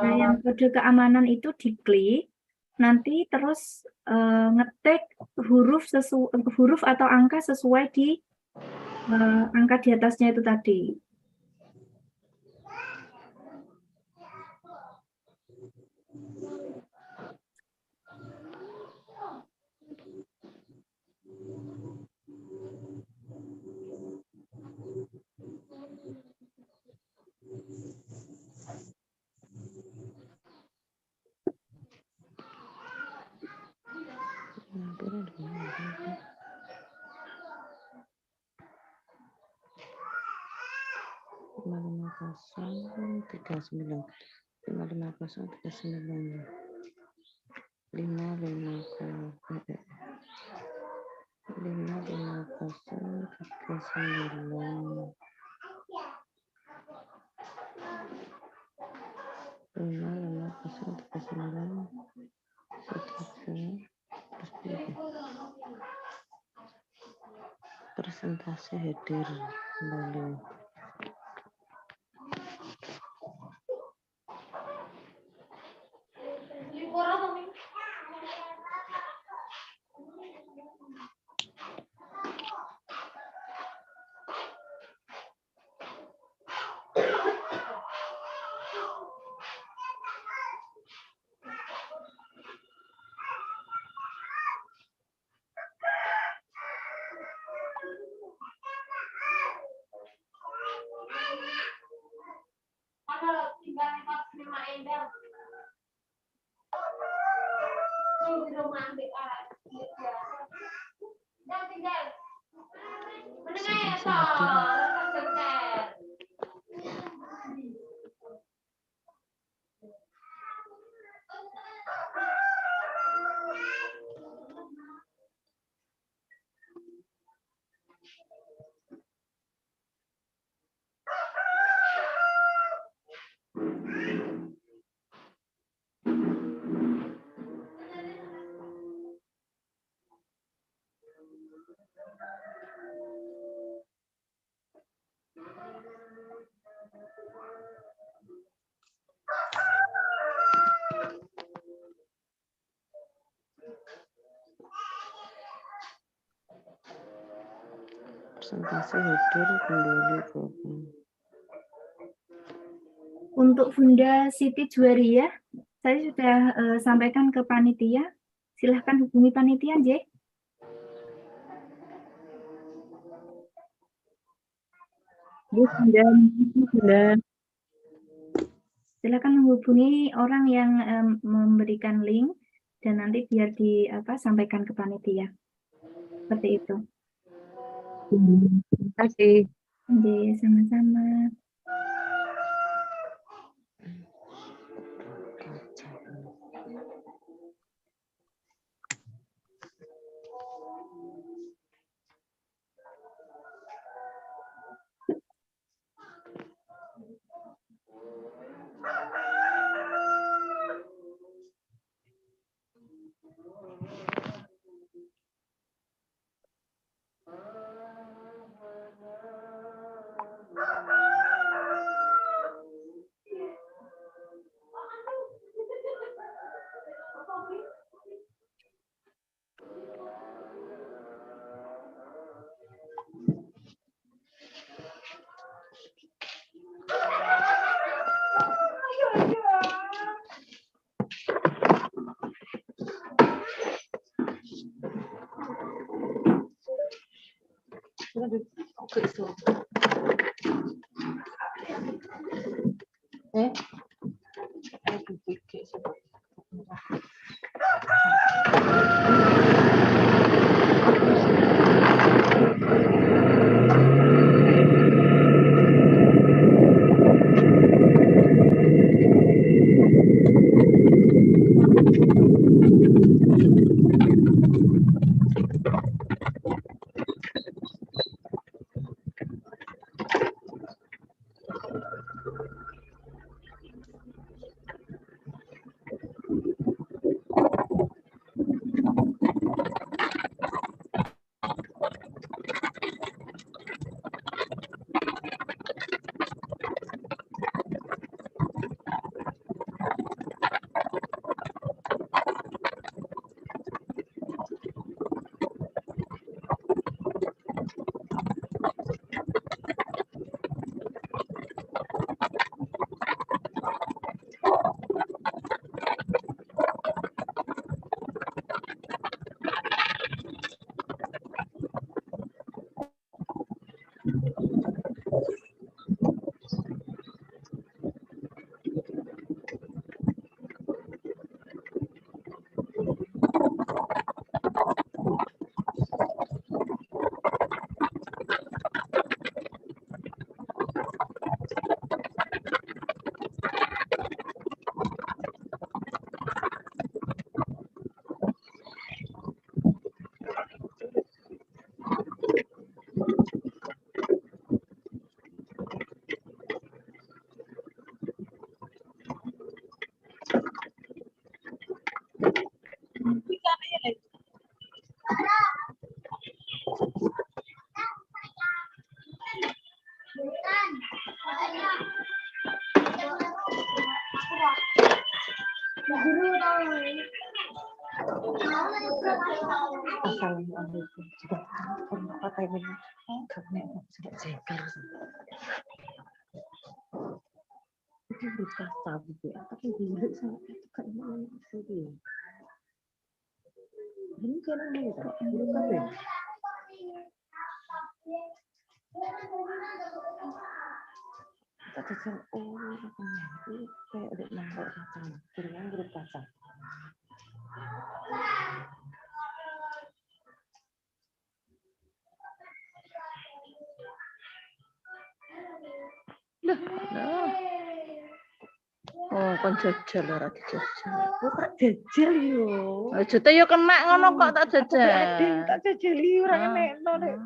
Nah, yang kode keamanan itu diklik, nanti terus ngetik huruf atau angka sesuai di angka di atasnya itu tadi. Presentasi hadir kembali. Presentasi hadir kembali. Untuk Bunda Siti Juwaria, saya sudah sampaikan ke panitia. Silahkan hubungi panitia, J. Silakan menghubungi orang yang memberikan link dan nanti biar disampaikan ke panitia. Seperti itu. Terima kasih. Oke, sama-sama. Assalamualaikum. Juga kata ini enggak sudah jengkel. Itu berkata gitu, tapi dulu saya itu kayak mau sedih. Ini kan ini tak bukan deh. Tak jajan kayak ada nambah kacang, kirian grup kacang. Oh, kon jajal ora dijajal. Kok tak jajal yo. Aja te yo kena ngono kok tak jajal. Tak jajali ora kenekno nek.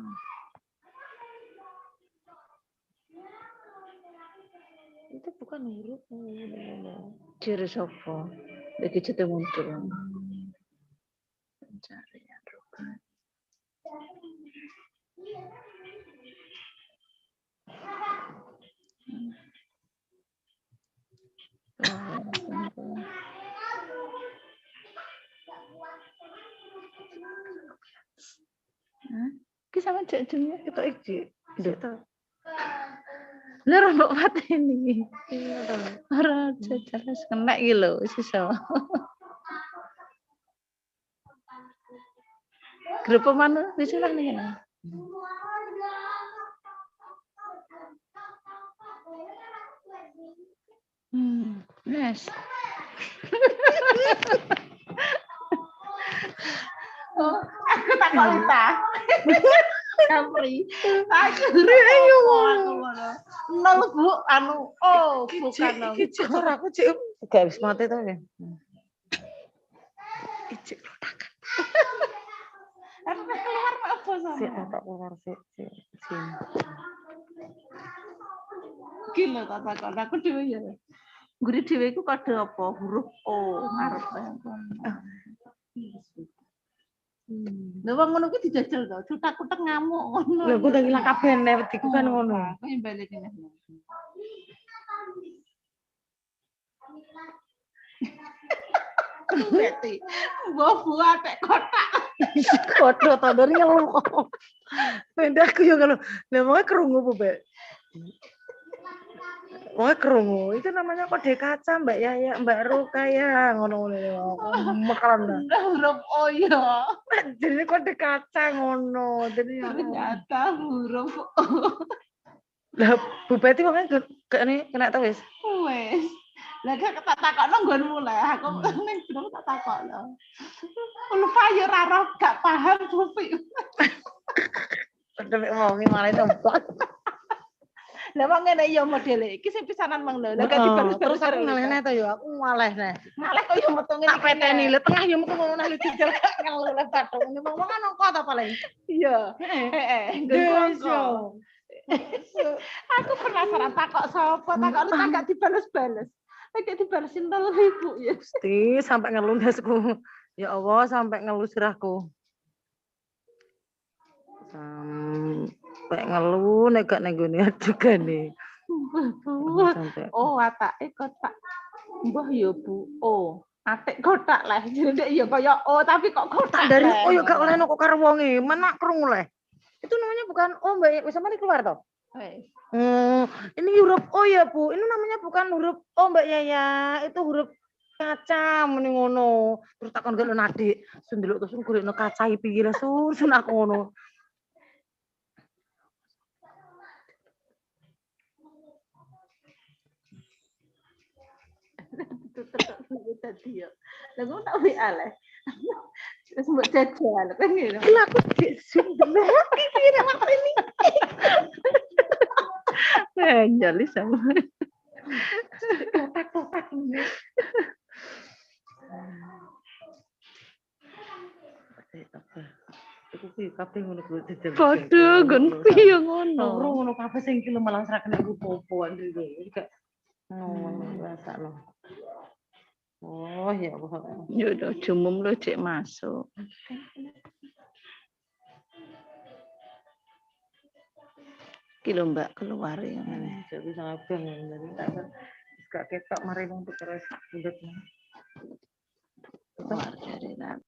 Itu bukan huruf. Ciri sapa? Iki jete muncul. Pencarian rupan. Ki sama jenenge ketok iki. Ndek. Lah rombok pateni. Ora jajal wis kena iki lho, wis iso. Grup mana wis lah ning kene. Yes. Oh, aku tak kualitas. Kapri. Aku ayo. Nol Bu, anu. Oh, bukan. Iki ora aku cek gak wis mati to ya. Iki rotakan. Aku keluar apa sama? Sik tak keluar sik. Gila tak takon aku dhewe ya. Guru dhewe iku kode apa? Huruf O ngarep lha wong ngono kuwi dijajal to, cutak-cutak ngamuk ngono. Lha kok udah ilang kabeh wediku kan ngono. Kok balik kene. Beti. Buah tek kotak. Kotak todor nyeluk. Pendakku yo ngono. Lah mongke krungu apa, Bek? Oh, krungu. Itu namanya kode kaca, Mbak Yaya, Mbak Rukaya, ngono-ngono. Mekaran. Huruf O ya. Jadi kode kaca ngono. Jadi ternyata huruf O. Lah, Bu Betty makanya kena tahu wis. Wes. Lah gak tak takokno nggonmu lah. Aku ning grup tak takokno. Lupa yo ora roh, gak paham Bupi. Sampai ngomongi malah tempat. Lah wong ngene ya modele iki sing pisanan mang lho. Lah gak Terus dibales-bales aku ngelehne to yo, aku ngalehne. Malah kok yo metu ngene. Tak peteni lho tengah yo metu ngono lu jajal gak ngeluh le bathuk. Ngomong kan angka ta paling. Iya. Heeh. Nggo. Aku penasaran takok sapa, takok lu tak dibales-bales. Lek dibalesin 3.000 ya. Gusti, sampai ngeluh dasku. Ya Allah, sampai ngeluh sirahku. Sampai ngeluh nek gak nenggone adugane. Oh, atake kotak. Mbah ya Bu. Oh, atik kotak lah. Jadi ya kaya oh tapi kok kotak. Dari oh ya gak oleh kok karo wonge, menak krungu leh. Itu namanya bukan oh Mbak, wis sampeyan keluar toh? Ini huruf O ya Bu. Ini namanya bukan huruf O Mbak Yaya. Itu huruf kaca mending ngono. Terus takon gak adik. Sundelok terus golekno kaca iki piye lah sun aku ngono. Tadi ya. Lah kok tak WA leh. Terus mbok jajal kan ngene. Lah aku sundelok iki piye nek ini. Jali sama. Kotak-kotak ini. Iku kuwi kabeh ngono kuwi jajal. Padha nggon piye ngono. Ngono kabeh sing iki lho malah srakene ku popo iki gak ngono rasakno. Oh ya Allah. Yo do jumum lo cek masuk. Ki lho Mbak keluar ya ngene. Jadi sangat bang jadi gak ketok mari wong terus bulet. Keluar dari dalam.